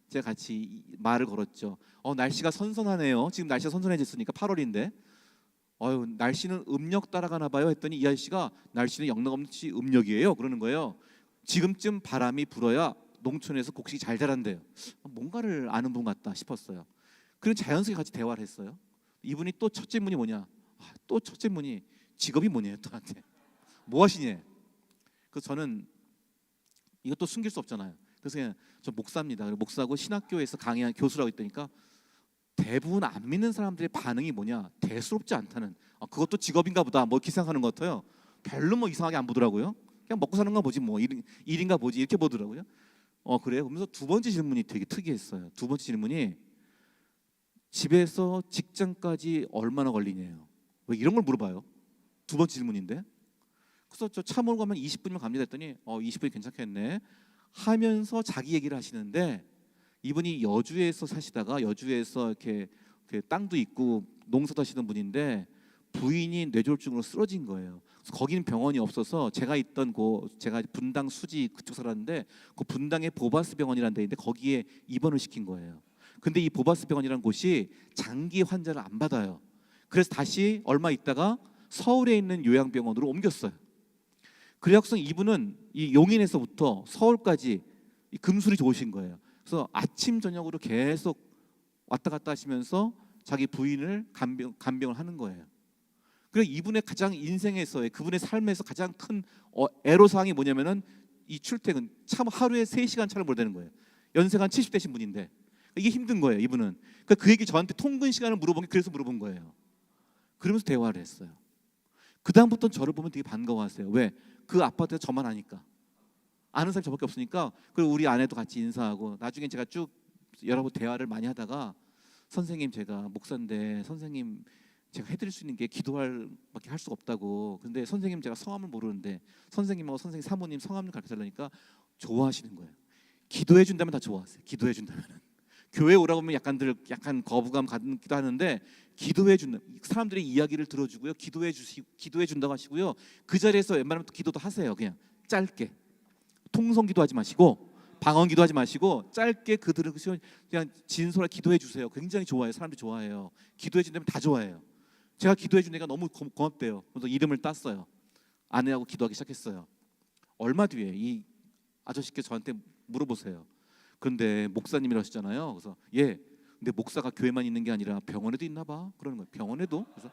제가 같이 말을 걸었죠. 날씨가 선선하네요. 지금 날씨가 선선해졌으니까 8월인데 날씨는 음력 따라가나 봐요 했더니 이 아저씨가 날씨는 영락없이 음력이에요 그러는 거예요. 지금쯤 바람이 불어야 농촌에서 곡식이 잘 자란대요. 뭔가를 아는 분 같다 싶었어요. 그리고 자연스럽게 같이 대화를 했어요. 이분이 또 첫 질문이 뭐냐? 또 첫 질문이 직업이 뭐냐 또한테 뭐 하시냐? 그래서 저는 이것도 숨길 수 없잖아요. 그래서 그냥 저 목사입니다. 목사고 신학교에서 강의한 교수라고 했더니까 대부분 안 믿는 사람들의 반응이 뭐냐? 대수롭지 않다는. 그것도 직업인가 보다. 뭐 이렇게 생각하는 것 같아요. 별로 뭐 이상하게 안 보더라고요. 그냥 먹고 사는 거 보지 뭐 일인가 보지 이렇게 보더라고요. 그래요? 그러면서 두 번째 질문이 되게 특이했어요. 두 번째 질문이 집에서 직장까지 얼마나 걸리냐요. 왜 이런 걸 물어봐요? 두 번째 질문인데. 그래서 저 차 몰고 가면 20분이면 갑니다 했더니 20분이 괜찮겠네 하면서 자기 얘기를 하시는데 이분이 여주에서 사시다가 여주에서 이렇게 땅도 있고 농사도 하시는 분인데 부인이 뇌졸중으로 쓰러진 거예요. 그래서 거기는 병원이 없어서 제가 있던 제가 분당 수지 그쪽 살았는데 그 분당에 보바스 병원이라는 데인데 거기에 입원을 시킨 거예요. 근데 이 보바스 병원이라는 곳이 장기 환자를 안 받아요. 그래서 다시 얼마 있다가 서울에 있는 요양병원으로 옮겼어요. 그래서 이분은 이 용인에서부터 서울까지 금술이 좋으신 거예요. 그래서 아침 저녁으로 계속 왔다 갔다 하시면서 자기 부인을 간병을 하는 거예요. 그리고 이분의 가장 인생에서의 그분의 삶에서 가장 큰 애로사항이 뭐냐면은 이 출퇴근 참 하루에 3시간 차를 몰아야 되는 거예요. 연세가 한 70대신 분인데 이게 힘든 거예요. 이분은 그러니까 그 얘기 저한테 통근 시간을 물어본 게 그래서 물어본 거예요. 그러면서 대화를 했어요. 그 다음부터는 저를 보면 되게 반가워하세요. 왜? 그 아파트에서 저만 아니까. 아는 사람이 저밖에 없으니까. 그리고 우리 아내도 같이 인사하고 나중에 제가 쭉 여러 번 대화를 많이 하다가 선생님 제가 목사인데 선생님 제가 해드릴 수 있는 게 기도할 밖에 할 수가 없다고. 근데 선생님 제가 성함을 모르는데 선생님하고 선생님 사모님 성함 좀 가르쳐달라니까 좋아하시는 거예요. 기도해 준다면 다 좋아하세요. 기도해 준다면은. 교회 오라고 하면 약간 거부감 갖기도 하는데 기도해 준다. 사람들의 이야기를 들어주고요. 기도해 준다고 하시고요. 그 자리에서 웬만하면 또 기도도 하세요. 그냥 짧게. 통성기도 하지 마시고 방언기도 하지 마시고 짧게 그들을 그냥 진솔하게 기도해 주세요. 굉장히 좋아해요. 사람들이 좋아해요. 기도해 준다면 다 좋아해요. 제가 기도해 준 애가 너무 고맙대요. 그래서 이름을 땄어요. 아내하고 기도하기 시작했어요. 얼마 뒤에 이 아저씨께서 저한테 물어보세요. 그런데 목사님이라 하셨잖아요. 그래서 근데 목사가 교회만 있는 게 아니라 병원에도 있나 봐. 그러는 거예요. 병원에도? 그래서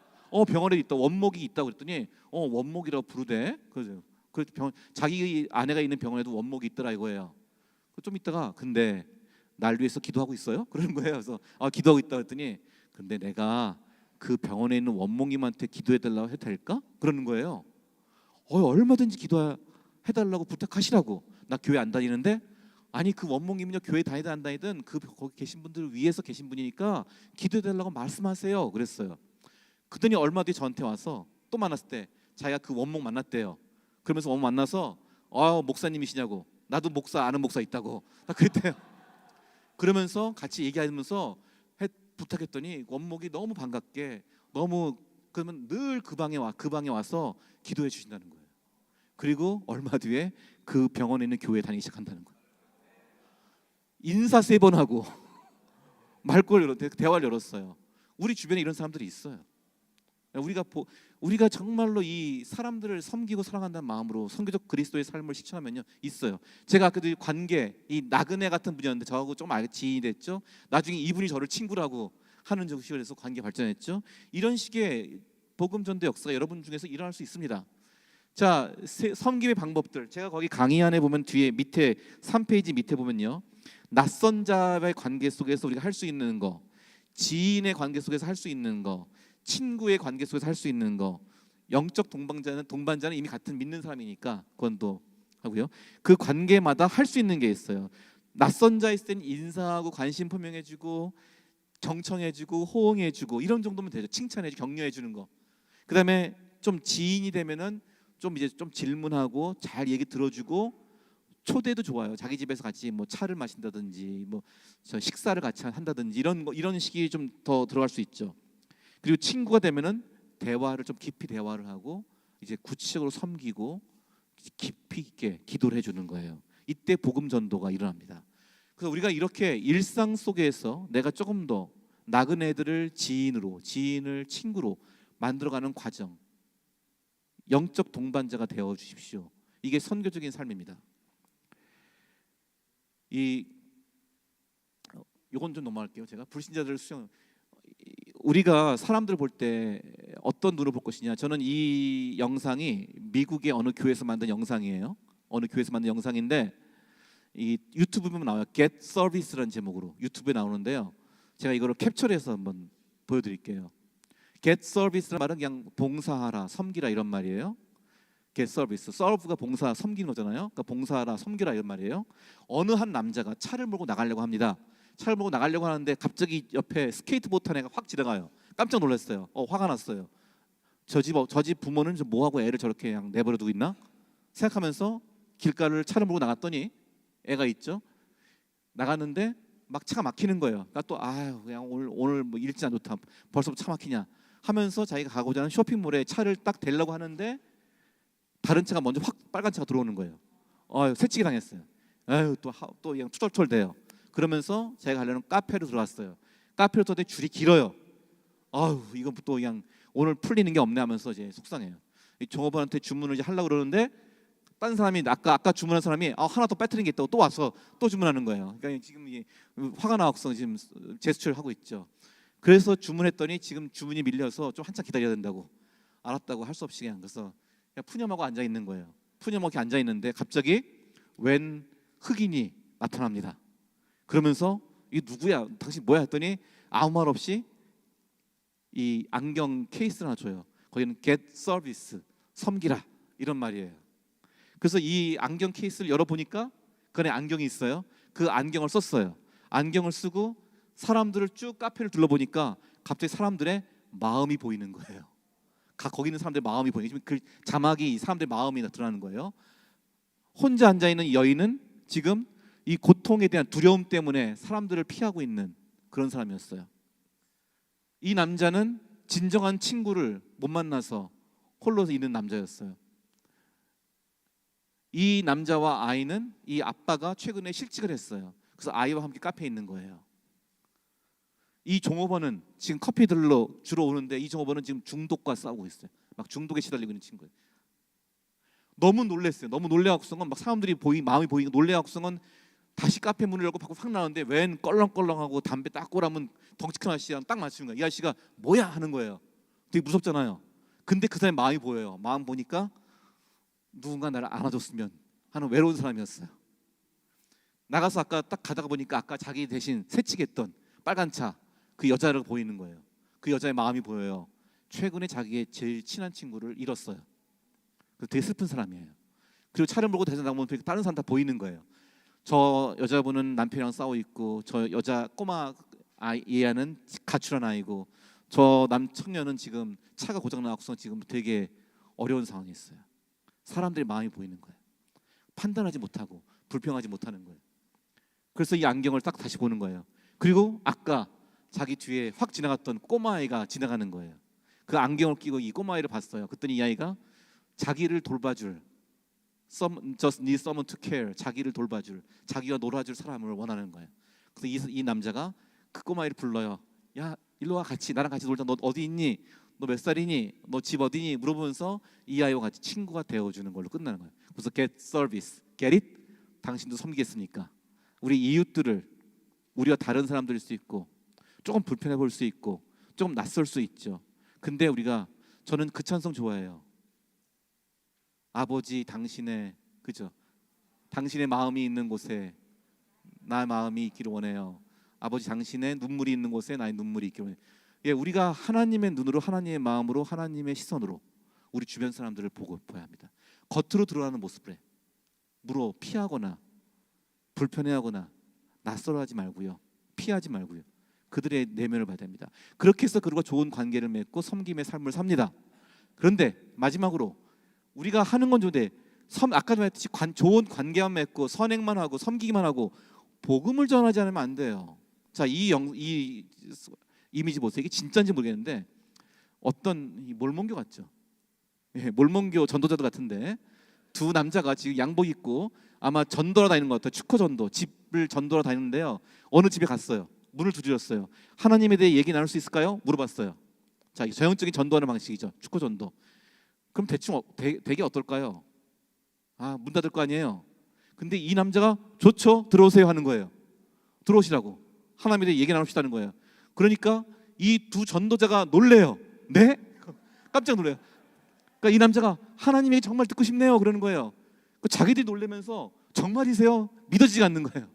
병원에 있다 원목이 있다고 그랬더니 원목이라고 부르대. 그래서 자기 아내가 있는 병원에도 원목이 있더라 이거예요. 좀 있다가 근데 날 위해서 기도하고 있어요? 그러는 거예요. 그래서 기도하고 있다 그랬더니 근데 내가 그 병원에 있는 원목님한테 기도해 달라고 해도 될까? 그러는 거예요. 얼마든지 기도해 달라고 부탁하시라고. 나 교회 안 다니는데 아니 그 원목님은요 교회 다니든 안 다니든 거기 계신 분들을 위해서 계신 분이니까 기도해 달라고 말씀하세요. 그랬어요. 그더니 얼마 뒤에 저한테 와서 또 만났을 때 자기가 그 원목 만났대요. 그러면서 원목 만나서 목사님이시냐고. 나도 아는 목사 있다고. 그랬대요. 그러면서 같이 얘기하면서 부탁했더니 원목이 너무 반갑게 그러면 늘 그 방에 와서 기도해 주신다는 거예요. 그리고 얼마 뒤에 그 병원에 있는 교회에 다니기 시작한다는 거예요. 인사 3번 하고 대화를 열었어요. 우리 주변에 이런 사람들이 있어요. 우리가 정말로 이 사람들을 섬기고 사랑한다는 마음으로 선교적 그리스도의 삶을 실천하면요 있어요. 제가 아까도 이 나그네 같은 분이었는데 저하고 좀 지인이 됐죠. 나중에 이분이 저를 친구라고 하는 식으로 관계 발전했죠. 이런 식의 복음 전도 역사가 여러분 중에서 일어날 수 있습니다. 자, 섬김의 방법들 제가 거기 강의 안에 보면 뒤에 밑에 3페이지 밑에 보면요 낯선 자의 관계 속에서 우리가 할 수 있는 거, 지인의 관계 속에서 할 수 있는 거, 친구의 관계 속에서 할 수 있는 거, 영적 동반자는 이미 같은 믿는 사람이니까 그건 또 하고요. 그 관계마다 할 수 있는 게 있어요. 낯선 자 있을 때는 인사하고 관심 표명해주고 경청해주고 호응해주고 이런 정도면 되죠. 칭찬해주고 격려해주는 거. 그다음에 좀 지인이 되면은 좀 질문하고 잘 얘기 들어주고 초대도 좋아요. 자기 집에서 같이 뭐 차를 마신다든지 식사를 같이 한다든지 이런 식이 좀 더 들어갈 수 있죠. 그리고 친구가 되면은 대화를 좀 깊이 대화를 하고 이제 구체적으로 섬기고 깊이 있게 기도를 해주는 거예요. 이때 복음 전도가 일어납니다. 그래서 우리가 이렇게 일상 속에서 내가 조금 더 나그네들을 지인을 친구로 만들어가는 과정, 영적 동반자가 되어 주십시오. 이게 선교적인 삶입니다. 요건 좀 넘어갈게요. 제가 불신자들을 우리가 사람들 볼 때 어떤 눈으로 볼 것이냐. 저는 이 영상이 미국의 어느 교회에서 만든 영상이에요. 어느 교회에서 만든 영상인데 이 유튜브 보면 나와요. Get Service라는 제목으로 유튜브에 나오는데요. 제가 이거를 캡처해서 한번 보여드릴게요. Get Service라는 말은 그냥 봉사하라, 섬기라 이런 말이에요. Get Service, Serve가 봉사, 섬기는 거잖아요. 그러니까 봉사하라, 섬기라 이런 말이에요. 어느 한 남자가 차를 몰고 나가려고 합니다. 차를 몰고 나가려고 하는데 갑자기 옆에 스케이트보드 탄 애가 확 지나가요. 깜짝 놀랐어요. 화가 났어요. 저 집 부모는 뭐하고 애를 저렇게 그냥 내버려 두고 있나 생각하면서 길가를 차를 몰고 나갔더니 애가 있죠. 나갔는데 막 차가 막히는 거예요. 그러니까 또 그냥 오늘 뭐 일지 안 좋다. 벌써부터 차 막히냐 하면서 자기가 가고자 하는 쇼핑몰에 차를 딱 대려고 하는데 다른 차가 먼저 확 빨간 차가 들어오는 거예요. 새치기 당했어요. 또 그냥 투덜투덜대요. 그러면서 제가 가려는 카페로 들어왔어요. 카페로 들어왔더니 줄이 길어요. 이거 또 그냥 오늘 풀리는 게 없네 하면서 이제 속상해요. 종업원한테 주문을 이제 하려고 그러는데 딴 사람이 아까 주문한 사람이 하나 더 빼뜨린 게 있다고 또 와서 또 주문하는 거예요. 그러니까 지금 화가 나서 지금 제스처를 하고 있죠. 그래서 주문했더니 지금 주문이 밀려서 좀 한참 기다려야 된다고. 알았다고 할 수 없이 그냥 그래서 푸념하고 앉아 있는 거예요. 푸념하게 앉아 있는데 갑자기 웬 흑인이 나타납니다. 그러면서 이게 누구야? 당신 뭐야? 했더니 아무 말 없이 이 안경 케이스를 하나 줘요. 거기는 Get Service, 섬기라 이런 말이에요. 그래서 이 안경 케이스를 열어보니까 그 안에 안경이 있어요. 그 안경을 썼어요. 안경을 쓰고 사람들을 쭉 카페를 둘러보니까 갑자기 사람들의 마음이 보이는 거예요. 거기 있는 사람들의 마음이 보이는, 그 자막이 사람들의 마음이 나타나는 거예요. 혼자 앉아있는 여인은 지금 이 고통에 대한 두려움 때문에 사람들을 피하고 있는 그런 사람이었어요. 이 남자는 진정한 친구를 못 만나서 홀로 있는 남자였어요. 이 남자와 아이는 이 아빠가 최근에 실직을 했어요. 그래서 아이와 함께 카페에 있는 거예요. 이 종업원은 지금 커피 들러 주로 오는데 이 종업원은 지금 중독과 싸우고 있어요. 막 중독에 시달리고 있는 친구예요. 너무 놀랐어요. 너무 놀래갖고서는 막 사람들이 마음이 보이고 놀래갖고서는 다시 카페 문을 열고 밖으로 확 나오는데 웬 껄렁껄렁하고 담배 딱 꼬라면 덩치 큰 아저씨랑 딱 맞추는 거예요. 이 아저씨가 뭐야 하는 거예요. 되게 무섭잖아요. 근데 그 사람의 마음이 보여요. 마음 보니까 누군가 나를 안아줬으면 하는 외로운 사람이었어요. 나가서 아까 딱 가다가 보니까 아까 자기 대신 새치겠던 빨간 차 그 여자를 보이는 거예요. 그 여자의 마음이 보여요. 최근에 자기의 제일 친한 친구를 잃었어요. 그래서 되게 슬픈 사람이에요. 그리고 차를 몰고 대서 나가면 다른 사람 다 보이는 거예요. 저 여자분은 남편이랑 싸워 있고, 저 여자 꼬마 얘는 가출한 아이고, 저 남청년은 지금 차가 고장 나고서 지금 되게 어려운 상황에 있어요. 사람들의 마음이 보이는 거예요. 판단하지 못하고 불평하지 못하는 거예요. 그래서 이 안경을 딱 다시 보는 거예요. 그리고 아까 자기 뒤에 확 지나갔던 꼬마아이가 지나가는 거예요. 그 안경을 끼고 이 꼬마아이를 봤어요. 그랬더니 이 아이가 자기를 돌봐줄, just need someone to care, 자기를 돌봐줄, 자기가 놀아줄 사람을 원하는 거예요. 그래서 이 남자가 그 꼬마아이를 불러요. 야, 일로 와, 같이 나랑 같이 놀자. 너 어디 있니? 너 몇 살이니? 너 집 어디니? 물어보면서 이 아이와 같이 친구가 되어주는 걸로 끝나는 거예요. 그래서 get service, get it? 당신도 섬기겠습니까? 우리 이웃들을, 우리가 다른 사람들일 수 있고 조금 불편해 보일 수 있고 조금 낯설 수 있죠. 근데 저는 그 찬송 좋아해요. 아버지 당신의, 그죠? 당신의 마음이 있는 곳에 나의 마음이 있기를 원해요. 아버지 당신의 눈물이 있는 곳에 나의 눈물이 있기를 원해요. 예, 우리가 하나님의 눈으로, 하나님의 마음으로, 하나님의 시선으로 우리 주변 사람들을 보고 보야 합니다. 겉으로 드러나는 모습에 피하거나 불편해하거나 낯설어하지 말고요, 피하지 말고요, 그들의 내면을 봐야 됩니다. 그렇게 해서 그들과 좋은 관계를 맺고 섬김의 삶을 삽니다. 그런데 마지막으로 우리가 하는 건 좋은데 아까도 말했듯이 좋은 관계만 맺고 선행만 하고 섬기기만 하고 복음을 전하지 않으면 안 돼요. 자, 이 이미지 보세요. 이게 진짜인지 모르겠는데 어떤 몰몬교 같죠? 예, 몰몬교 전도자들 같은데 두 남자가 지금 양복 입고 아마 전도하러 다니는 것 같아요. 축허 전도, 집을 전도하러 다니는데요. 어느 집에 갔어요. 문을 두드렸어요. 하나님에 대해 얘기 나눌 수 있을까요? 물어봤어요. 자, 전형적인 전도하는 방식이죠. 축허 전도. 그럼 대충 되게 어떨까요? 문 닫을 거 아니에요. 근데 이 남자가 좋죠, 들어오세요 하는 거예요. 들어오시라고. 하나님에 대해 얘기 나눕시다는 거예요. 그러니까 이 두 전도자가 놀래요. 네? 깜짝 놀래요. 그러니까 이 남자가 하나님이 정말 듣고 싶네요 그러는 거예요. 자기들이 놀라면서 정말이세요? 믿어지지가 않는 거예요.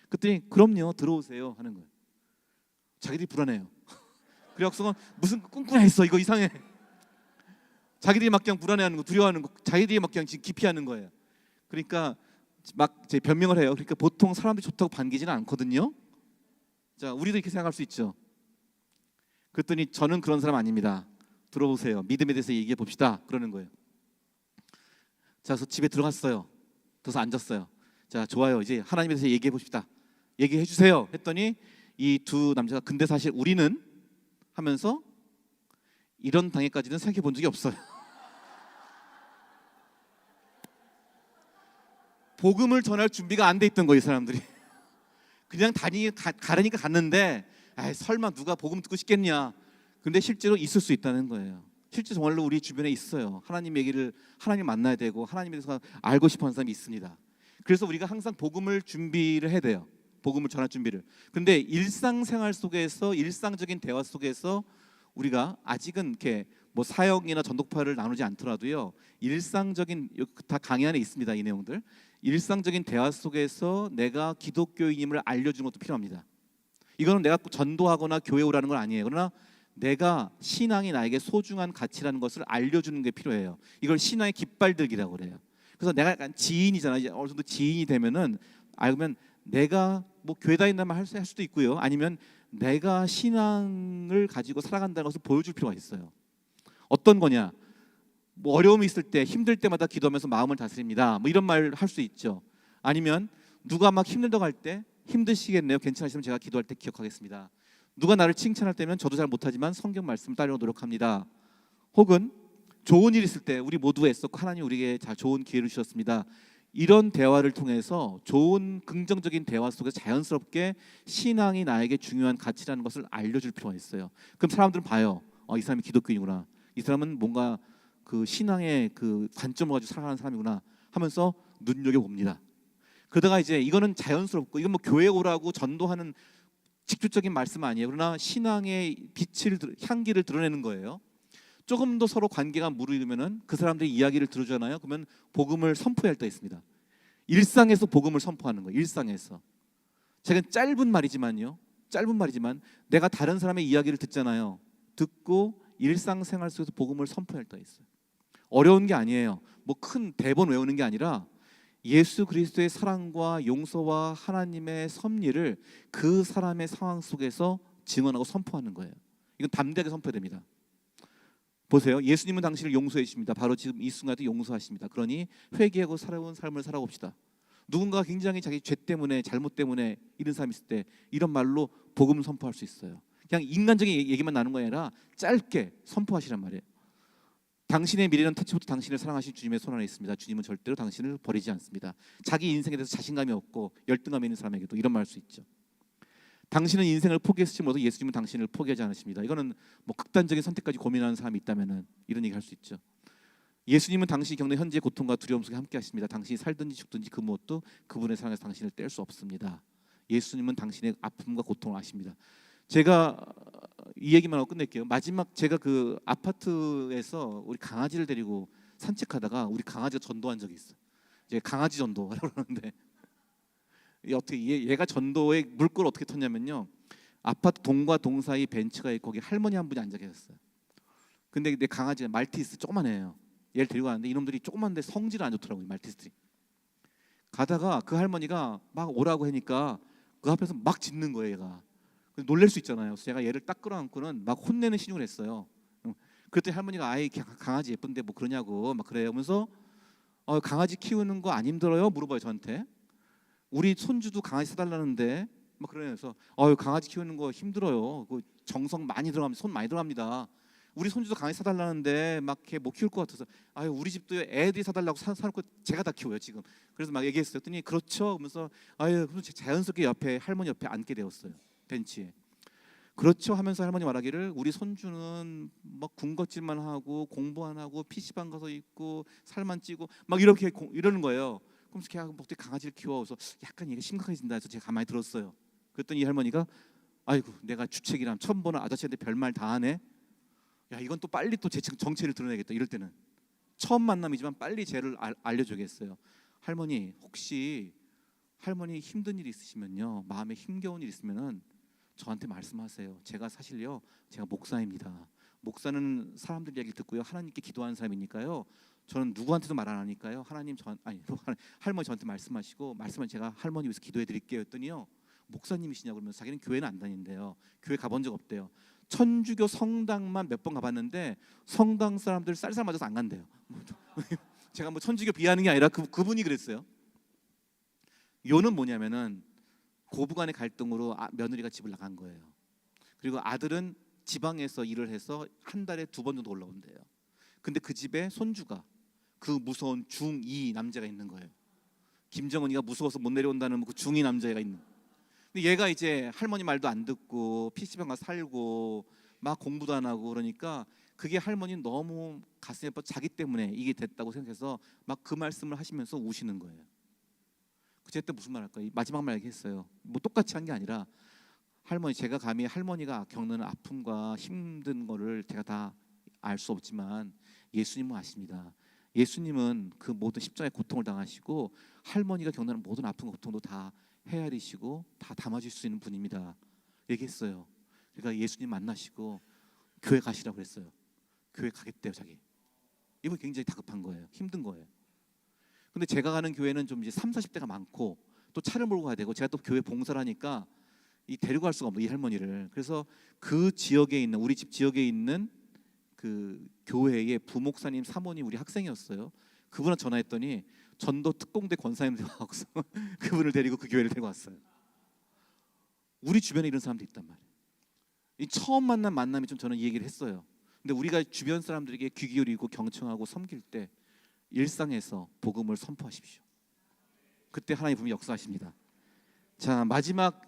그랬더니 그럼요, 들어오세요 하는 거예요. 자기들이 불안해요. 그래서 무슨 꿍꿍이 있어, 이거 이상해. 자기들이 막 그냥 불안해하는 거, 두려워하는 거, 자기들이 막 그냥 기피하는 거예요. 그러니까 막 제 변명을 해요. 그러니까 보통 사람들이 좋다고 반기지는 않거든요. 자, 우리도 이렇게 생각할 수 있죠. 그랬더니 저는 그런 사람 아닙니다. 들어보세요. 믿음에 대해서 얘기해 봅시다. 그러는 거예요. 자, 그래서 집에 들어갔어요. 그래서 앉았어요. 자, 좋아요. 이제 하나님에 대해서 얘기해 봅시다. 얘기해 주세요. 했더니 이 두 남자가 근데 사실 우리는 하면서 이런 단계까지는 생각해 본 적이 없어요. 복음을 전할 준비가 안 돼 있던 거예요, 이 사람들이. 그냥 가려니까 갔는데 설마 누가 복음 듣고 싶겠냐. 근데 실제로 있을 수 있다는 거예요. 실제 정말로 우리 주변에 있어요. 하나님 만나야 되고 하나님에 대해서 알고 싶어하는 사람이 있습니다. 그래서 우리가 항상 복음을 준비를 해야 돼요. 복음을 전할 준비를. 근데 일상생활 속에서, 일상적인 대화 속에서 우리가 아직은 이렇게 뭐 사역이나 전도파를 나누지 않더라도요, 일상적인, 다 강의 안에 있습니다, 이 내용들. 일상적인 대화 속에서 내가 기독교인임을 알려주는 것도 필요합니다. 이거는 내가 전도하거나 교회 오라는 건 아니에요. 그러나 내가 신앙이 나에게 소중한 가치라는 것을 알려주는 게 필요해요. 이걸 신앙의 깃발들기라고 그래요. 그래서 내가 약간 지인이잖아요. 어느 정도 지인이 되면은 알면 내가 뭐 교회 다닌다면 할 수도 있고요. 아니면 내가 신앙을 가지고 살아간다는 것을 보여줄 필요가 있어요. 어떤 거냐? 뭐 어려움이 있을 때, 힘들 때마다 기도하면서 마음을 다스립니다. 뭐 이런 말 할 수 있죠. 아니면 누가 막 힘들다고 할 때 힘드시겠네요. 괜찮으시면 제가 기도할 때 기억하겠습니다. 누가 나를 칭찬할 때면 저도 잘 못하지만 성경 말씀을 따르려고 노력합니다. 혹은 좋은 일 있을 때 우리 모두가 애썼고 하나님 우리에게 좋은 기회를 주셨습니다. 이런 대화를 통해서 좋은 긍정적인 대화 속에서 자연스럽게 신앙이 나에게 중요한 가치라는 것을 알려줄 필요가 있어요. 그럼 사람들은 봐요. 이 사람이 기독교인이구나. 이 사람은 뭔가 그 신앙의 그 관점을 가지고 살아가는 사람이구나 하면서 눈여겨봅니다. 그러다가 이제 이거는 자연스럽고, 이건 뭐 교회 오라고 전도하는 직접적인 말씀 아니에요. 그러나 신앙의 향기를 드러내는 거예요. 조금 더 서로 관계가 무르익으면은 그 사람들의 이야기를 들어주잖아요. 그러면 복음을 선포해야 할 때 있습니다. 일상에서 복음을 선포하는 거예요. 일상에서. 제가 짧은 말이지만 내가 다른 사람의 이야기를 듣잖아요. 듣고 일상생활 속에서 복음을 선포할 때 있어요. 어려운 게 아니에요. 뭐 큰 대본 외우는 게 아니라 예수 그리스도의 사랑과 용서와 하나님의 섭리를 그 사람의 상황 속에서 증언하고 선포하는 거예요. 이건 담대하게 선포해야 됩니다. 보세요. 예수님은 당신을 용서해 주십니다. 바로 지금 이 순간에도 용서하십니다. 그러니 회개하고 살아온 삶을 살아봅시다. 누군가가 굉장히 자기 죄 때문에 잘못 때문에 이런 사람이 있을 때 이런 말로 복음 선포할 수 있어요. 그냥 인간적인 얘기만 나는 거 아니라 짧게 선포하시란 말이에요. 당신의 미래는 터치부터 당신을 사랑하신 주님의 손 안에 있습니다. 주님은 절대로 당신을 버리지 않습니다. 자기 인생에 대해서 자신감이 없고 열등감이 있는 사람에게도 이런 말 할 수 있죠. 당신은 인생을 포기했을지 몰라도 예수님은 당신을 포기하지 않으십니다. 이거는 뭐 극단적인 선택까지 고민하는 사람이 있다면은 이런 얘기 할 수 있죠. 예수님은 당신이 겪는 현재의 고통과 두려움 속에 함께 하십니다. 당신이 살든지 죽든지 그 무엇도 그분의 사랑에서 당신을 뗄 수 없습니다. 예수님은 당신의 아픔과 고통을 아십니다. 제가 이 얘기만 하고 끝낼게요. 마지막 제가 그 아파트에서 우리 강아지를 데리고 산책하다가 우리 강아지가 전도한 적이 있어요. 이제 강아지 전도라고 그러는데 어떻게 얘가 전도에 물꼬를 어떻게 텄냐면요. 아파트 동과 동 사이 벤치가 있고 거기 할머니 한 분이 앉아 계셨어요. 근데 내 강아지가 말티스 조그만해요. 얘를 데리고 왔는데 이놈들이 조그만데 성질이 안 좋더라고요. 말티스들이. 가다가 그 할머니가 막 오라고 하니까 그 앞에서 막 짖는 거예요. 얘가. 놀랄 수 있잖아요. 그래서 제가 얘를 딱 끌어안고는 막 혼내는 신용을 했어요. 그랬더니 할머니가 아이 강아지 예쁜데 뭐 그러냐고 막 그래요. 하면서 강아지 키우는 거 안 힘들어요? 물어봐요 저한테. 우리 손주도 강아지 사달라는데 막 그러면서 강아지 키우는 거 힘들어요. 그 정성 많이 들어갑니다. 손 많이 들어갑니다. 우리 손주도 강아지 사달라는데 막 걔 못 키울 것 같아서 우리 집도 애들이 사달라고 사놓고 제가 다 키워요 지금. 그래서 막 얘기했어요. 그랬더니 그렇죠. 하면서 그럼 자연스럽게 옆에 할머니 옆에 앉게 되었어요. 벤치에. 그렇죠 하면서 할머니 말하기를 우리 손주는 막 군것질만 하고 공부 안 하고 PC방 가서 있고 살만 찌고 막 이렇게 이러는 거예요. 그러면서 걔가 어떻게 강아지를 키워? 그래서 약간 이게 심각해진다 해서 제가 가만히 들었어요. 그랬더니 이 할머니가 아이고 내가 주책이람 처음 보는 아저씨한테 별말 다 하네. 야 이건 또 빨리 또 제 정체를 드러내겠다. 이럴 때는 처음 만남이지만 빨리 쟤를 알려줘야겠어요. 할머니 혹시 할머니 힘든 일 있으시면요 마음에 힘겨운 일 있으면은 저한테 말씀하세요. 제가 사실요 제가 목사입니다. 목사는 사람들 이야기를 듣고요 하나님께 기도하는 사람이니까요 저는 누구한테도 말 안 하니까요 할머니 저한테 말씀하시고 말씀은 제가 할머니 위해서 기도해 드릴게요 했더니요 목사님이시냐고 그러면서 자기는 교회는 안 다닌대요. 교회 가본 적 없대요. 천주교 성당만 몇 번 가봤는데 성당 사람들 쌀쌀 맞아서 안 간대요. 제가 뭐 천주교 비하하는 게 아니라 그분이 그랬어요. 요는 뭐냐면은 고부간의 갈등으로 며느리가 집을 나간 거예요. 그리고 아들은 지방에서 일을 해서 한 달에 2번 정도 올라온대요. 근데 그 집에 손주가 그 무서운 중2 남자가 있는 거예요. 김정은이가 무서워서 못 내려온다는 그 중2 남자애가 있는. 근데 얘가 이제 할머니 말도 안 듣고 PC방 가서 살고 막 공부도 안 하고 그러니까 그게 할머니는 너무 가슴이 아파 자기 때문에 이게 됐다고 생각해서 막 그 말씀을 하시면서 우시는 거예요. 그때 무슨 말 할까요? 마지막 말 얘기했어요. 뭐 똑같이 한 게 아니라 할머니 제가 감히 할머니가 겪는 아픔과 힘든 거를 제가 다 알 수 없지만 예수님은 아십니다. 예수님은 그 모든 십자가의 고통을 당하시고 할머니가 겪는 모든 아픔과 고통도 다 헤아리시고 다 담아줄 수 있는 분입니다. 얘기했어요. 그러니까 예수님 만나시고 교회 가시라고 그랬어요. 교회 가겠대요 자기. 이거 굉장히 다급한 거예요. 힘든 거예요. 근데 제가 가는 교회는 좀 이제 30, 40대가 많고 또 차를 몰고 가야 되고 제가 또 교회 봉사를 하니까 이 데리고 갈 수가 없는 이 할머니를. 그래서 그 지역에 있는 우리 집 지역에 있는 그 교회의 부목사님 사모님 우리 학생이었어요. 그분한테 전화했더니 전도 특공대 권사님들 와서 그분을 데리고 그 교회를 데리고 왔어요. 우리 주변에 이런 사람도 있단 말이에요. 이 처음 만난 만남이 좀 저는 이 얘기를 했어요. 근데 우리가 주변 사람들에게 귀 기울이고 경청하고 섬길 때 일상에서 복음을 선포하십시오. 그때 하나님 분명히 역사하십니다. 자 마지막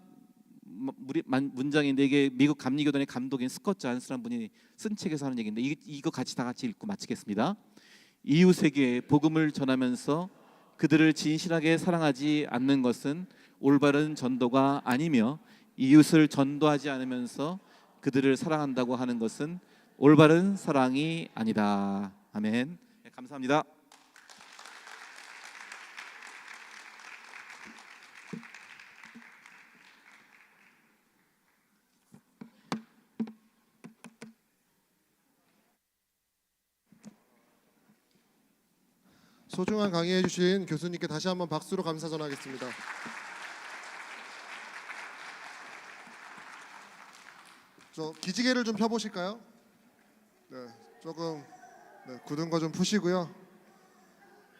문장인데 이게 미국 감리교단의 감독인 스콧 잔스라는 분이 쓴 책에서 하는 얘기인데 이거 같이 다 같이 읽고 마치겠습니다. 이웃에게 복음을 전하면서 그들을 진실하게 사랑하지 않는 것은 올바른 전도가 아니며 이웃을 전도하지 않으면서 그들을 사랑한다고 하는 것은 올바른 사랑이 아니다. 아멘. 네, 감사합니다. 소중한 강의해 주신 교수님께 다시 한번 박수로 감사 전하겠습니다. 저 기지개를 좀 펴보실까요? 네, 조금 굳은 거 좀 푸시고요.